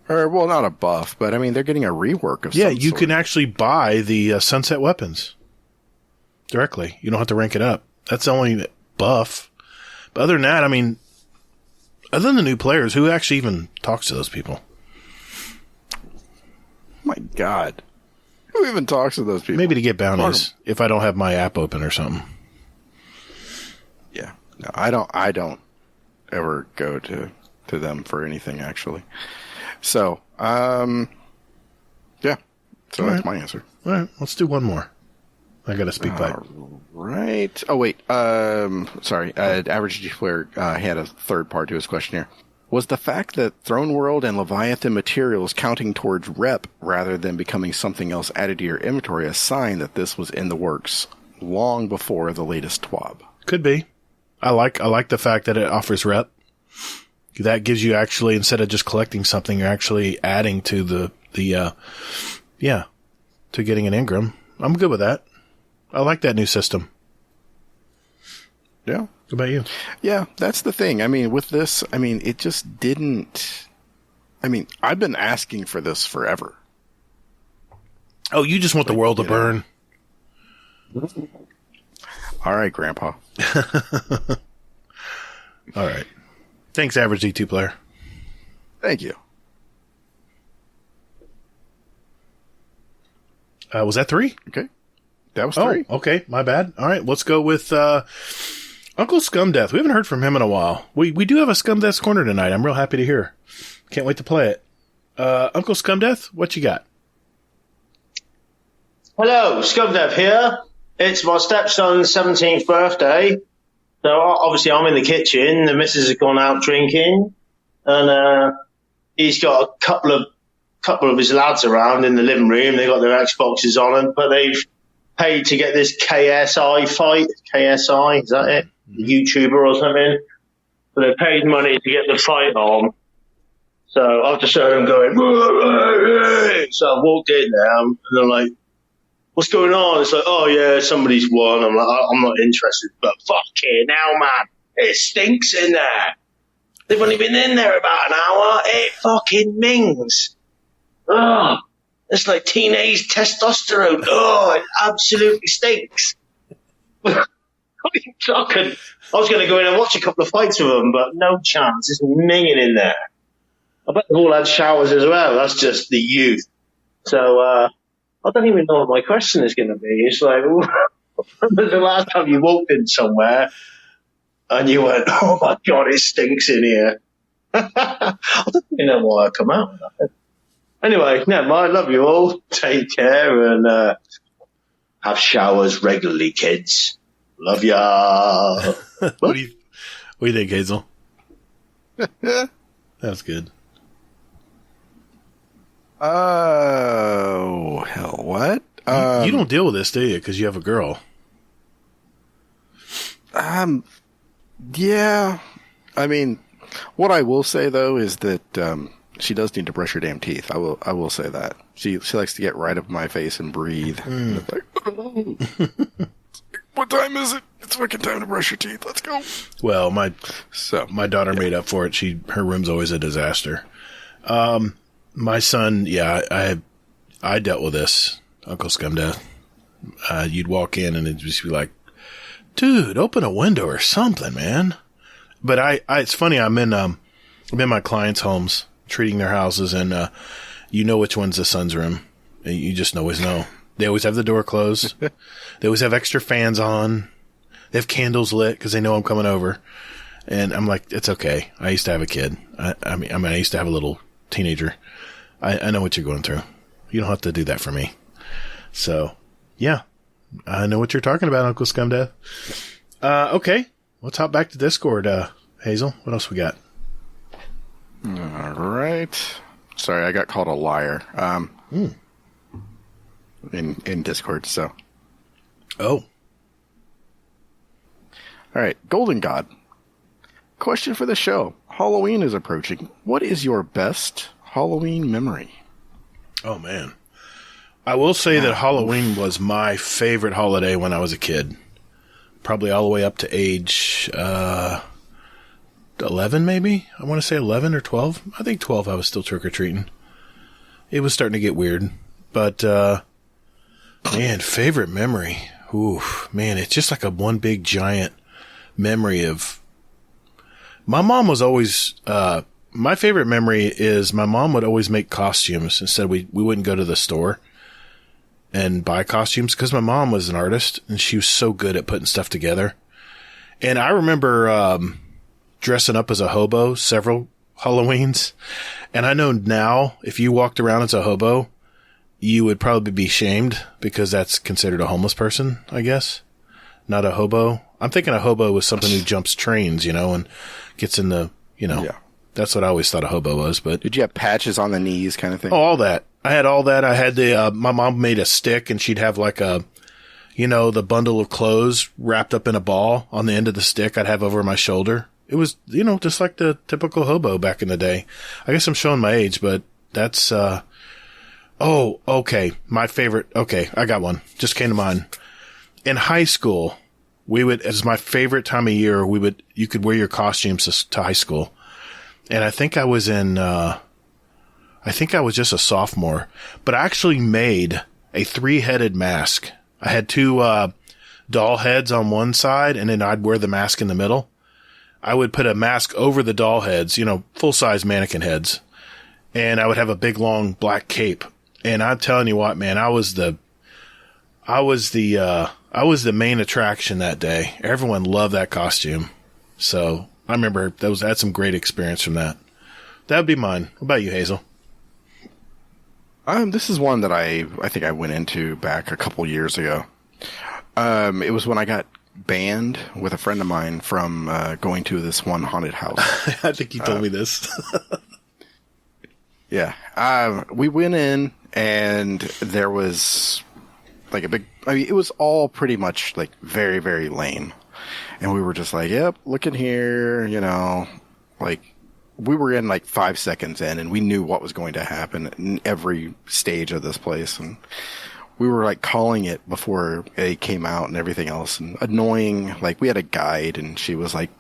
S2: Or, well, not a buff, but I mean, they're getting a rework of some sort.
S1: Yeah, you can actually buy the sunset weapons directly. You don't have to rank it up. That's the only buff. But other than that, I mean, other than the new players, who actually even talks to those people?
S2: My God. Who even talks to those people?
S1: Maybe to get bounties if I don't have my app open or something.
S2: Yeah. No, I don't ever go to them for anything, actually. So, yeah. So that's my answer.
S1: All right. Let's do one more. I got to speak pipe.
S2: Right. Oh, wait. Sorry. Average G player had a third part to his question here. Was the fact that Throne World and Leviathan materials counting towards rep rather than becoming something else added to your inventory a sign that this was in the works long before the latest TWAB?
S1: Could be. I like the fact that it offers rep. that gives you actually, instead of just collecting something, you're actually adding to to getting an Engram. I'm good with that. I like that new system.
S2: Yeah.
S1: What about you?
S2: Yeah, that's the thing. I mean, with this, I mean, it just didn't. I mean, I've been asking for this forever.
S1: Oh, you just want the world to burn.
S2: All right, Grandpa.
S1: All right. Thanks, average D2 player.
S2: Thank you.
S1: Was that 3?
S2: Okay. That was 3.
S1: Oh, okay. My bad. All right. Let's go with Uncle Scumdeath. We haven't heard from him in a while. We do have a Scumdeath corner tonight. I'm real happy to hear. Can't wait to play it. Uncle Scumdeath, what you got?
S4: Hello, Scumdeath here. It's my stepson's 17th birthday. So obviously I'm in the kitchen. The missus has gone out drinking. And he's got a couple of his lads around in the living room. They got their Xboxes on them, but they've paid to get this KSI fight. KSI, is that it? YouTuber or something. So they paid money to get the fight on. So I've just heard them going, so I walked in there and they're like, what's going on? It's like, oh yeah, somebody's won. I'm like, I'm not interested, but fucking hell, man, it stinks in there. They've only been in there about an hour. It fucking mings. Oh, it's like teenage testosterone. Oh, it absolutely stinks. I was going to go in and watch a couple of fights with them, but no chance. It's minging in there. I bet they've all had showers as well. That's just the youth. So, I don't even know what my question is going to be. It's like, when was the last time you walked in somewhere and you went, oh my God, it stinks in here. I don't even know why I come out with that. Anyway, never mind. Love you all. Take care and have showers regularly, kids. Love ya.
S1: What do you think, Hazel? That's good.
S2: Oh, hell, what?
S1: You don't deal with this, do you? Because you have a girl.
S2: Yeah. I mean, what I will say though is that she does need to brush her damn teeth. I will say that. She likes to get right up my face and breathe. And it's like, oh. What time is it? It's fucking time to brush your teeth. Let's go.
S1: Well, my daughter made up for it. Her room's always a disaster. My son, yeah, I dealt with this, Uncle Scumdeath. You'd walk in and it'd just be like, dude, open a window or something, man. But it's funny. I'm in my clients' homes, treating their houses, and you know which one's the son's room. You just always know. They always have the door closed. They always have extra fans on. They have candles lit because they know I'm coming over. And I'm like, it's okay. I used to have a kid. I mean, I used to have a little teenager. I know what you're going through. You don't have to do that for me. So, yeah. I know what you're talking about, Uncle Scumdeath. Okay. Let's hop back to Discord, Hazel. What else we got?
S2: All right. Sorry, I got called a liar. In Discord, so.
S1: Oh.
S2: All right. Golden God. Question for the show. Halloween is approaching. What is your best Halloween memory?
S1: Oh, man. I will say that Halloween was my favorite holiday when I was a kid. Probably all the way up to age 11, maybe? I want to say 11 or 12. I think 12 I was still trick-or-treating. It was starting to get weird. But, man, favorite memory. Oof, man, it's just like a one big giant memory of... My mom was always... my favorite memory is my mom would always make costumes. Instead, we wouldn't go to the store and buy costumes because my mom was an artist and she was so good at putting stuff together. And I remember dressing up as a hobo several Halloweens. And I know now if you walked around as a hobo, you would probably be shamed because that's considered a homeless person, I guess. Not a hobo. I'm thinking a hobo was something who jumps trains, and gets in the,
S2: Yeah.
S1: That's what I always thought a hobo was. But
S2: Did you have patches on the knees kind of thing?
S1: Oh, all that. I had all that. I had my mom made a stick and she'd have like the bundle of clothes wrapped up in a ball on the end of the stick I'd have over my shoulder. It was, just like the typical hobo back in the day. I guess I'm showing my age, but that's, oh, okay. My favorite. Okay. I got one. Just came to mind. In high school, as my favorite time of year, you could wear your costumes to high school. And I think I was just a sophomore, but I actually made a 3-headed mask. I had 2, doll heads on one side, and then I'd wear the mask in the middle. I would put a mask over the doll heads, full-size mannequin heads. And I would have a big, long black cape. And I'm telling you what, man, I was the main attraction that day. Everyone loved that costume. So I remember I had some great experience from that. That would be mine. What about you, Hazel?
S2: This is one that I think I went into back a couple years ago. It was when I got banned with a friend of mine from going to this one haunted house.
S1: I think you told me this.
S2: Yeah. We went in, and there was like it was all pretty much like very, very lame. And we were just like, yep, look in here, like we were in like 5 seconds in, and we knew what was going to happen in every stage of this place. And we were like calling it before it came out and everything else, and annoying. Like we had a guide, and she was like,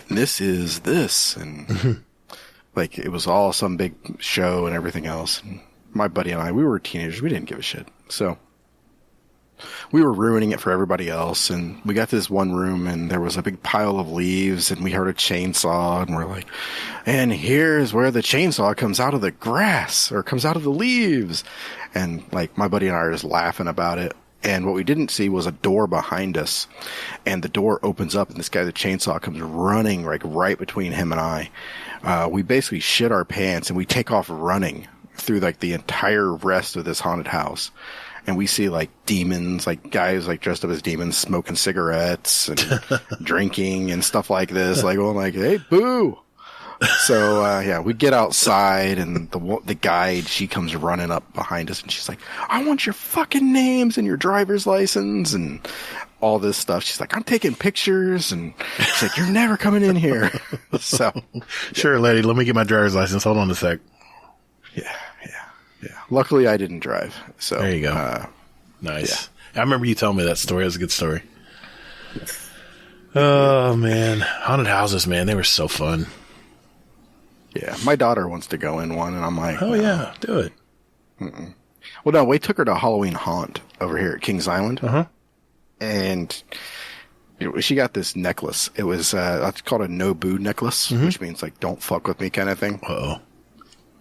S2: this is this. And like, it was all some big show and everything else. And my buddy and I, we were teenagers. We didn't give a shit. So we were ruining it for everybody else. And we got to this one room, and there was a big pile of leaves, and we heard a chainsaw, and we're like, and here's where the chainsaw comes out of the grass, or comes out of the leaves. And like, my buddy and I are just laughing about it. And what we didn't see was a door behind us, and the door opens up, and this guy, the chainsaw, comes running like right between him and I. We basically shit our pants, and we take off running through like the entire rest of this haunted house. And we see like demons, like guys like dressed up as demons, smoking cigarettes and drinking and stuff like this. Like, going like, hey, boo. So, yeah, we get outside, and the guide, she comes running up behind us, and she's like, I want your fucking names and your driver's license and all this stuff. She's like, I'm taking pictures. And she's like, you're never coming in here. So,
S1: sure, lady, let me get my driver's license. Hold on a sec.
S2: Yeah. Luckily, I didn't drive. So
S1: there you go. Nice. Yeah. I remember you telling me that story. It was a good story. Oh, man. Haunted houses, man. They were so fun.
S2: Yeah. My daughter wants to go in one, and I'm like,
S1: oh, yeah. Do it.
S2: Mm-mm. Well, no, we took her to Halloween Haunt over here at Kings Island.
S1: Uh-huh.
S2: And she got this necklace. It was it's called a no boo necklace, which means like, don't fuck with me kind of thing.
S1: Uh-oh.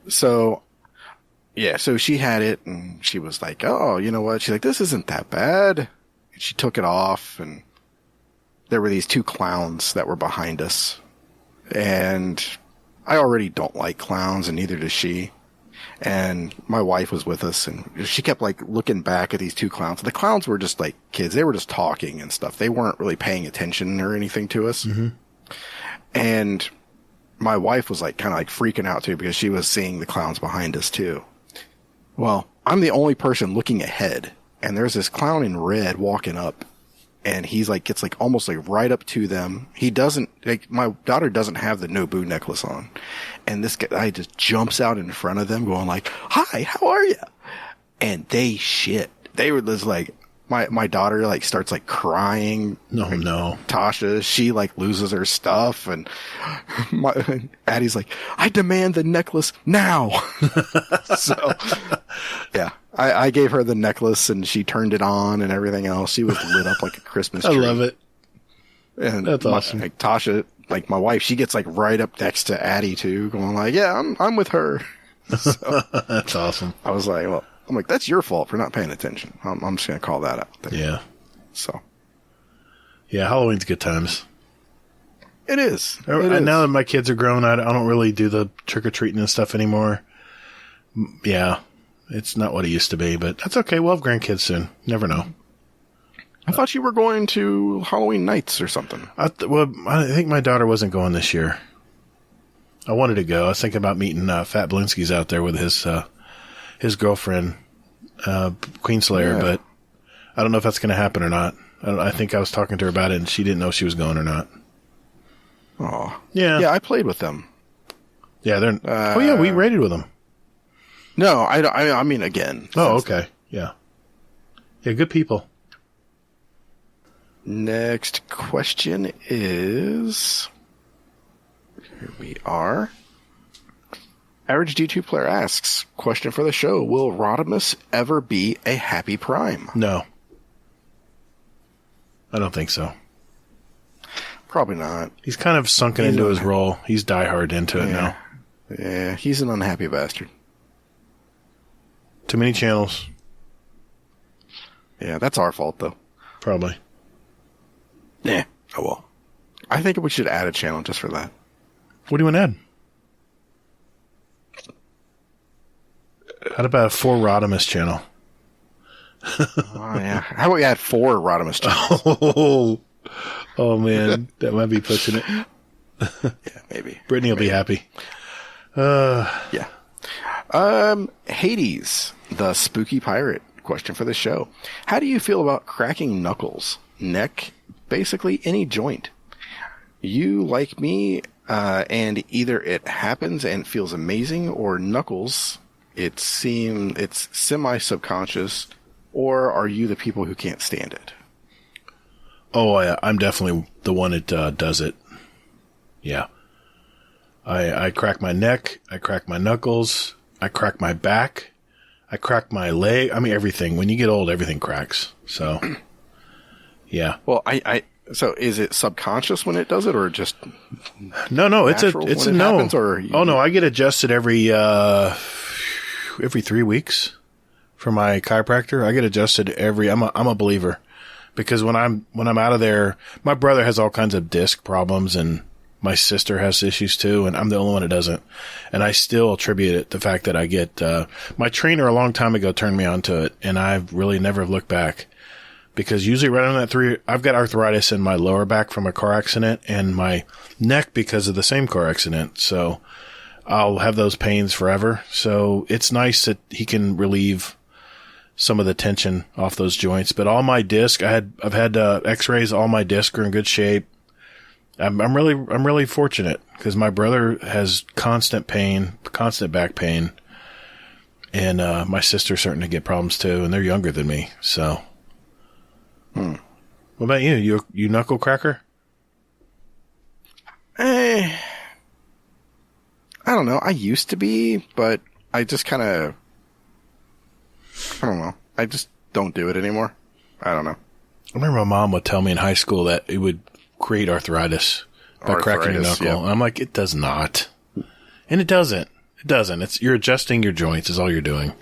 S2: So, yeah, so she had it, and she was like, oh, you know what? She's like, this isn't that bad. And she took it off, and there were these 2 clowns that were behind us. And I already don't like clowns, and neither does she. And my wife was with us, and she kept like looking back at these 2 clowns. The clowns were just like kids. They were just talking and stuff. They weren't really paying attention or anything to us. Mm-hmm. And my wife was like kind of like freaking out too, because she was seeing the clowns behind us too. Well, I'm the only person looking ahead, and there's this clown in red walking up, and he's like, gets like almost like right up to them. He doesn't, like, my daughter doesn't have the no boo necklace on, and this guy just jumps out in front of them going like, hi, how are you? And they shit. They were just like, my daughter like starts like crying.
S1: No, no.
S2: Tasha, she like loses her stuff, and Addie's like, I demand the necklace now. So, yeah, I gave her the necklace, and she turned it on and everything else. She was lit up like a Christmas tree.
S1: I love it.
S2: And
S1: that's awesome.
S2: Like Tasha, like my wife, she gets like right up next to Addie too, going like, yeah, I'm with her. So,
S1: that's awesome.
S2: I was like, well, I'm like, that's your fault for not paying attention. I'm just going to call that out there.
S1: Yeah.
S2: So.
S1: Yeah, Halloween's good times.
S2: It is.
S1: Now that my kids are grown, I don't really do the trick-or-treating and stuff anymore. Yeah. It's not what it used to be, but that's okay. We'll have grandkids soon. Never know.
S2: I thought you were going to Halloween nights or something.
S1: I think my daughter wasn't going this year. I wanted to go. I was thinking about meeting Fat Blinsky's out there with his girlfriend, Queen Slayer, but I don't know if that's going to happen or not. I think I was talking to her about it, and she didn't know if she was going or not.
S2: Oh.
S1: Yeah.
S2: Yeah, I played with them.
S1: Yeah, they're. Oh yeah, we raided with them.
S2: No, I mean again.
S1: Oh, okay. Yeah. Yeah, good people.
S2: Next question is... Here we are. Average D2 player asks, question for the show, will Rodimus ever be a happy prime?
S1: No. I don't think so.
S2: Probably not.
S1: He's kind of sunken into his role. He's diehard into it now.
S2: Yeah, he's an unhappy bastard.
S1: Too many channels.
S2: Yeah, that's our fault, though.
S1: Probably.
S2: Yeah. Oh, well. I think we should add a channel just for that.
S1: What do you want to add? How about a 4 Rodimus channel?
S2: Oh, yeah. How about we add 4 Rodimus channels?
S1: Oh, man. That might be pushing it.
S2: Yeah, maybe.
S1: Brittany will be happy.
S2: Yeah. Hades, the spooky pirate. Question for the show. How do you feel about cracking knuckles, neck, basically any joint? You, like me, and either it happens and feels amazing, or knuckles, it's semi-subconscious, or are you the people who can't stand it?
S1: Oh, I'm definitely the one that does it. Yeah. I crack my neck, I crack my knuckles, I crack my back, I crack my leg. I mean, everything. When you get old, everything cracks. So, yeah.
S2: Well, so is it subconscious when it does it, or just
S1: no? It's a no.
S2: Happens, or
S1: no, I get adjusted every 3 weeks for my chiropractor. I get adjusted I'm a believer, because when I'm out of there, my brother has all kinds of disc problems, and my sister has issues too, and I'm the only one that doesn't. And I still attribute it to the fact that I get my trainer a long time ago turned me onto it, and I've really never looked back. Because usually right on that 3, I've got arthritis in my lower back from a car accident, and my neck because of the same car accident. So I'll have those pains forever. So it's nice that he can relieve some of the tension off those joints. But all my disc, I've had X-rays. All my discs are in good shape. I'm really fortunate, because my brother has constant back pain, and my sister's starting to get problems too, and they're younger than me. So. What about you? You knuckle cracker?
S2: I don't know. I used to be, but I just kind of, I don't know. I just don't do it anymore. I don't know.
S1: I remember my mom would tell me in high school that it would create arthritis by cracking your knuckle.
S2: Yeah.
S1: And I'm like, it does not. And it doesn't. It doesn't. You're adjusting your joints is all you're doing.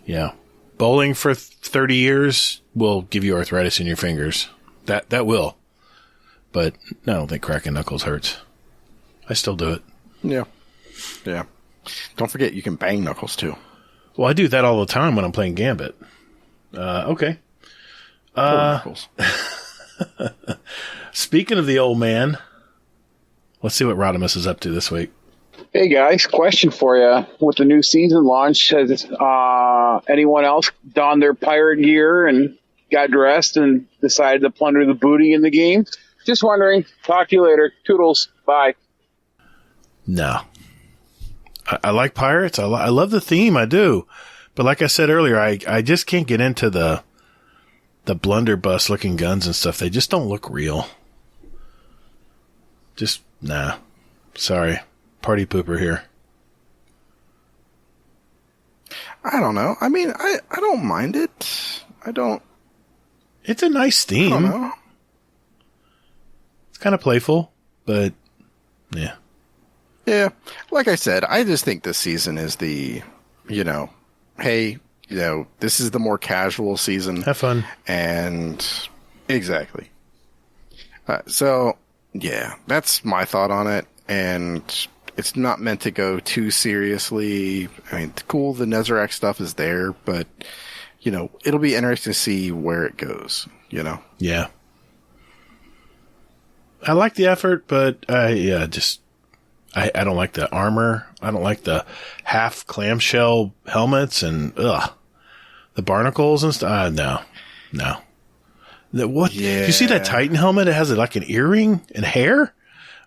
S1: Yeah. Bowling for 30 years will give you arthritis in your fingers. That will. But I don't think cracking knuckles hurts. I still do it.
S2: Yeah. Yeah. Don't forget you can bang knuckles too.
S1: Well, I do that all the time when I'm playing Gambit. Okay.
S2: Knuckles.
S1: Speaking of the old man, let's see what Rodimus is up to this week.
S5: Hey guys, question for you. With the new season launch, has anyone else donned their pirate gear and got dressed and decided to plunder the booty in the game? Just wondering. Talk to you later. Toodles. Bye.
S1: No. I like pirates. I love the theme. I do. But like I said earlier, I just can't get into the blunderbuss looking guns and stuff. They just don't look real. Just, nah. Sorry. Party pooper here.
S2: I don't know. I mean, I don't mind it. I don't.
S1: It's a nice theme.
S2: I don't know.
S1: It's kind of playful, but yeah.
S2: Yeah. Like I said, I just think this season is the, hey, this is the more casual season.
S1: Have fun.
S2: And exactly. So, yeah, that's my thought on it. And it's not meant to go too seriously. I mean, cool, the Nezarec stuff is there, but, it'll be interesting to see where it goes,
S1: Yeah. I like the effort, but I don't like the armor. I don't like the half clamshell helmets and, the barnacles and stuff. No. What?
S2: Yeah.
S1: You see that Titan helmet? It has like an earring and hair?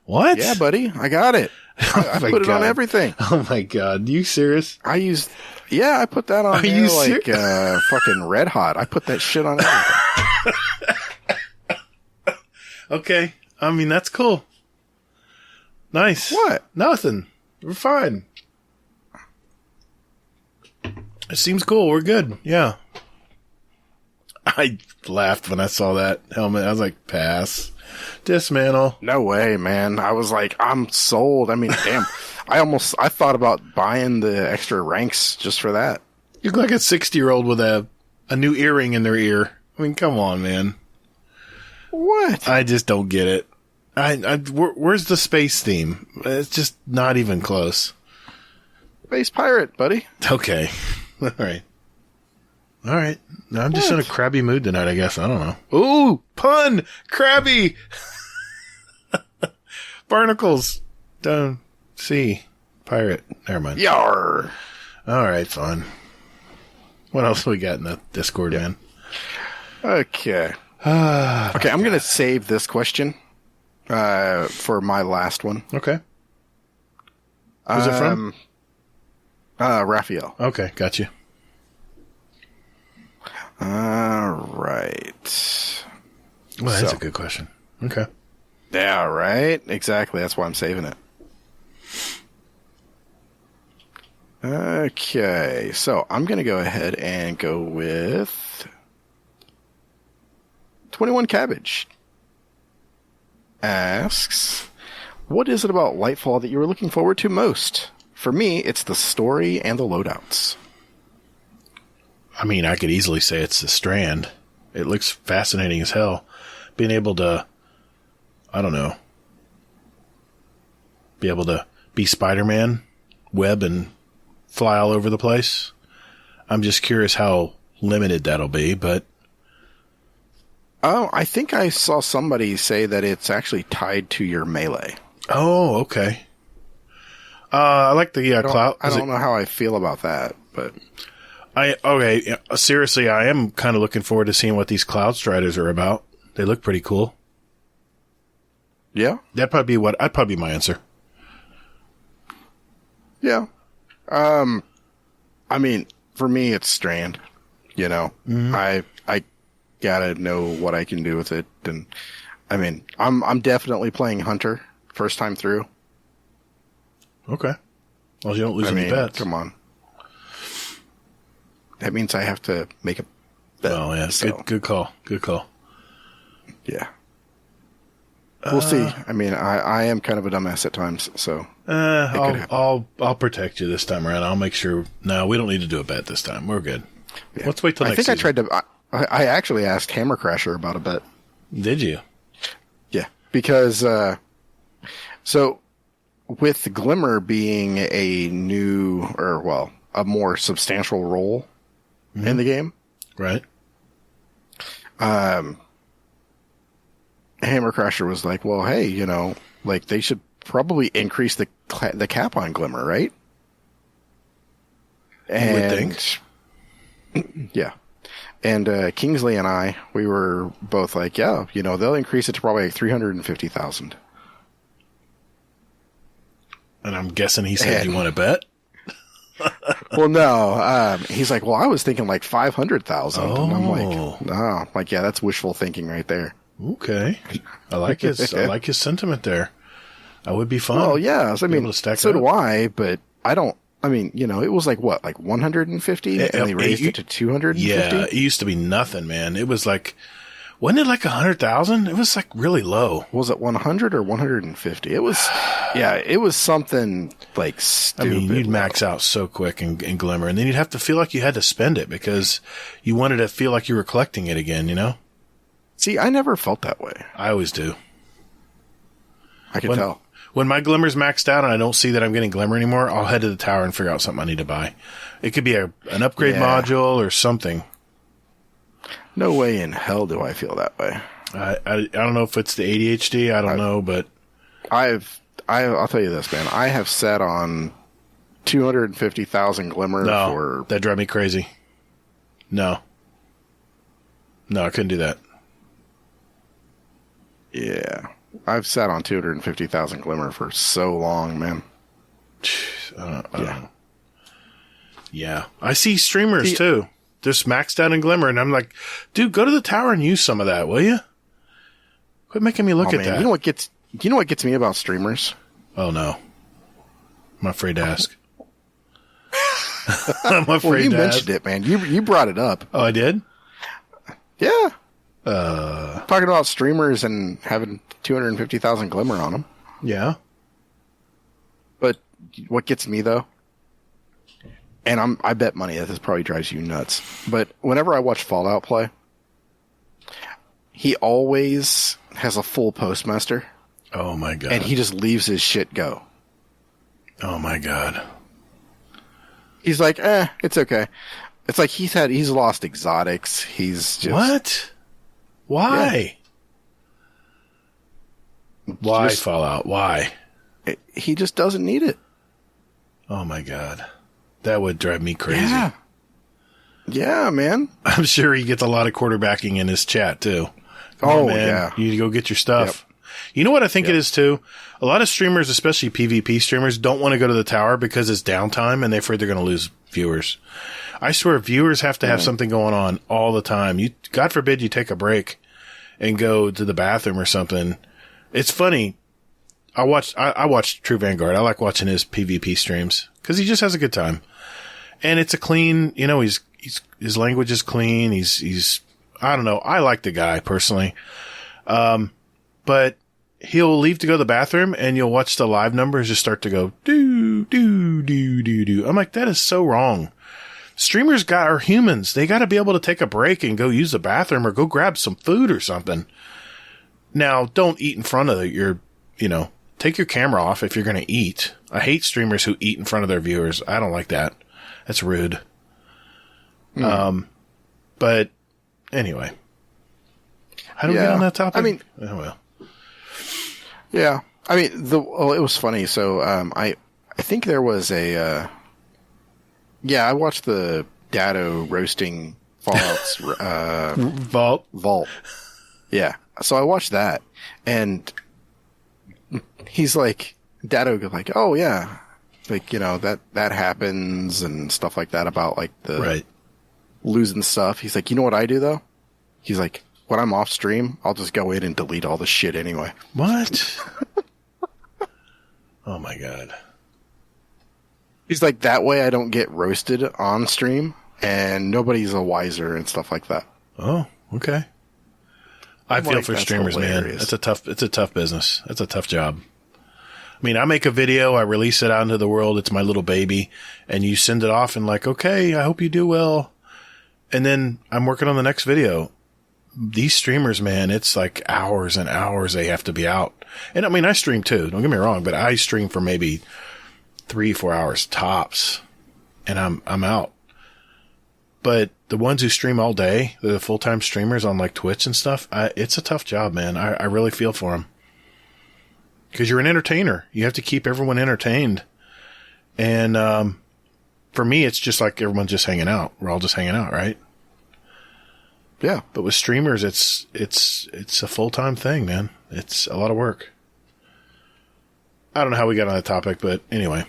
S1: What?
S2: Yeah, buddy. I got it. I
S1: my
S2: put it on
S1: God.
S2: everything.
S1: Oh my God. You serious?
S2: I put that on
S1: Are
S2: there
S1: you
S2: like fucking red hot. I put that shit on everything.
S1: Okay. I mean, that's cool. Nice.
S2: What?
S1: Nothing. We're fine. It seems cool. We're good. Yeah. I laughed when I saw that helmet. I was like, pass. Dismantle.
S2: No way, man. I was like, I'm sold. I mean, damn. I thought about buying the extra ranks just for that.
S1: You look like a 60-year-old with a new earring in their ear. I mean, come on, man.
S2: What?
S1: I just don't get it. Where's the space theme? It's just not even close.
S2: Space pirate, buddy.
S1: Okay. All right. Now I'm just in a crabby mood tonight, I guess. I don't know. Ooh, pun! Crabby! Barnacles. Don't see. Pirate. Never mind.
S2: Yar.
S1: All right, fine. What else we got in the Discord, man?
S2: Okay. Okay, I'm going to save this question for my last one.
S1: Okay. Who's it from?
S2: Raphael.
S1: Okay, got you.
S2: All right.
S1: Well, that's a good question. Okay.
S2: Yeah, right? Exactly. That's why I'm saving it. Okay, so I'm going to go ahead and go with 21 Cabbage. Asks, what is it about Lightfall that you were looking forward to most? For me, it's the story and the loadouts.
S1: I mean, I could easily say it's the Strand. It looks fascinating as hell. Being able to, I don't know, be able to be Spider-Man, web, and fly all over the place. I'm just curious how limited that'll be, but...
S2: Oh, I think I saw somebody say that it's actually tied to your melee.
S1: Oh, okay. I like the cloud.
S2: I don't know how I feel about that, but...
S1: Seriously, I am kind of looking forward to seeing what these Cloud Striders are about. They look pretty cool.
S2: Yeah?
S1: That'd probably be my answer.
S2: Yeah. I mean, for me, it's Strand. You know, I gotta know what I can do with it, and I mean, I'm definitely playing Hunter first time through.
S1: Okay. Well, you don't lose any bets.
S2: Come on. That means I have to make a bet.
S1: Oh yeah,
S2: so.
S1: good call. Good call.
S2: Yeah. We'll see. I mean, I am kind of a dumbass at times, so.
S1: I'll protect you this time around. I'll make sure. No, we don't need to do a bet this time. We're good. Yeah. Let's wait till next season.
S2: I tried to. I actually asked Hammer Crasher about a bet.
S1: Did you?
S2: Yeah, because so with Glimmer being a new a more substantial role in the game,
S1: right?
S2: Hammer Crasher was like, "Well, hey, you know, like they should probably increase the cap on Glimmer, right?" And,
S1: you would think.
S2: Yeah. And Kingsley and I, we were both like, yeah, you know, they'll increase it to probably like 350,000.
S1: And I'm guessing he said, "You want to bet?"
S2: Well, no. He's like, "Well, I was thinking like 500,000."
S1: Oh.
S2: And I'm like, "No, like, yeah, that's wishful thinking right there."
S1: Okay, I like his sentiment there. That would be fun.
S2: Well, yeah, I mean, so do I, but I don't. I mean, you know, it was like what, like 150, and they raised it to 250.
S1: Yeah, it used to be nothing, man. It was like, wasn't it like 100,000? It was like really low.
S2: Was it 100 or 150? It was, yeah, it was something like stupid.
S1: I mean, you'd max out so quick in Glimmer, and then you'd have to feel like you had to spend it because you wanted to feel like you were collecting it again, you know?
S2: See, I never felt that way.
S1: I always do.
S2: I can tell.
S1: When my Glimmer's maxed out and I don't see that I'm getting Glimmer anymore, I'll head to the tower and figure out something I need to buy. It could be an upgrade module or something.
S2: No way in hell do I feel that way.
S1: I don't know if it's the ADHD. I don't know, but
S2: I'll tell you this, man. I have sat on 250,000 Glimmer for...
S1: that drive me crazy. No, I couldn't do that.
S2: Yeah. I've sat on 250,000 Glimmer for so long, man.
S1: I don't know. Yeah. I see streamers too. Just maxed out in Glimmer, and I'm like, dude, go to the tower and use some of that, will you? Quit making me look at that.
S2: You know what gets me about streamers?
S1: Oh no. I'm afraid to ask. I'm afraid
S2: well, you
S1: to
S2: mentioned
S1: ask.
S2: it, man. You brought it up.
S1: Oh, I did?
S2: Yeah. Talking about streamers and having 250,000 Glimmer on them.
S1: Yeah.
S2: But what gets me though, and I bet money that this probably drives you nuts, but whenever I watch Fallout play, he always has a full postmaster.
S1: Oh my god.
S2: And he just leaves his shit go.
S1: Oh my god.
S2: He's like, it's okay. It's like he's lost exotics. He's just
S1: what? Why? Yeah. Why Fallout? Why?
S2: He just doesn't need it.
S1: Oh my god. That would drive me crazy.
S2: Yeah. Yeah, man.
S1: I'm sure he gets a lot of quarterbacking in his chat too.
S2: Oh,
S1: man.
S2: yeah.
S1: You need to go get your stuff. Yep. You know what I think it is too? A lot of streamers, especially PvP streamers, don't want to go to the tower because it's downtime and they're afraid they're going to lose viewers. I swear viewers have to have something going on all the time. God forbid you take a break and go to the bathroom or something. It's funny. I watch True Vanguard. I like watching his PvP streams because he just has a good time. And it's a clean, his language is clean. He's, I don't know. I like the guy personally. But he'll leave to go to the bathroom and you'll watch the live numbers just start to go do, do, do, do, do. I'm like, that is so wrong. Streamers are humans. They got to be able to take a break and go use the bathroom or go grab some food or something. Now, don't eat in front of take your camera off if you're going to eat. I hate streamers who eat in front of their viewers. I don't like that. That's rude. But anyway, how do we get on that topic?
S2: I mean,
S1: oh well.
S2: Yeah. I mean, it was funny. So, I think there was I watched the Datto roasting Fallout's, Vault. Yeah. So I watched that and he's like, Datto like, oh yeah. Like, that happens and stuff like that about like the losing stuff. He's like, you know what I do though? He's like, when I'm off stream, I'll just go in and delete all the shit anyway.
S1: What? Oh my god.
S2: He's like, that way I don't get roasted on stream and nobody's a wiser and stuff like that.
S1: Oh, okay. I feel for streamers, hilarious. Man. It's a tough business. It's a tough job. I mean, I make a video, I release it out into the world. It's my little baby and you send it off and like, okay, I hope you do well. And then I'm working on the next video. These streamers, man, it's like hours and hours they have to be out. And I mean, I stream too. Don't get me wrong, but I stream for maybe 3-4 hours tops and I'm out. But the ones who stream all day, the full-time streamers on like Twitch and stuff, it's a tough job, man. I really feel for them. Because you're an entertainer. You have to keep everyone entertained. And for me, it's just like everyone's just hanging out. We're all just hanging out, right?
S2: Yeah.
S1: But with streamers, it's a full-time thing, man. It's a lot of work. I don't know how we got on that topic, but anyway.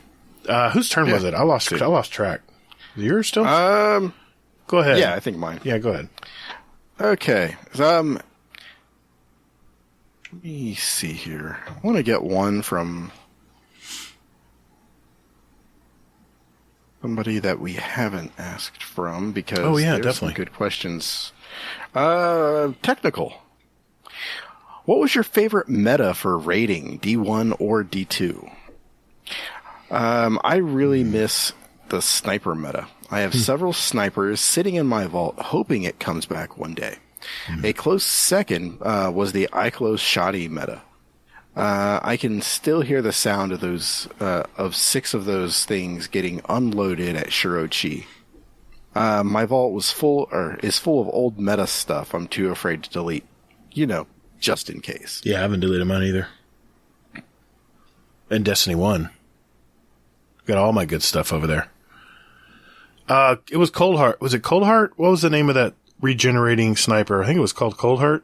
S1: Whose turn was it? I lost track. Is it yours still? Go ahead.
S2: Yeah, I think mine.
S1: Yeah, go ahead.
S2: Okay. Let me see here. I want to get one from somebody that we haven't asked from because there's
S1: definitely
S2: some good questions. Technical. What was your favorite meta for raiding, D1 or D2? I really miss the sniper meta. I have several snipers sitting in my vault hoping it comes back one day. A close second was the iClose shoddy meta. I can still hear the sound of those of 6 of those things getting unloaded at Shirochi. My vault is full of old meta stuff I'm too afraid to delete. Just in case.
S1: Yeah, I haven't deleted mine either. And Destiny 1. Got all my good stuff over there. It was Coldheart. Was it Coldheart? What was the name of that regenerating sniper? I think it was called Coldheart.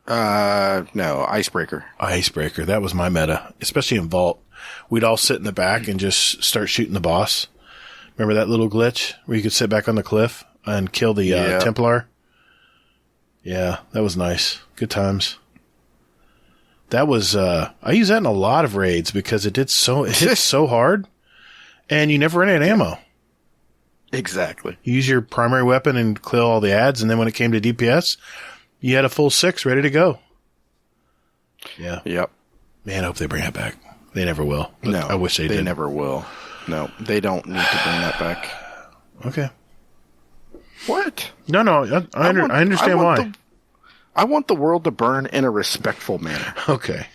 S2: No, Icebreaker.
S1: Icebreaker. That was my meta, especially in Vault. We'd all sit in the back and just start shooting the boss. Remember that little glitch where you could sit back on the cliff and kill the Templar? Yeah, that was nice. Good times. That was, I use that in a lot of raids because it hits so hard and you never run out of ammo.
S2: Exactly.
S1: You use your primary weapon and kill all the ads, and then when it came to DPS, you had a full 6 ready to go. Yeah.
S2: Yep.
S1: Man, I hope they bring that back. They never will.
S2: No.
S1: I wish they did.
S2: They never will. No, they don't need to bring that back.
S1: Okay.
S2: What?
S1: No, I understand why.
S2: I want the world to burn in a respectful manner.
S1: Okay.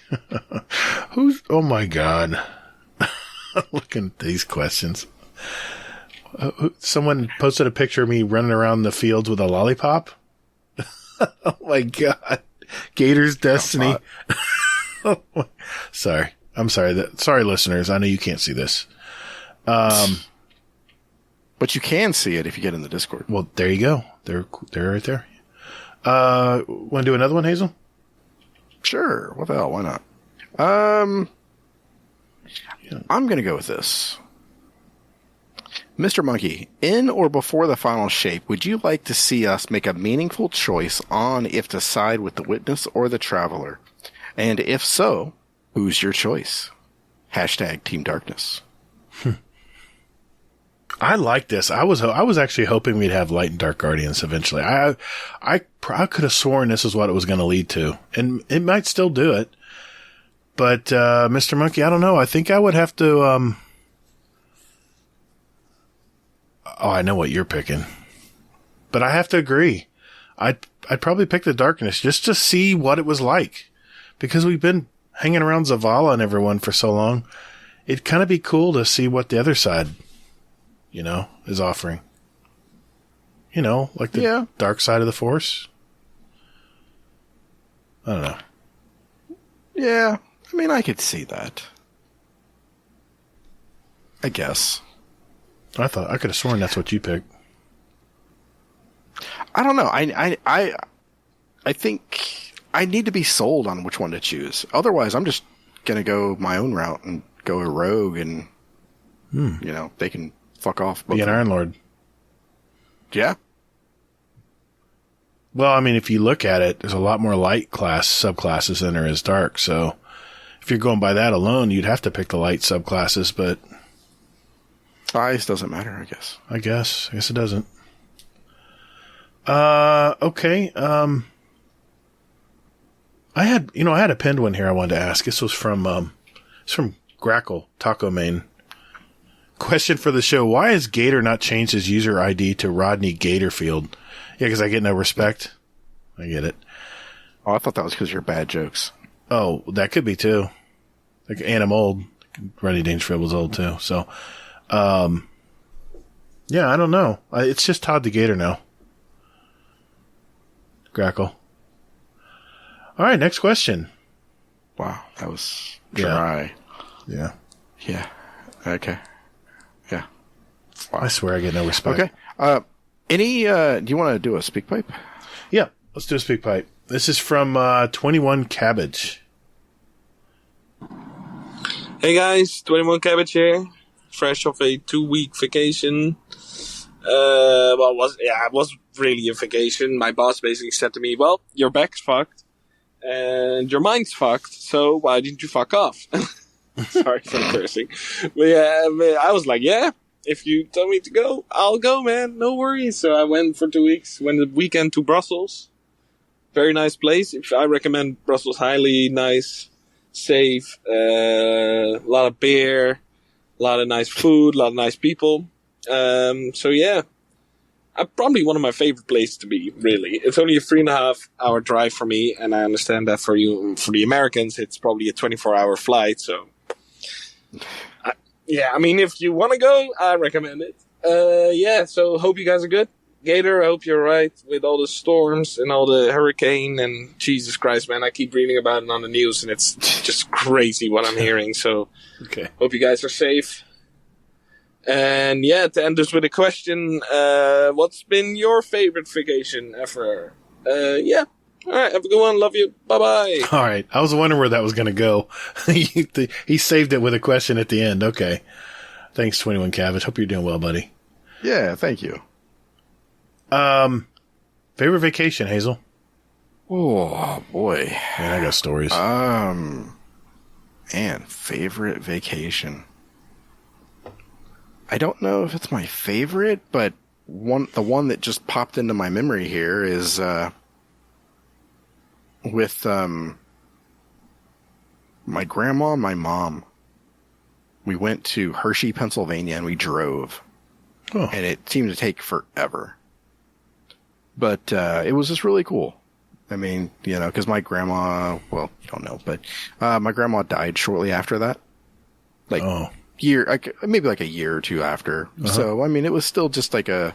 S1: Oh my God. Looking at these questions. Someone posted a picture of me running around the fields with a lollipop. Oh my God. Gator's Destiny. Sorry. I'm sorry. Sorry, listeners. I know you can't see this.
S2: But you can see it if you get in the Discord.
S1: Well, there you go. They're right there. Want to do another one, Hazel?
S2: Sure. What the hell? Why not? I'm going to go with this. Mr. Monkey, in or before the final shape, would you like to see us make a meaningful choice on if to side with the Witness or the Traveler? And if so, who's your choice? # Team Darkness.
S1: I like this. I was actually hoping we'd have Light and Dark Guardians eventually. I could have sworn this is what it was going to lead to, and it might still do it. But Mr. Monkey, I don't know. I think I would have to. Oh, I know what you're picking, but I have to agree. I'd probably pick the Darkness just to see what it was like, because we've been hanging around Zavala and everyone for so long. It'd kind of be cool to see what the other side, is offering. Like the dark side of the Force. I don't know.
S2: Yeah, I mean, I could see that. I guess.
S1: I could have sworn that's what you picked.
S2: I don't know. I think I need to be sold on which one to choose. Otherwise, I'm just gonna go my own route and go a rogue, and they can fuck off.
S1: Be an Iron Lord.
S2: Yeah.
S1: Well, I mean, if you look at it, there's a lot more light class subclasses than there is dark. So if you're going by that alone, you'd have to pick the light subclasses, but
S2: size doesn't matter, I guess.
S1: I guess it doesn't. Okay. I had a pinned one here I wanted to ask. This was from Grackle, Taco Main. Question for the show. Why has Gator not changed his user ID to Rodney Gatorfield? Yeah, because I get no respect. I get it.
S2: Oh, I thought that was because you're bad jokes.
S1: Oh, that could be too. Like, and I'm old. Rodney Dangerfield was old too. So, yeah, I don't know. It's just Todd the Gator now. Grackle. All right, next question.
S2: Wow, that was dry.
S1: Yeah.
S2: Yeah. Okay. Yeah. Wow.
S1: I swear I get no respect.
S2: Okay. Do you want to do a speak pipe?
S1: Yeah, let's do a speak pipe. This is from 21 Cabbage.
S6: Hey guys, 21 Cabbage here. Fresh off a 2-week vacation. It was really a vacation. My boss basically said to me, well, your back's fucked and your mind's fucked, so why didn't you fuck off? Sorry for cursing. But yeah, I was like, yeah, if you tell me to go, I'll go, man. No worries. So I went for 2 weeks, went the weekend to Brussels. Very nice place. I recommend Brussels highly. Nice, safe, a lot of beer, a lot of nice food, a lot of nice people. So yeah, probably one of my favorite places to be, really. It's only a 3.5 hour drive for me, and I understand that for the Americans, it's probably a 24-hour flight, so I mean, if you want to go, I recommend it. So hope you guys are good. Gator, I hope you're right with all the storms and all the hurricane, and Jesus Christ, man, I keep reading about it on the news, and it's just crazy what I'm hearing, so
S1: okay.
S6: Hope you guys are safe. And yeah, to end this with a question, what's been your favorite vacation ever? All right, have a good one. Love you. Bye-bye.
S1: All right. I was wondering where that was going to go. He saved it with a question at the end. Okay. Thanks, 21 Cabbage. Hope you're doing well, buddy.
S2: Yeah, thank you.
S1: Favorite vacation, Hazel?
S2: Oh, boy.
S1: Man, I got stories.
S2: Man, favorite vacation. I don't know if it's my favorite, but the one that just popped into my memory here is with my grandma and my mom. We went to Hershey, Pennsylvania, and we drove.
S1: Oh.
S2: And it seemed to take forever. But it was just really cool. I mean, you know, because my grandma, well, you don't know, but my grandma died shortly after that. Like, maybe like a year or two after. Uh-huh. So, I mean, it was still just like a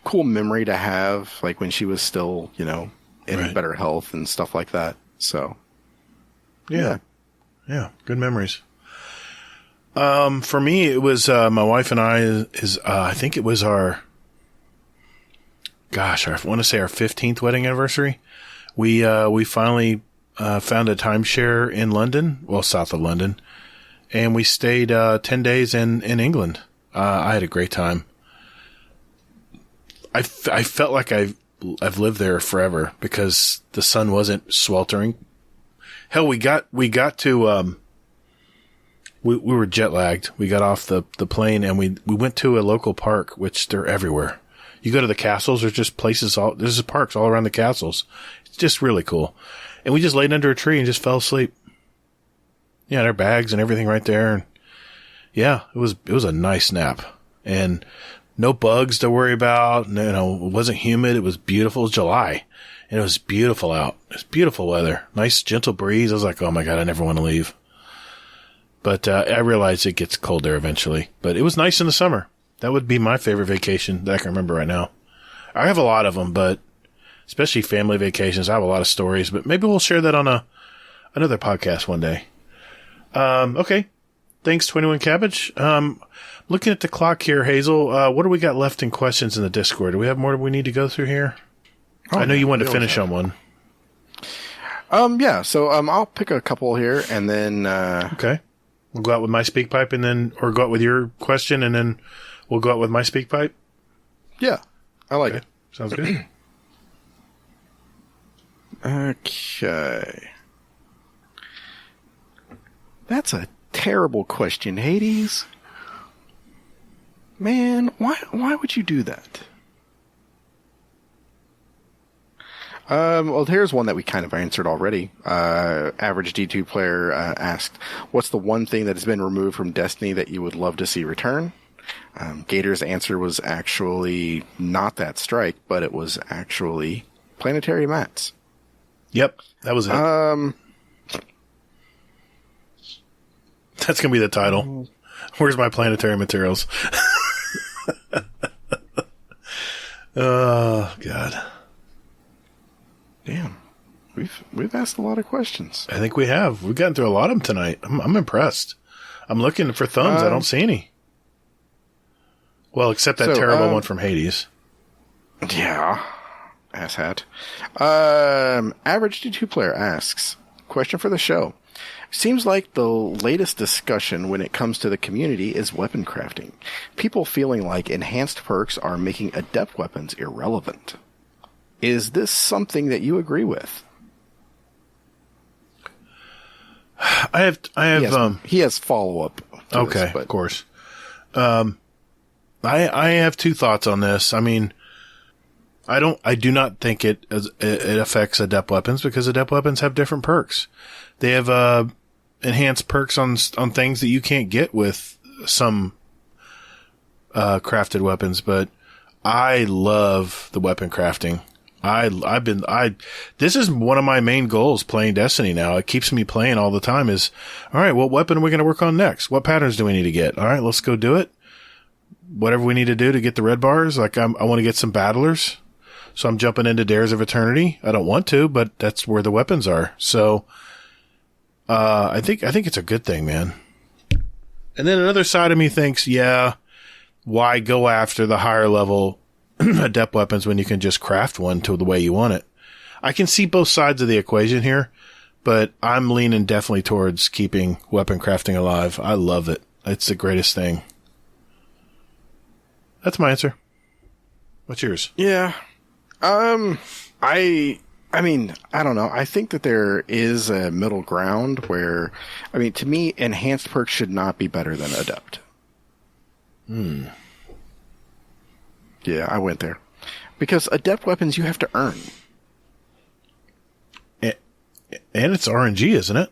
S2: cool memory to have, like when she was still, you know, in better health and stuff like that. So,
S1: yeah, good memories. For me, it was my wife and I. I think it was I want to say our 15th wedding anniversary. We finally found a timeshare in London, well, south of London, and we stayed 10 days in England. I had a great time. I felt like I've lived there forever because the sun wasn't sweltering. Hell, we got to we were jet lagged. We got off the plane and we went to a local park, which they're everywhere. You go to the castles, there's just there's parks all around the castles. It's just really cool. And we just laid under a tree and just fell asleep. Yeah, our bags and everything right there. And yeah, it was a nice nap. And no bugs to worry about. No, it wasn't humid. It was beautiful. It was July. And it was beautiful out. It was beautiful weather. Nice gentle breeze. I was like, oh my God, I never want to leave. But I realized it gets cold there eventually. But it was nice in the summer. That would be my favorite vacation that I can remember right now. I have a lot of them, but especially family vacations. I have a lot of stories, but maybe we'll share that on another podcast one day. Okay. Thanks, 21 Cabbage. Looking at the clock here, Hazel, what do we got left in questions in the Discord? Do we have more we need to go through here? I know you wanted to finish on one.
S2: Yeah. So, I'll pick a couple here and then,
S1: okay. We'll go out with my speak pipe or go out with your question and then we'll go out with my speak pipe.
S2: Yeah. I like it.
S1: Sounds good.
S2: Okay. That's a terrible question, Hades. Man, why would you do that? Well, here's one that we kind of answered already. Average D2 player asked, what's the one thing that has been removed from Destiny that you would love to see return? Gator's answer was actually not that strike, but it was actually planetary mats.
S1: Yep, that was it. That's going to be the title. Where's my planetary materials? Oh, God.
S2: Damn. We've asked a lot of questions.
S1: I think we have. We've gotten through a lot of them tonight. I'm impressed. I'm looking for thumbs. I don't see any. Well, except that terrible one from Hades.
S2: Yeah. Asshat. Average D2 player asks, question for the show. Seems like the latest discussion when it comes to the community is weapon crafting. People feeling like enhanced perks are making adept weapons irrelevant. Is this something that you agree with?
S1: I have,
S2: he has follow-up.
S1: Okay, of course. I have two thoughts on this. I mean, I do not think it affects adept weapons because adept weapons have different perks. They have, enhanced perks on things that you can't get with some, crafted weapons, but I love the weapon crafting. This is one of my main goals playing Destiny now. It keeps me playing all the time is, all right, what weapon are we going to work on next? What patterns do we need to get? All right, let's go do it. Whatever we need to do to get the red bars. Like I want to get some battlers. So I'm jumping into Dares of Eternity. I don't want to, but that's where the weapons are. So, I think it's a good thing, man. And then another side of me thinks, yeah, why go after the higher level adept weapons when you can just craft one to the way you want it? I can see both sides of the equation here, but I'm leaning definitely towards keeping weapon crafting alive. I love it. It's the greatest thing. That's my answer. What's yours?
S2: Yeah. I mean, I don't know. I think that there is a middle ground where, I mean, to me, enhanced perks should not be better than adept. Yeah, I went there. Because adept weapons you have to earn.
S1: And it's RNG, isn't it?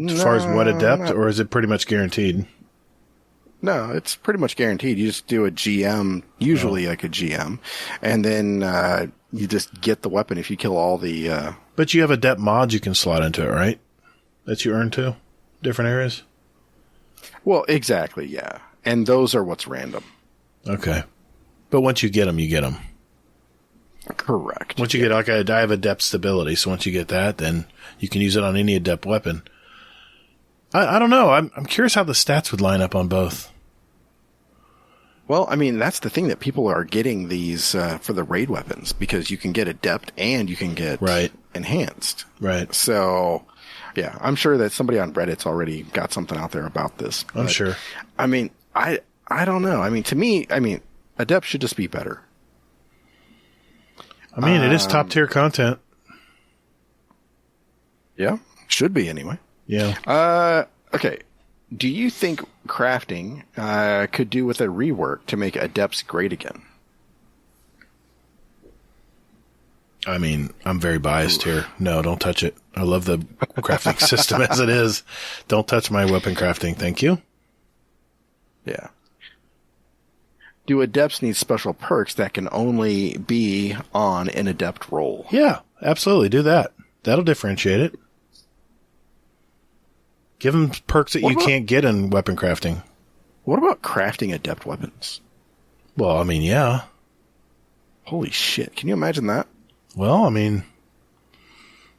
S1: As far as what adept, or is it pretty much guaranteed?
S2: No, it's pretty much guaranteed. You just do a GM, usually like a GM, and then you just get the weapon if you kill all the...
S1: But you have adept mods you can slot into it, right? That you earn too? Different areas?
S2: Well, exactly, yeah. And those are what's random.
S1: Okay. But once you get them, you get them.
S2: Correct.
S1: Once you get, like, I have adept stability, so once you get that, then you can use it on any adept weapon. I don't know. I'm curious how the stats would line up on both.
S2: Well, I mean, that's the thing that people are getting these for the raid weapons, because you can get adept and you can get enhanced.
S1: Right.
S2: So, yeah, I'm sure that somebody on Reddit's already got something out there about this.
S1: I'm sure.
S2: I mean, I don't know. I mean, to me, adept should just be better.
S1: I mean, it is top tier content.
S2: Yeah, should be anyway.
S1: Yeah.
S2: Okay. Do you think crafting could do with a rework to make adepts great again?
S1: I mean, I'm very biased here. No, don't touch it. I love the crafting system as it is. Don't touch my weapon crafting. Thank you.
S2: Yeah. Do adepts need special perks that can only be on an adept role?
S1: Yeah, absolutely. Do that. That'll differentiate it. Give them perks that you can't get in weapon crafting.
S2: What about crafting adept weapons?
S1: Well, I mean, yeah.
S2: Holy shit. Can you imagine that?
S1: Well, I mean,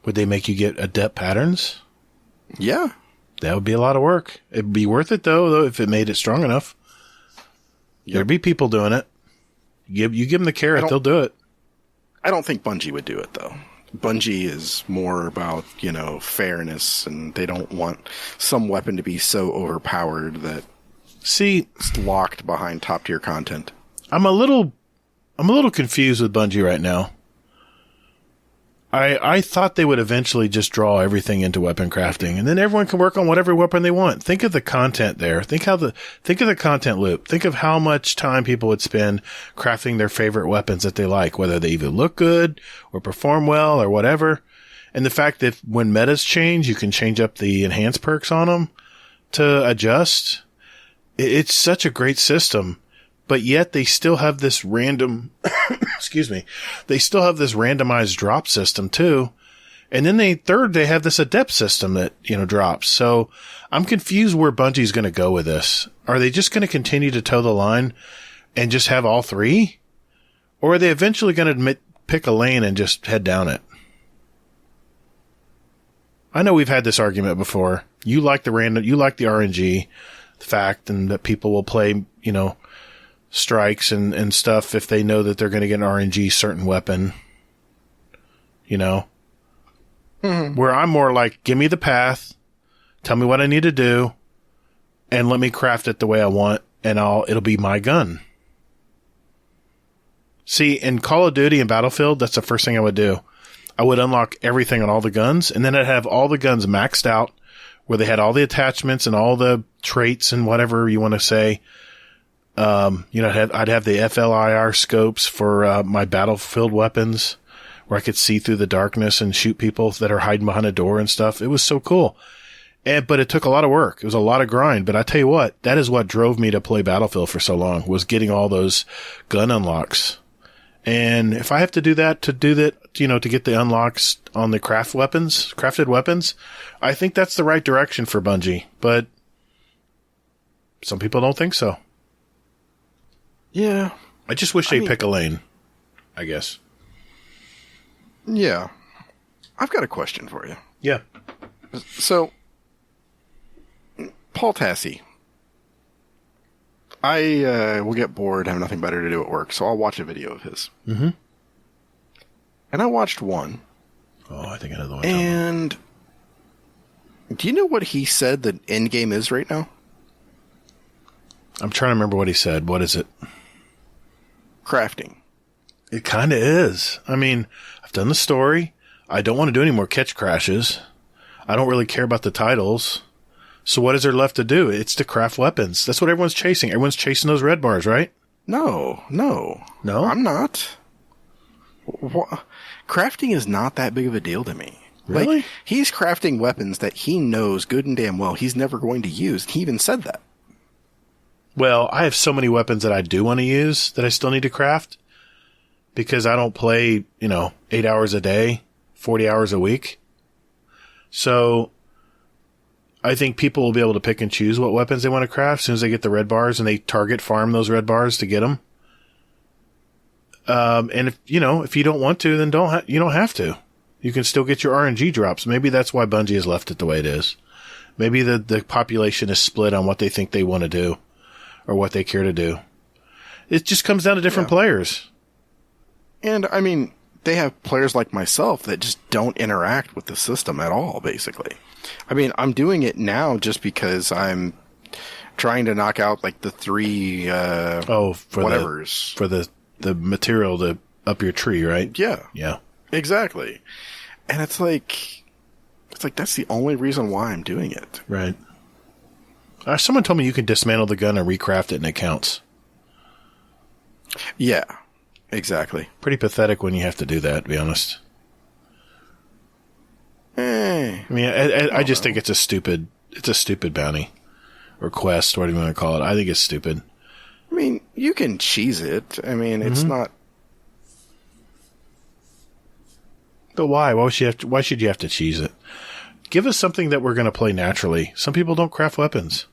S1: would they make you get adept patterns?
S2: Yeah.
S1: That would be a lot of work. It'd be worth it, though, if it made it strong enough. Yep. There'd be people doing it. You give them the carrot, they'll do it.
S2: I don't think Bungie would do it, though. Bungie is more about, fairness, and they don't want some weapon to be so overpowered that it's locked behind top-tier content.
S1: I'm a little confused with Bungie right now. I thought they would eventually just draw everything into weapon crafting, and then everyone can work on whatever weapon they want. Think of the content there. Think of the content loop. Think of how much time people would spend crafting their favorite weapons that they like, whether they either look good or perform well or whatever. And the fact that when metas change, you can change up the enhanced perks on them to adjust. It's such a great system. But yet they still have this random, excuse me, they still have this randomized drop system too. And then they have this adept system that, drops. So I'm confused where Bungie's going to go with this. Are they just going to continue to toe the line and just have all three? Or are they eventually going to pick a lane and just head down it? I know we've had this argument before. You like the RNG fact, and that people will play, strikes and stuff if they know that they're going to get an RNG certain weapon,
S2: Mm-hmm.
S1: Where I'm more like, give me the path, tell me what I need to do, and let me craft it the way I want, and it'll be my gun. See, in Call of Duty and Battlefield, that's the first thing I would do. I would unlock everything on all the guns, and then I'd have all the guns maxed out, where they had all the attachments and all the traits and whatever you want to say. I'd have the FLIR scopes for my battlefield weapons, where I could see through the darkness and shoot people that are hiding behind a door and stuff. It was so cool. But it took a lot of work. It was a lot of grind. But I tell you what, that is what drove me to play Battlefield for so long, was getting all those gun unlocks. And if I have to do that, to get the unlocks on the crafted weapons, I think that's the right direction for Bungie. But some people don't think so.
S2: Yeah.
S1: I just wish they'd pick a lane, I guess.
S2: Yeah. I've got a question for you.
S1: Yeah.
S2: So, Paul Tassi. I will get bored, have nothing better to do at work, so I'll watch a video of his.
S1: Mm-hmm.
S2: And I watched one.
S1: Oh, I think I know the one.
S2: And do you know what he said the end game is right now?
S1: I'm trying to remember what he said. What is it?
S2: Crafting.
S1: It kind of is. I mean, I've done the story. I don't want to do any more catch crashes. I don't really care about the titles. So what is there left to do? It's to craft weapons. That's what everyone's chasing. Everyone's chasing those red bars, right?
S2: No. I'm not. Crafting is not that big of a deal to me.
S1: Really?
S2: Like, he's crafting weapons that he knows good and damn well he's never going to use. He even said that.
S1: Well, I have so many weapons that I do want to use that I still need to craft because I don't play, 8 hours a day, 40 hours a week. So I think people will be able to pick and choose what weapons they want to craft as soon as they get the red bars and they target farm those red bars to get them. And if you don't want to, then you don't have to. You can still get your RNG drops. Maybe that's why Bungie has left it the way it is. Maybe the population is split on what they think they want to do or what they care to do. It just comes down to different players.
S2: And I mean, they have players like myself that just don't interact with the system at all, basically. I mean, I'm doing it now just because I'm trying to knock out like the 3 whatevers.
S1: For the material to up your tree, right?
S2: Yeah.
S1: Yeah.
S2: Exactly. And it's like that's the only reason why I'm doing it.
S1: Right. Someone told me you can dismantle the gun and recraft it and it counts.
S2: Yeah. Exactly.
S1: Pretty pathetic when you have to do that, to be honest. I mean, I just think it's a stupid bounty or quest, whatever you want to call it. I think it's stupid.
S2: I mean, you can cheese it. I mean, it's not.
S1: But why? Why should you have to cheese it? Give us something that we're going to play naturally. Some people don't craft weapons.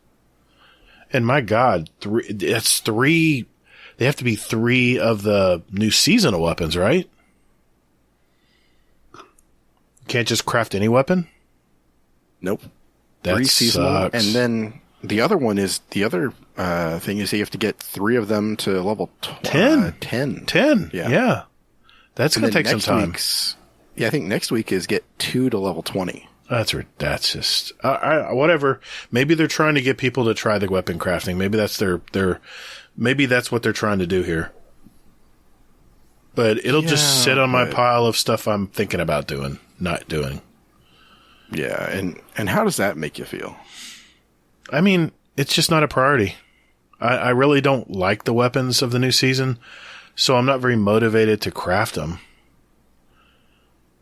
S1: And my God, it's 3. They have to be 3 of the new seasonal weapons, right? You can't just craft any weapon?
S2: Nope.
S1: That
S2: 3 seasonal.
S1: sucks.
S2: And then the other one is, the other thing is you have to get 3 of them to level
S1: 10.
S2: 10.
S1: Yeah. That's going to take some time.
S2: I think next week is get 2 to level 20.
S1: That's just whatever. Maybe they're trying to get people to try the weapon crafting. Maybe that's maybe that's what they're trying to do here. But it'll just sit on my pile of stuff I'm thinking about not doing.
S2: Yeah, and how does that make you feel?
S1: I mean, it's just not a priority. I really don't like the weapons of the new season, so I'm not very motivated to craft them.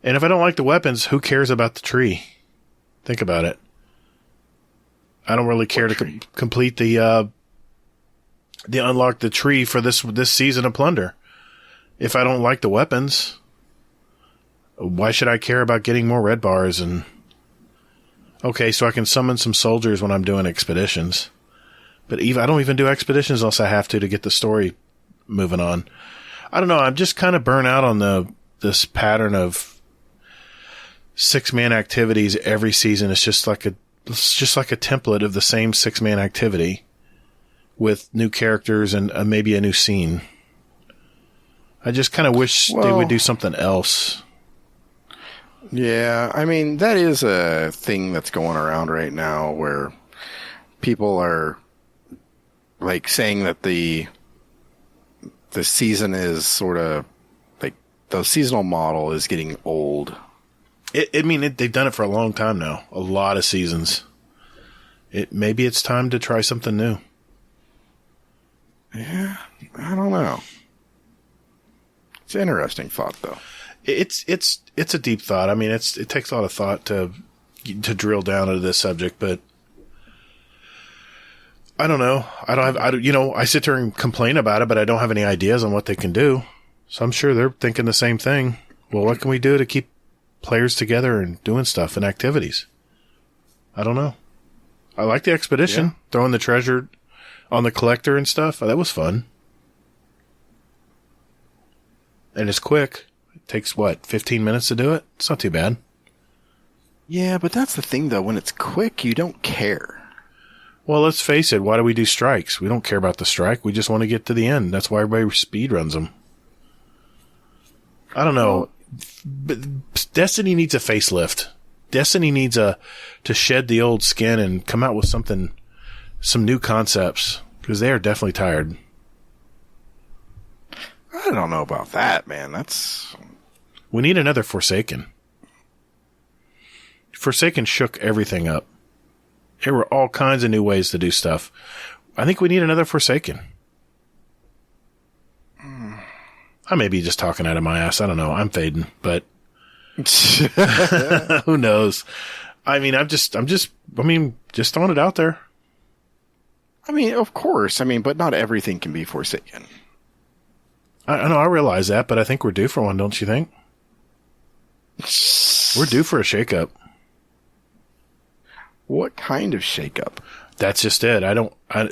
S1: And if I don't like the weapons, who cares about the tree? Think about it. I don't really care to complete the unlock the tree for this season of Plunder. If I don't like the weapons, why should I care about getting more red bars? And okay, so I can summon some soldiers when I'm doing expeditions. But I don't even do expeditions unless I have to get the story moving on. I don't know. I'm just kind of burnt out on this pattern of 6-man activities every season. It's just like a template of the same 6-man activity with new characters and maybe a new scene. I just kind of wish they would do something else.
S2: Yeah, I mean, that is a thing that's going around right now where people are like saying that the season is sort of like the seasonal model is getting old.
S1: They've done it for a long time now. A lot of seasons. Maybe it's time to try something new.
S2: Yeah, I don't know. It's an interesting thought, though.
S1: It's a deep thought. I mean, it takes a lot of thought to drill down into this subject, but I don't know. I sit there and complain about it, but I don't have any ideas on what they can do. So I'm sure they're thinking the same thing. Well, what can we do to keep players together and doing stuff and activities? I don't know. I like the expedition, throwing the treasure on the collector and stuff. That was fun. And it's quick. It takes 15 minutes to do it? It's not too bad.
S2: Yeah, but that's the thing though, when it's quick, you don't care.
S1: Well, let's face it, why do we do strikes? We don't care about the strike, we just want to get to the end. That's why everybody speed runs them. I don't know. Destiny needs a facelift. Destiny needs to shed the old skin and come out with some new concepts, because they are definitely tired.
S2: I don't know about that, man.
S1: We need another Forsaken. Forsaken shook everything up. There were all kinds of new ways to do stuff. I think we need another Forsaken. I may be just talking out of my ass. I don't know. I'm fading, but who knows? I mean, just throwing it out there.
S2: I mean, of course. I mean, but not everything can be Forsaken.
S1: I know. I realize that, but I think we're due for one, don't you think? We're due for a shakeup.
S2: What kind of shakeup?
S1: That's just it.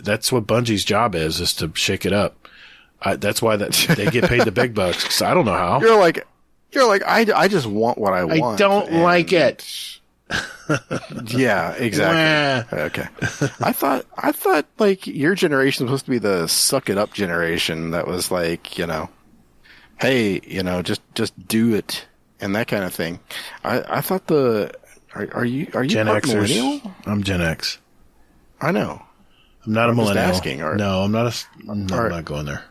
S1: That's what Bungie's job is to shake it up. That's why they get paid the big bucks. 'Cause I don't know how.
S2: You're like, I just want what I want.
S1: I don't like it.
S2: Yeah, exactly. Okay. I thought like your generation was supposed to be the suck it up generation that was like, hey, just do it and that kind of thing. I thought are you
S1: Gen
S2: part
S1: Xers?
S2: millennial?
S1: I'm Gen X.
S2: I know.
S1: I'm not a millennial.
S2: Just asking,
S1: no, I'm not. I'm not going there.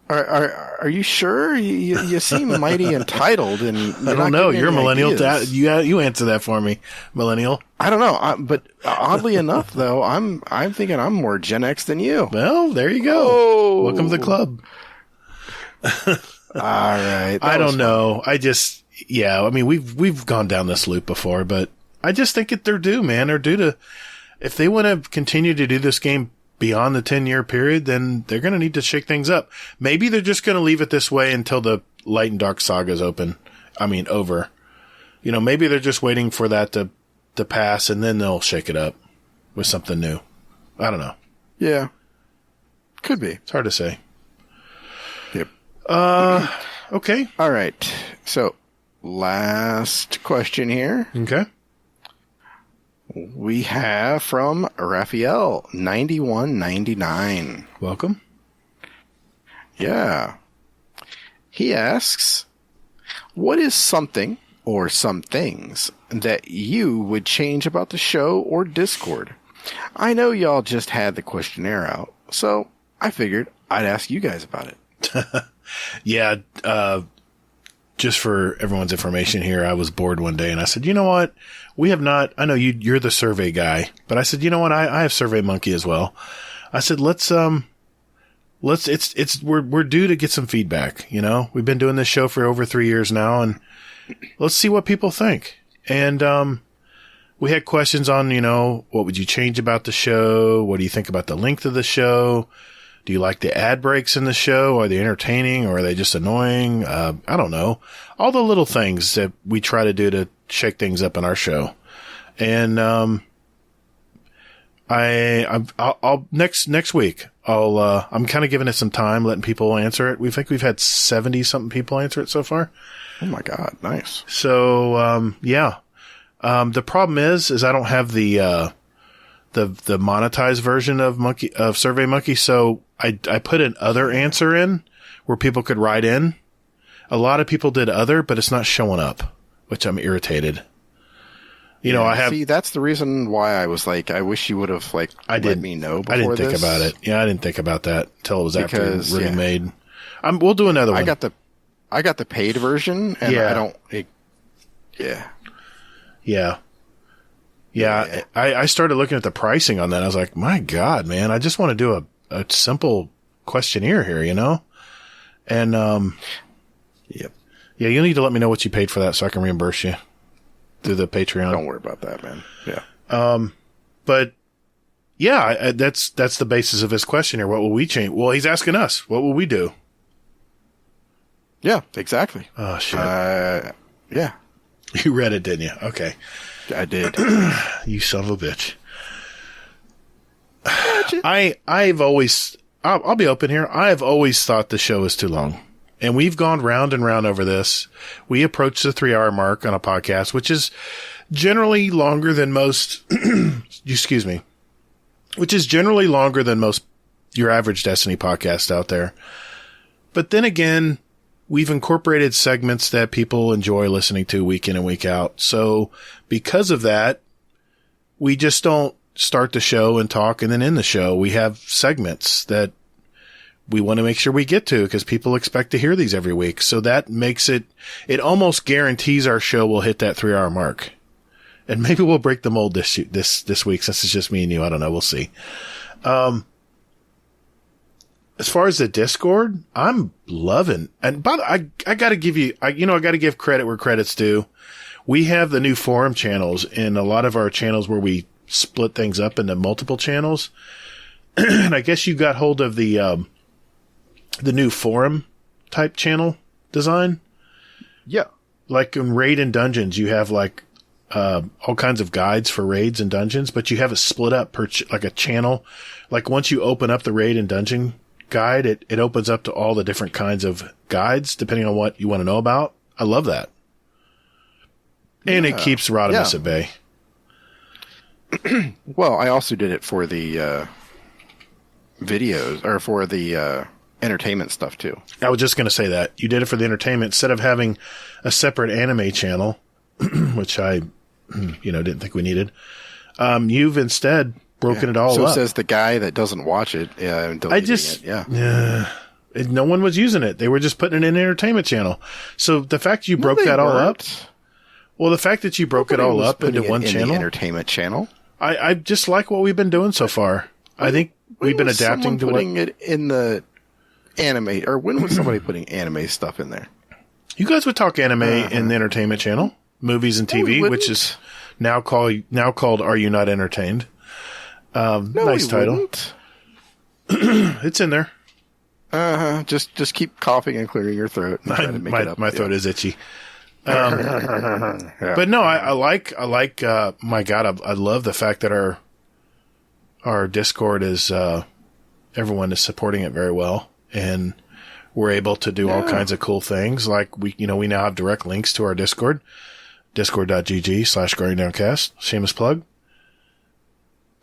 S2: Are you sure? You seem mighty entitled, and
S1: I don't know. You're a millennial. You answer that for me, millennial.
S2: I don't know, but oddly enough, though, I'm thinking I'm more Gen X than you.
S1: Well, there you go. Oh. Welcome to the club.
S2: All right.
S1: I don't know. I mean, we've gone down this loop before, but I just think they're due, man. They're due to, if they want to continue to do this game beyond the 10-year period, then they're going to need to shake things up. Maybe they're just going to leave it this way until the Light and Dark saga is over. Maybe they're just waiting for that to pass, and then they'll shake it up with something new. I don't know.
S2: Yeah. Could be.
S1: It's hard to say.
S2: Yep.
S1: Okay.
S2: All right. So, last question here.
S1: Okay.
S2: We have from Raphael, 9199.
S1: Welcome.
S2: Yeah. He asks, what is something or some things that you would change about the show or Discord? I know y'all just had the questionnaire out, so I figured I'd ask you guys about it.
S1: Yeah. Just for everyone's information here, I was bored one day and I said, you know what? We have not, I know you're the survey guy, but I said, you know what? I have Survey Monkey as well. I said, we're due to get some feedback. We've been doing this show for over 3 years now, and let's see what people think. And, we had questions on, what would you change about the show? What do you think about the length of the show? Do you like the ad breaks in the show? Are they entertaining, or are they just annoying? I don't know. All the little things that we try to do to shake things up in our show. And, I'll next week, I'm kind of giving it some time, letting people answer it. We think we've had 70 something people answer it so far.
S2: Oh my God. Nice.
S1: So, yeah. The problem is I don't have the monetized version of Survey Monkey. So I put an other answer in where people could write in. A lot of people did other, but it's not showing up, which I'm irritated.
S2: See, that's the reason why I was like, I wish you would have let me know before
S1: I didn't think
S2: this.
S1: about it. Yeah, I didn't think about that until it was after it really
S2: yeah.
S1: made. We'll do another one.
S2: I got the paid version, and
S1: Yeah.
S2: I don't. Yeah.
S1: Yeah. I started looking at the pricing on that. I was like, my God, man, I just want to do a simple questionnaire here, And,
S2: Yep.
S1: Yeah, you'll need to let me know what you paid for that so I can reimburse you through the Patreon.
S2: Don't worry about that, man. Yeah.
S1: But yeah, that's the basis of his question here. What will we change? Well, he's asking us, what will we do?
S2: Yeah, exactly.
S1: Oh, shit.
S2: Yeah.
S1: You read it, didn't you? Okay.
S2: I did.
S1: You son of a bitch. I've always, I'll be open here. I've always thought the show is too long. And we've gone round and round over this. We approached the 3-hour mark on a podcast, which is generally longer than most, excuse me, which is generally longer than most, your average Destiny podcast out there. But then again, we've incorporated segments that people enjoy listening to week in and week out. So because of that, we just don't start the show and talk and then end the show. We have segments that we want to make sure we get to because people expect to hear these every week. So that makes it almost guarantees our show will hit that 3-hour mark. And maybe we'll break the mold this week since it's just me and you. I don't know. We'll see. As far as the Discord, I'm loving, and but I got to give you, I got to give credit where credit's due. We have the new forum channels in a lot of our channels where we split things up into multiple channels. And I guess you got hold of the new forum type channel design.
S2: Yeah.
S1: Like in Raid and Dungeons, you have like, all kinds of guides for raids and dungeons, but you have it split up per like a channel. Like once you open up the raid and dungeon guide, it opens up to all the different kinds of guides depending on what you want to know about. I love that. And it keeps Rodimus at bay.
S2: Well, I also did it for the videos or for the entertainment stuff too.
S1: I was just going to say that. You did it for the entertainment instead of having a separate anime channel, which I didn't think we needed. You've instead broken it all up.
S2: So says the guy that doesn't watch it. No
S1: one was using it. They were just putting it in an entertainment channel. So the fact you broke that all up. Well, the fact that you broke it all up into one channel.
S2: The entertainment channel.
S1: I just like what we've been doing so far. I think we've been adapting to
S2: putting it in the anime, or when was somebody putting anime stuff in there?
S1: You guys would talk anime in the entertainment channel, movies and TV, which is now called Are You Not Entertained? Nice title. It's in there.
S2: Just keep coughing and clearing your throat. And try to make it up.
S1: My throat is itchy. But no, I like. My God, I love the fact that our Discord is everyone is supporting it very well, and we're able to do all kinds of cool things. Like we now have direct links to our Discord, discord.gg/GuardianDowncast. Shameless plug.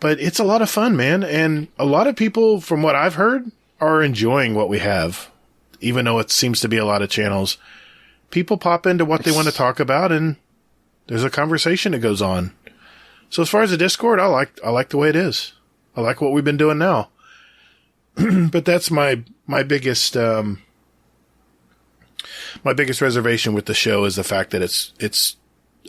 S1: But it's a lot of fun, man, and a lot of people, from what I've heard, are enjoying what we have, even though it seems to be a lot of channels. People pop into what they want to talk about, and there's a conversation that goes on. So as far as the Discord, I like the way it is. I like what we've been doing now. But that's my biggest reservation with the show is the fact that it's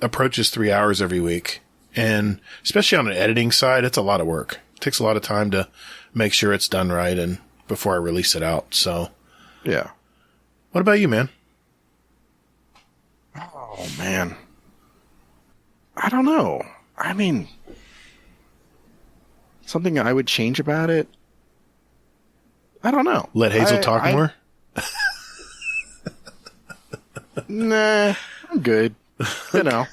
S1: approaches 3 hours every week, and especially on an editing side, it's a lot of work. It takes a lot of time to make sure it's done right, and before I release it out. So,
S2: yeah.
S1: What about you, man?
S2: Oh man, I don't know. I mean, something I would change about it. I don't know.
S1: Let Hazel talk more?
S2: Nah, I'm good. You know.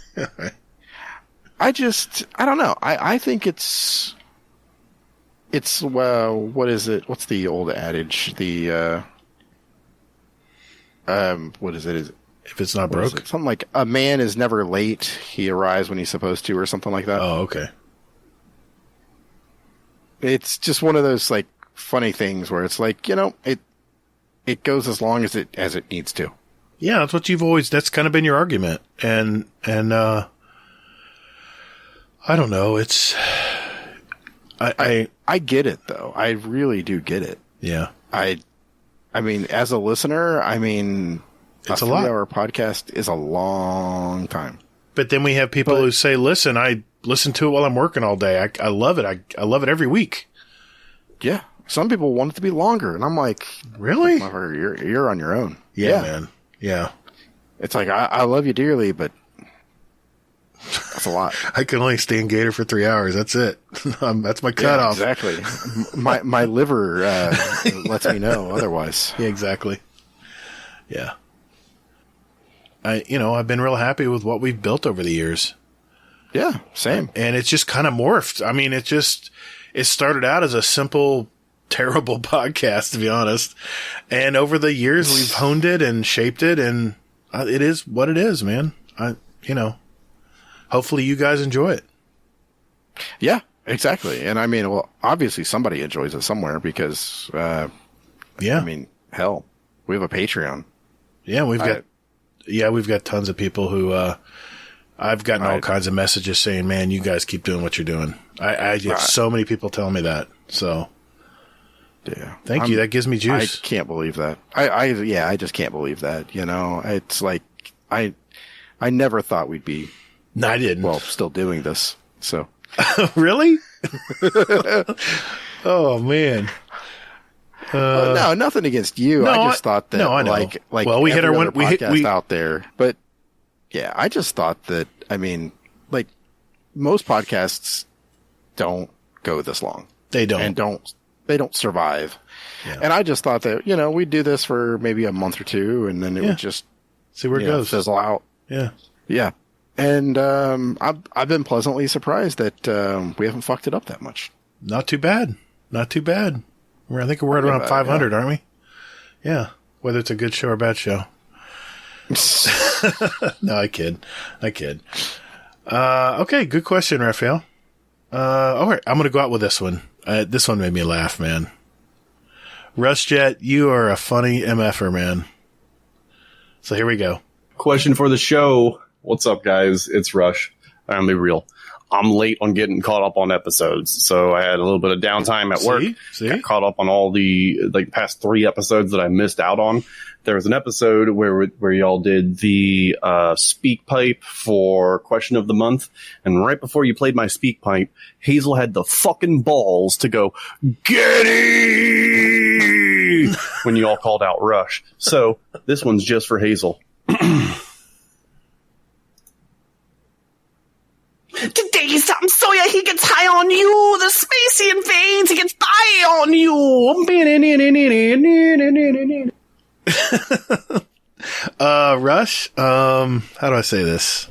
S2: I don't know. I think it's what is it? What's the old adage? What is it?
S1: If it's not broke?
S2: Something like a man is never late. He arrives when he's supposed to, or something like that.
S1: Oh, okay.
S2: It's just one of those like funny things where it's like, it goes as long as it needs to.
S1: Yeah, that's what that's kind of been your argument. And I don't know. I
S2: get it though. I really do get it.
S1: Yeah.
S2: I mean, as a listener,
S1: it's a lot.
S2: 3-hour podcast is a long time.
S1: But then we have people who say, listen, I listen to it while I'm working all day. I love it. I love it every week.
S2: Yeah. Some people want it to be longer. And I'm like,
S1: really?
S2: You're on your own.
S1: Yeah, man. Yeah.
S2: It's like, I love you dearly, but that's a lot.
S1: I can only stand Gatr for 3 hours. That's it. That's my cutoff.
S2: Yeah, exactly. my liver lets me know otherwise.
S1: Yeah, exactly. Yeah. I've been real happy with what we've built over the years.
S2: Yeah, same.
S1: And it's just kind of morphed. I mean, it started out as a simple, terrible podcast, to be honest. And over the years, we've honed it and shaped it, and it is what it is, man. Hopefully you guys enjoy it.
S2: Yeah, exactly. And I mean, well, obviously somebody enjoys it somewhere because, hell, we have a Patreon.
S1: Yeah, we've got tons of people who, I've gotten all kinds of messages saying, man, you guys keep doing what you're doing. I have so many people telling me that. So
S2: yeah,
S1: thank you. That gives me juice.
S2: I can't believe that. I just can't believe that. You know, it's like, I never thought we'd be,
S1: no, I didn't.
S2: Well, still doing this. So
S1: really? Oh man.
S2: No, nothing against you.
S1: No,
S2: I just thought that,
S1: I know.
S2: like,
S1: well, we hit our one
S2: podcast out there, but yeah, I just thought that. I mean, like, most podcasts don't go this long.
S1: They don't,
S2: and they don't survive.
S1: Yeah.
S2: And I just thought that, you know, we'd do this for maybe a month or two, and then it would just
S1: see where it goes,
S2: fizzle out.
S1: Yeah,
S2: yeah. And I've been pleasantly surprised that we haven't fucked it up that much.
S1: Not too bad. Not too bad. I think we're at around 500, aren't we? Yeah. Whether it's a good show or a bad show. No, I kid. Okay, good question, Raphael. All right, I'm going to go out with this one. This one made me laugh, man. RushJet, you are a funny MFer, man. So here we go.
S7: Question for the show. What's up, guys? It's Rush. I'm going to be real. I'm late on getting caught up on episodes, so I had a little bit of downtime at work. Got caught up on all the past 3 episodes that I missed out on. There was an episode where y'all did the speak pipe for question of the month, and right before you played my speak pipe, Hazel had the fucking balls to go Getty when you all called out Rush. So this one's just for Hazel.
S8: Today, Sam Sawyer, he gets high on you. The Spacian veins, he gets high on you.
S1: Rush, how do I say this?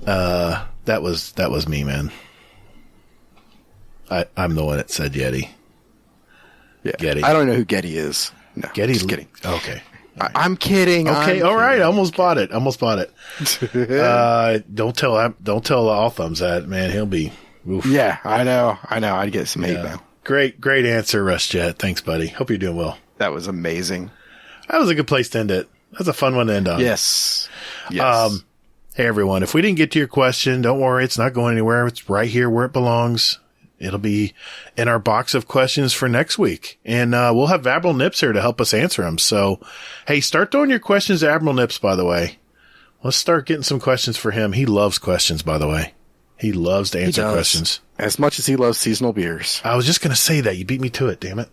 S1: That was me, man. I'm the one that said Yeti.
S2: Yeah.
S1: Getty.
S2: I don't know who Getty is. No,
S1: Getty.
S2: Just kidding.
S1: Okay.
S2: I'm kidding.
S1: Okay, all right. I almost bought it. Don't tell all thumbs that, man. He'll be. Oof.
S2: Yeah, I know. I'd get some hate now.
S1: Great answer, RushJet. Thanks, buddy. Hope you're doing well.
S2: That was amazing.
S1: That was a good place to end it. That's a fun one to end on.
S2: Yes.
S1: Hey, everyone. If we didn't get to your question, don't worry. It's not going anywhere. It's right here where it belongs. It'll be in our box of questions for next week. And we'll have Admiral Nips here to help us answer them. So, hey, start throwing your questions to Admiral Nips, by the way. Let's start getting some questions for him. He loves questions, by the way. He loves to answer questions.
S2: As much as he loves seasonal beers.
S1: I was just going to say that. You beat me to it, damn it.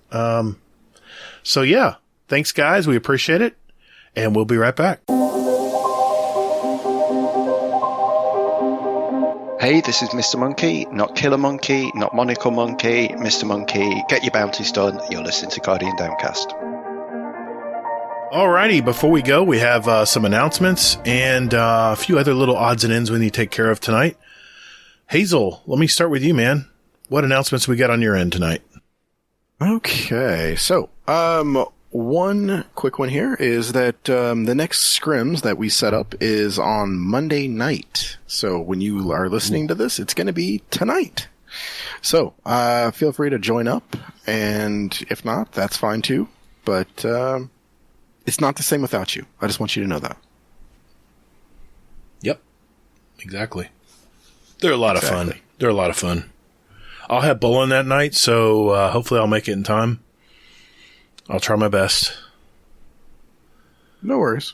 S1: So, yeah. Thanks, guys. We appreciate it. And we'll be right back.
S9: Hey, this is Mr. Monkey, not Killer Monkey, not Monocle Monkey, Mr. Monkey. Get your bounties done. You're listening to Guardian Downcast.
S1: Alrighty, before we go, we have some announcements and a few other little odds and ends we need to take care of tonight. Hazel, let me start with you, man. What announcements we got on your end tonight?
S2: Okay, so one quick one here is that the next scrims that we set up is on Monday night. So when you are listening to this, it's going to be tonight. So feel free to join up, and if not, that's fine too. But it's not the same without you. I just want you to know that.
S1: Yep, exactly. They're a lot of fun. They're a lot of fun. I'll have bowling that night, so hopefully I'll make it in time. I'll try my best.
S2: No worries.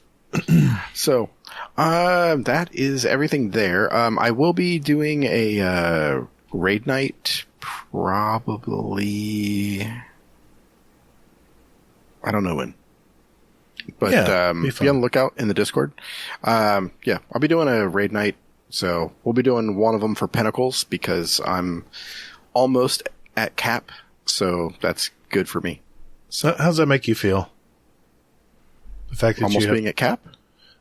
S2: So, that is everything there. I will be doing a raid night probably. I don't know when. But be on the lookout in the Discord. I'll be doing a raid night. So we'll be doing one of them for Pentacles because I'm almost at cap. So that's good for me.
S1: So how does that make you feel? The fact that
S2: almost being at cap?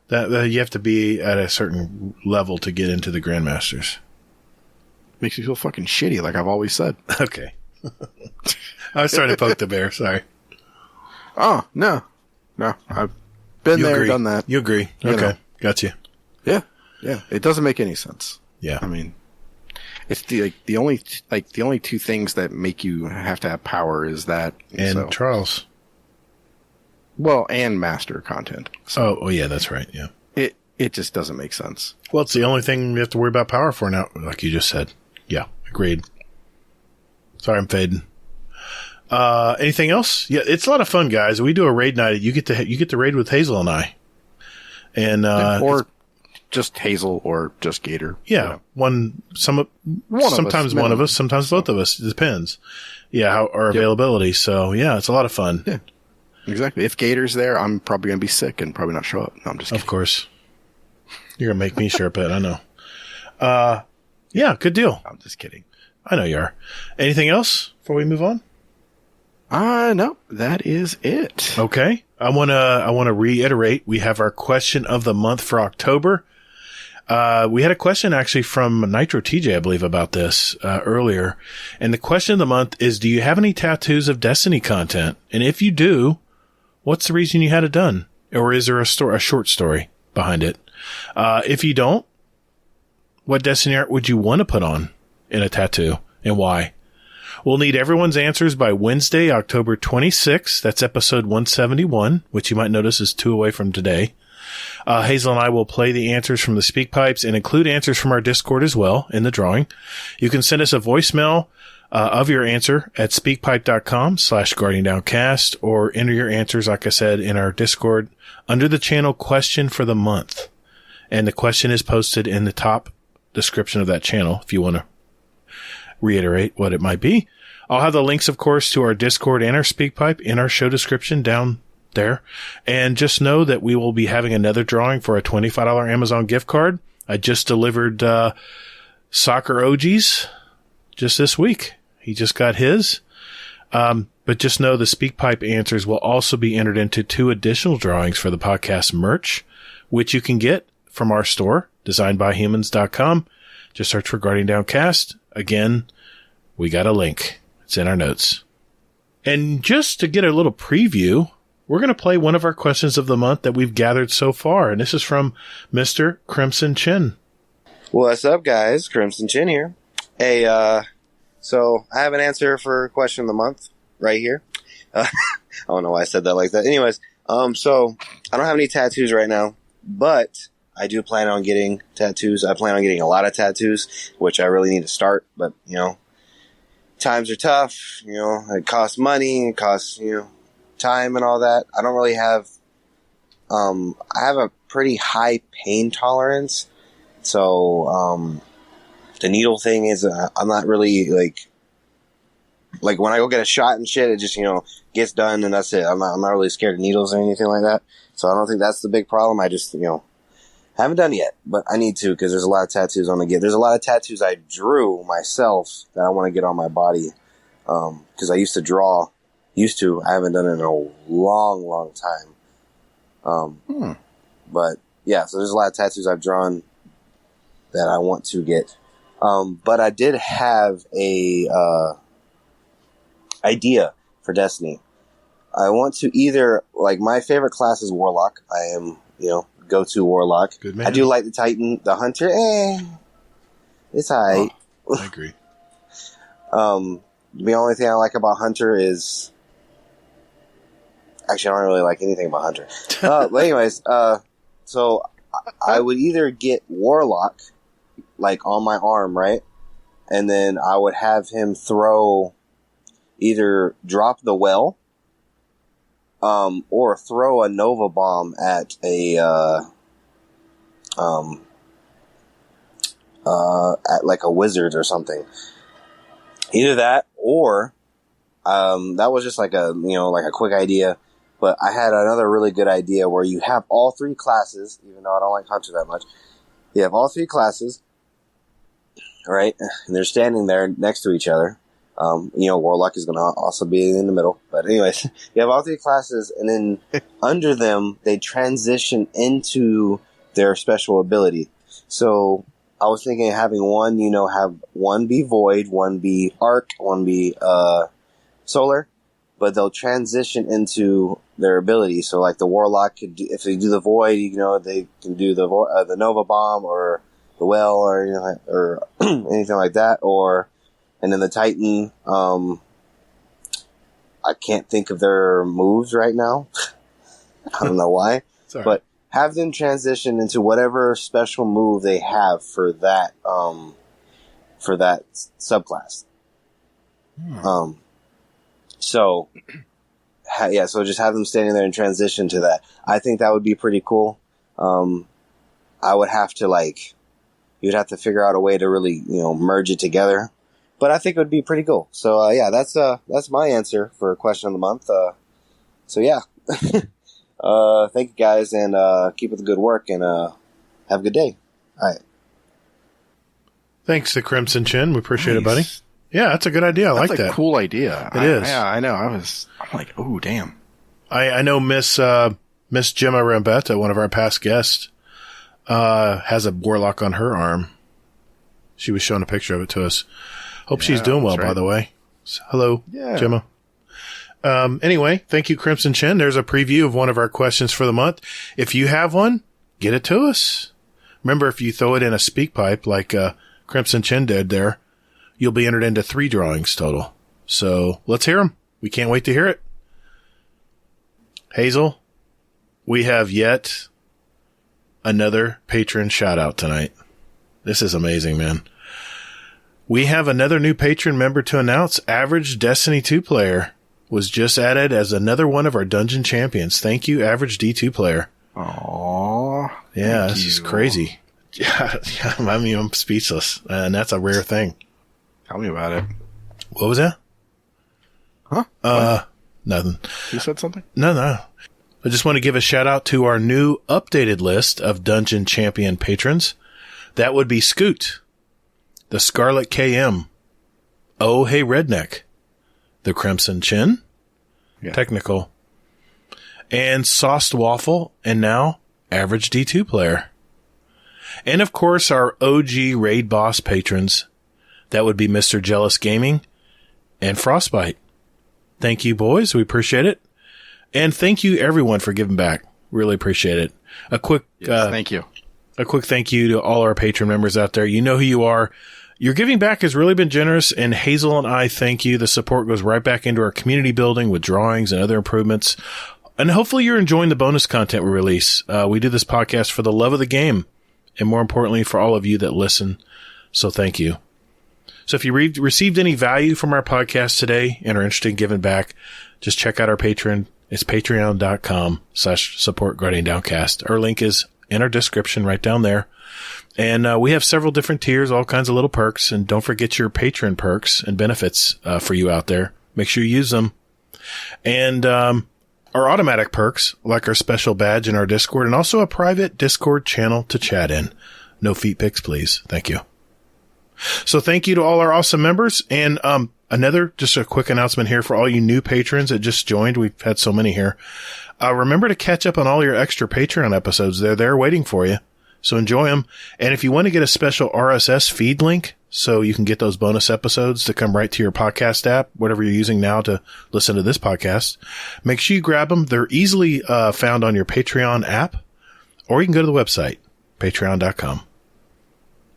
S1: That you have to be at a certain level to get into the Grandmasters.
S2: Makes me feel fucking shitty, like I've always said.
S1: Okay. I was trying to poke the bear. Sorry.
S2: Oh, no. I've been there, done that.
S1: You agree. Okay. Gotcha.
S2: Yeah. It doesn't make any sense.
S1: Yeah.
S2: I mean, it's the only two things that make you have to have power is that
S1: and trials.
S2: Well, and master content.
S1: So, oh yeah, that's right. Yeah.
S2: It just doesn't make sense.
S1: Well, it's the only thing we have to worry about power for now, like you just said. Yeah, agreed. Sorry, I'm fading. Anything else? Yeah, it's a lot of fun, guys. We do a raid night. You get to raid with Hazel and I, and
S2: or just Hazel or just Gatr.
S1: Yeah, sometimes one of us, sometimes both of us. It depends. Yeah, how our availability. So yeah, it's a lot of fun.
S2: Yeah, exactly. If Gator's there, I'm probably gonna be sick and probably not show up. No, I'm just kidding.
S1: Of course. You're going to make me Sherpa it, I know. Yeah, good deal.
S2: I'm just kidding.
S1: I know you are. Anything else before we move on?
S2: No, that is it.
S1: Okay. I want to reiterate, we have our question of the month for October. We had a question actually from Nitro TJ, I believe, about this earlier. And the question of the month is, do you have any tattoos of Destiny content? And if you do, what's the reason you had it done? Or is there a short story behind it? If you don't, what Destiny art would you want to put on in a tattoo and why? We'll need everyone's answers by Wednesday, October 26th. That's episode 171, which you might notice is 2 away from today. Hazel and I will play the answers from the speak pipes and include answers from our Discord as well in the drawing. You can send us a voicemail of your answer at speakpipe.com/guardiandowncast or enter your answers, like I said, in our Discord under the channel question for the month. And the question is posted in the top description of that channel if you want to reiterate what it might be. I'll have the links, of course, to our Discord and our SpeakPipe in our show description down there. And just know that we will be having another drawing for a $25 Amazon gift card. I just delivered Soccer OGs just this week. He just got his. But just know the SpeakPipe answers will also be entered into 2 additional drawings for the podcast merch, which you can get from our store, designedbyhumans.com. Just search for Guardian Downcast. Again, we got a link. It's in our notes. And just to get a little preview, we're going to play one of our questions of the month that we've gathered so far. And this is from Mr. Crimson Chin.
S10: What's up, guys? Crimson Chin here. Hey, so I have an answer for question of the month right here. I don't know why I said that like that. Anyways, so I don't have any tattoos right now, but I do plan on getting tattoos. I plan on getting a lot of tattoos, which I really need to start. But, times are tough. It costs money. It costs, time and all that. I don't really have, I have a pretty high pain tolerance. So, the needle thing is, I'm not really like when I go get a shot and shit, it just, gets done and that's it. I'm not really scared of needles or anything like that. So I don't think that's the big problem. I just, haven't done it yet, but I need to because there's a lot of tattoos I want to get. There's a lot of tattoos I drew myself that I want to get on my body. Because I used to draw. I haven't done it in a long, long time. But yeah, so there's a lot of tattoos I've drawn that I want to get. But I did have a idea for Destiny. I want to either, my favorite class is Warlock. I am, go-to Warlock.
S1: Good man.
S10: I do like the Titan. The Hunter, it's alright.
S1: Oh, I agree.
S10: The only thing I like about Hunter is... Actually, I don't really like anything about Hunter. But anyways, so I would either get Warlock, on my arm, right? And then I would have him either drop the well, or throw a Nova Bomb at a wizard or something. Either that or that was just a quick idea. But I had another really good idea where you have all 3 classes, even though I don't like Hunter that much. You have all 3 classes, right? And they're standing there next to each other. Warlock is going to also be in the middle. But anyways, you have all 3 classes, and then under them, they transition into their special ability. So I was thinking of having one, have one be Void, one be Arc, one be Solar, but they'll transition into their ability. So the Warlock could do, if they do the Void, they can do the Nova Bomb or the Well or or anything like that, and then the Titan, I can't think of their moves right now. I don't know why.
S1: Sorry.
S10: But have them transition into whatever special move they have for that subclass. So just have them standing there and transition to that. I think that would be pretty cool. I would have to you'd have to figure out a way to really, merge it together. But I think it would be pretty cool. So, that's my answer for question of the month. Thank you guys, and keep up the good work, and have a good day. All right.
S1: Thanks to Crimson Chin. We appreciate it, buddy. Yeah, that's a good idea. I like that.
S2: That's a cool idea.
S1: It is.
S2: Yeah, I know. I'm like, oh, damn.
S1: I know Miss Gemma Rambetta, one of our past guests, has a warlock on her arm. She was showing a picture of it to us. Hope she's doing well, by the way. Hello, Gemma. Anyway, thank you, Crimson Chin. There's a preview of one of our questions for the month. If you have one, get it to us. Remember, if you throw it in a speak pipe like Crimson Chin did there, you'll be entered into 3 drawings total. So let's hear them. We can't wait to hear it. Hazel, we have yet another patron shout out tonight. This is amazing, man. We have another new patron member to announce. Average Destiny 2 player was just added as another one of our dungeon champions. Thank you, Average D2 player.
S2: Aww.
S1: Yeah, this is crazy. Yeah, I'm speechless. And that's a rare thing.
S2: Tell me about it.
S1: What was that?
S2: Huh?
S1: Nothing.
S2: You said something?
S1: No. I just want to give a shout out to our new updated list of dungeon champion patrons. That would be Scoot, the Scarlet KM, Oh Hey Redneck, the Crimson Chin, Technical, and Sauced Waffle, and now Average D2 player. And of course, our OG Raid Boss patrons. That would be Mr. Jealous Gaming and Frostbite. Thank you, boys. We appreciate it. And thank you, everyone, for giving back. Really appreciate it. A quick
S2: thank you.
S1: A quick thank you to all our patron members out there. You know who you are. Your giving back has really been generous, and Hazel and I thank you. The support goes right back into our community building with drawings and other improvements. And hopefully you're enjoying the bonus content we release. We do this podcast for the love of the game, and more importantly, for all of you that listen. So thank you. So if you received any value from our podcast today and are interested in giving back, just check out our Patreon. It's patreon.com/support Guardian Downcast. Our link is in our description right down there. And we have several different tiers, all kinds of little perks. And don't forget your patron perks and benefits for you out there. Make sure you use them. And our automatic perks, like our special badge in our Discord, and also a private Discord channel to chat in. No feet pics, please. Thank you. So thank you to all our awesome members. And just a quick announcement here for all you new patrons that just joined. We've had so many here. Remember to catch up on all your extra Patreon episodes. They're there waiting for you. So enjoy them. And if you want to get a special RSS feed link so you can get those bonus episodes to come right to your podcast app, whatever you're using now to listen to this podcast, make sure you grab them. They're easily found on your Patreon app, or you can go to the website, patreon.com.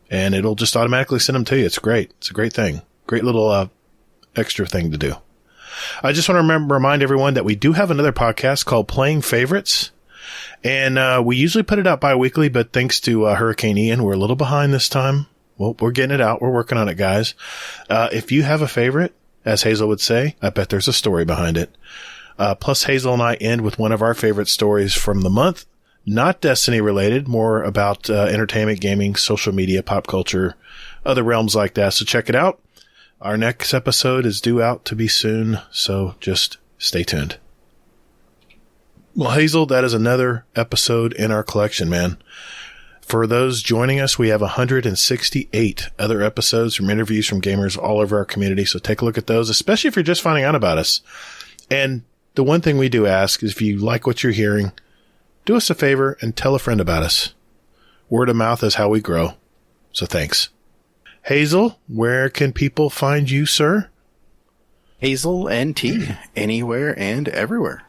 S1: And it'll just automatically send them to you. It's great. It's a great thing. Great little extra thing to do. I just want to remind everyone that we do have another podcast called Playing Favorites. And we usually put it out bi-weekly, but thanks to Hurricane Ian, we're a little behind this time. Well, we're getting it out. We're working on it, guys. If you have a favorite, as Hazel would say, I bet there's a story behind it. Plus, Hazel and I end with one of our favorite stories from the month. Not Destiny related, more about entertainment, gaming, social media, pop culture, other realms like that. So check it out. Our next episode is due out to be soon, so just stay tuned. Well, Hazel, that is another episode in our collection, man. For those joining us, we have 168 other episodes from interviews from gamers all over our community, so take a look at those, especially if you're just finding out about us. And the one thing we do ask is if you like what you're hearing, do us a favor and tell a friend about us. Word of mouth is how we grow. So thanks. Hazel, where can people find you, sir?
S2: Hazel NT, anywhere and everywhere.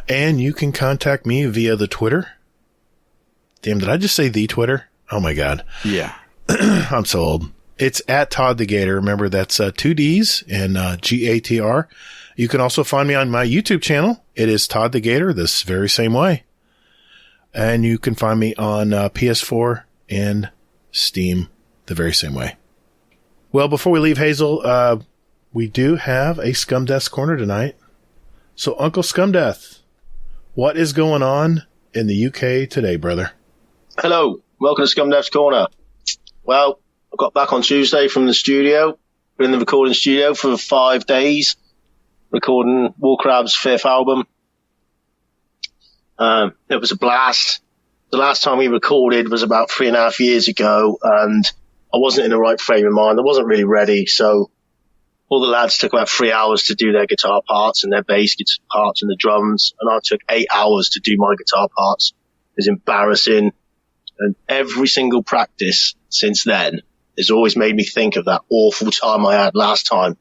S1: And you can contact me via the Twitter. Damn, did I just say the Twitter? Oh my God.
S2: Yeah.
S1: I'm so old. It's at Todd the Gator. Remember, that's 2 D's and GATR. You can also find me on my YouTube channel. It is Todd the Gator, this very same way. And you can find me on PS4 and Steam the very same way. Well, before we leave, Hazel, we do have a Scumdeath's Corner tonight. So, Uncle Scumdeath, what is going on in the UK today, brother?
S4: Hello. Welcome to Scumdeath's Corner. Well, I got back on Tuesday from the studio. Been in the recording studio for 5 days, recording Warcraft's 5th album. It was a blast. The last time we recorded was about 3.5 years ago, and I wasn't in the right frame of mind. I wasn't really ready, so all the lads took about 3 hours to do their guitar parts and their bass guitar parts and the drums, and I took 8 hours to do my guitar parts. It was embarrassing, and every single practice since then has always made me think of that awful time I had last time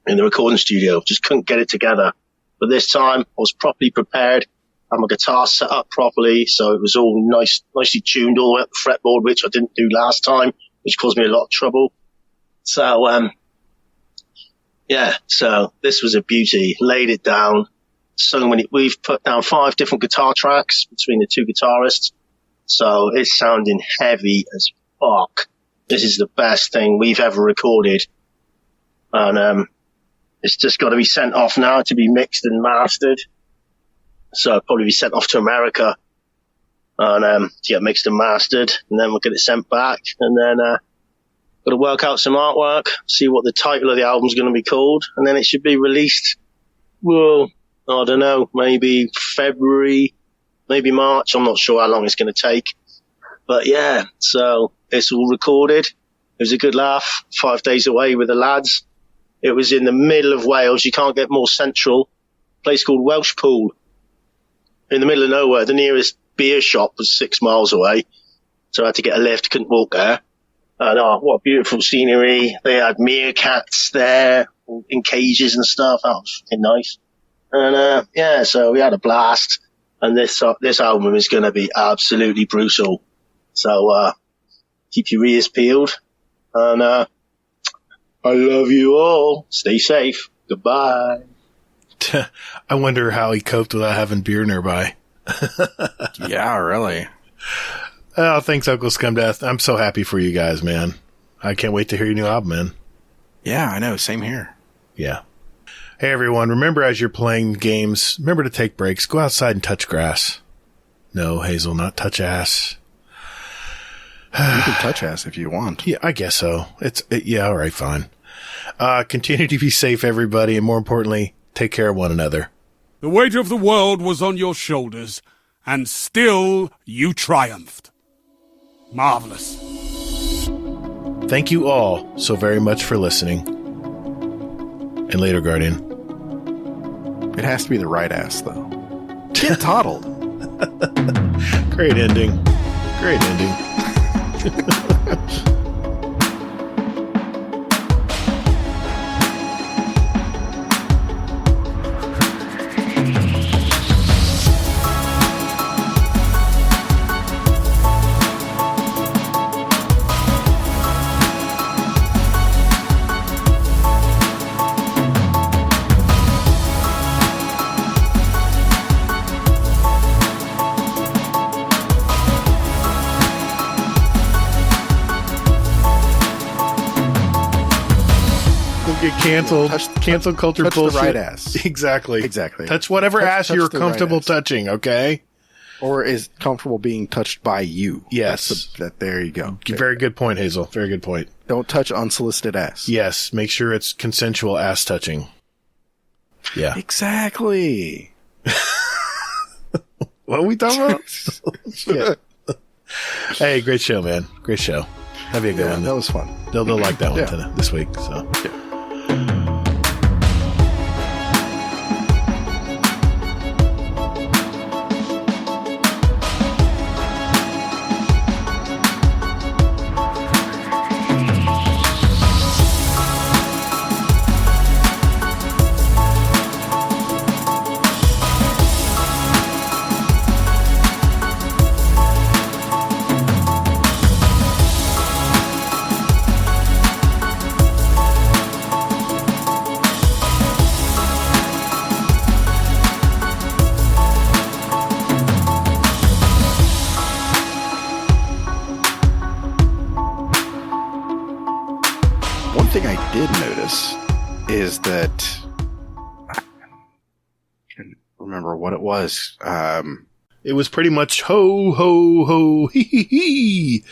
S4: in the recording studio. Just couldn't get it together. But this time I was properly prepared. Had my guitar set up properly, so it was all nicely tuned all the way up the fretboard, which I didn't do last time, which caused me a lot of trouble. So, so this was a beauty. Laid it down. We've put down 5 different guitar tracks between the 2 guitarists. So it's sounding heavy as fuck. This is the best thing we've ever recorded. And, it's just got to be sent off now to be mixed and mastered. So it'll probably be sent off to America and, to get mixed and mastered. And then we'll get it sent back. And then, got to work out some artwork, see what the title of the album's going to be called. And then it should be released. Well, I don't know, maybe February, maybe March. I'm not sure how long it's going to take. But yeah, so it's all recorded. It was a good laugh. 5 days away with the lads. It was in the middle of Wales. You can't get more central. A place called Welshpool. In the middle of nowhere. The nearest beer shop was 6 miles away. So I had to get a lift. Couldn't walk there. And what beautiful scenery. They had meerkats there in cages and stuff. That was fucking nice. And so we had a blast. And this album is going to be absolutely brutal. So keep your ears peeled. And I love you all. Stay safe. Goodbye.
S1: I wonder how he coped without having beer nearby.
S2: Yeah, really.
S1: Oh, thanks, Uncle Scumdeath. I'm so happy for you guys, man. I can't wait to hear your new album, man.
S2: Yeah, I know. Same here.
S1: Yeah. Hey, everyone. Remember, as you're playing games, remember to take breaks. Go outside and touch grass. No, Hazel, not touch ass.
S2: You can touch ass if you want.
S1: Yeah, I guess so. Yeah, all right, fine. Continue to be safe, everybody, and more importantly, take care of one another.
S11: The weight of the world was on your shoulders, and still you triumphed. Marvelous.
S1: Thank you all so very much for listening. And later, Guardian.
S2: It has to be the right ass, though. Get toddled.
S1: Great ending. Great ending. Canceled. Cancel culture
S2: touch
S1: bullshit.
S2: The right ass.
S1: Exactly.
S2: Exactly.
S1: Touch whatever ass you're comfortable touching, okay?
S2: Or is comfortable being touched by you.
S1: Yes.
S2: There you go.
S1: Very good point, Hazel. Very good point.
S2: Don't touch unsolicited ass.
S1: Yes. Make sure it's consensual ass touching. Yeah.
S2: Exactly.
S1: What are we talking about? Shit. Hey, great show, man. Great show. That'd be a good one.
S2: That was fun.
S1: They'll like that one this week. So.
S2: Yeah. did notice is that I can't remember what it was.
S1: It was pretty much ho, ho, ho, hee, hee, hee.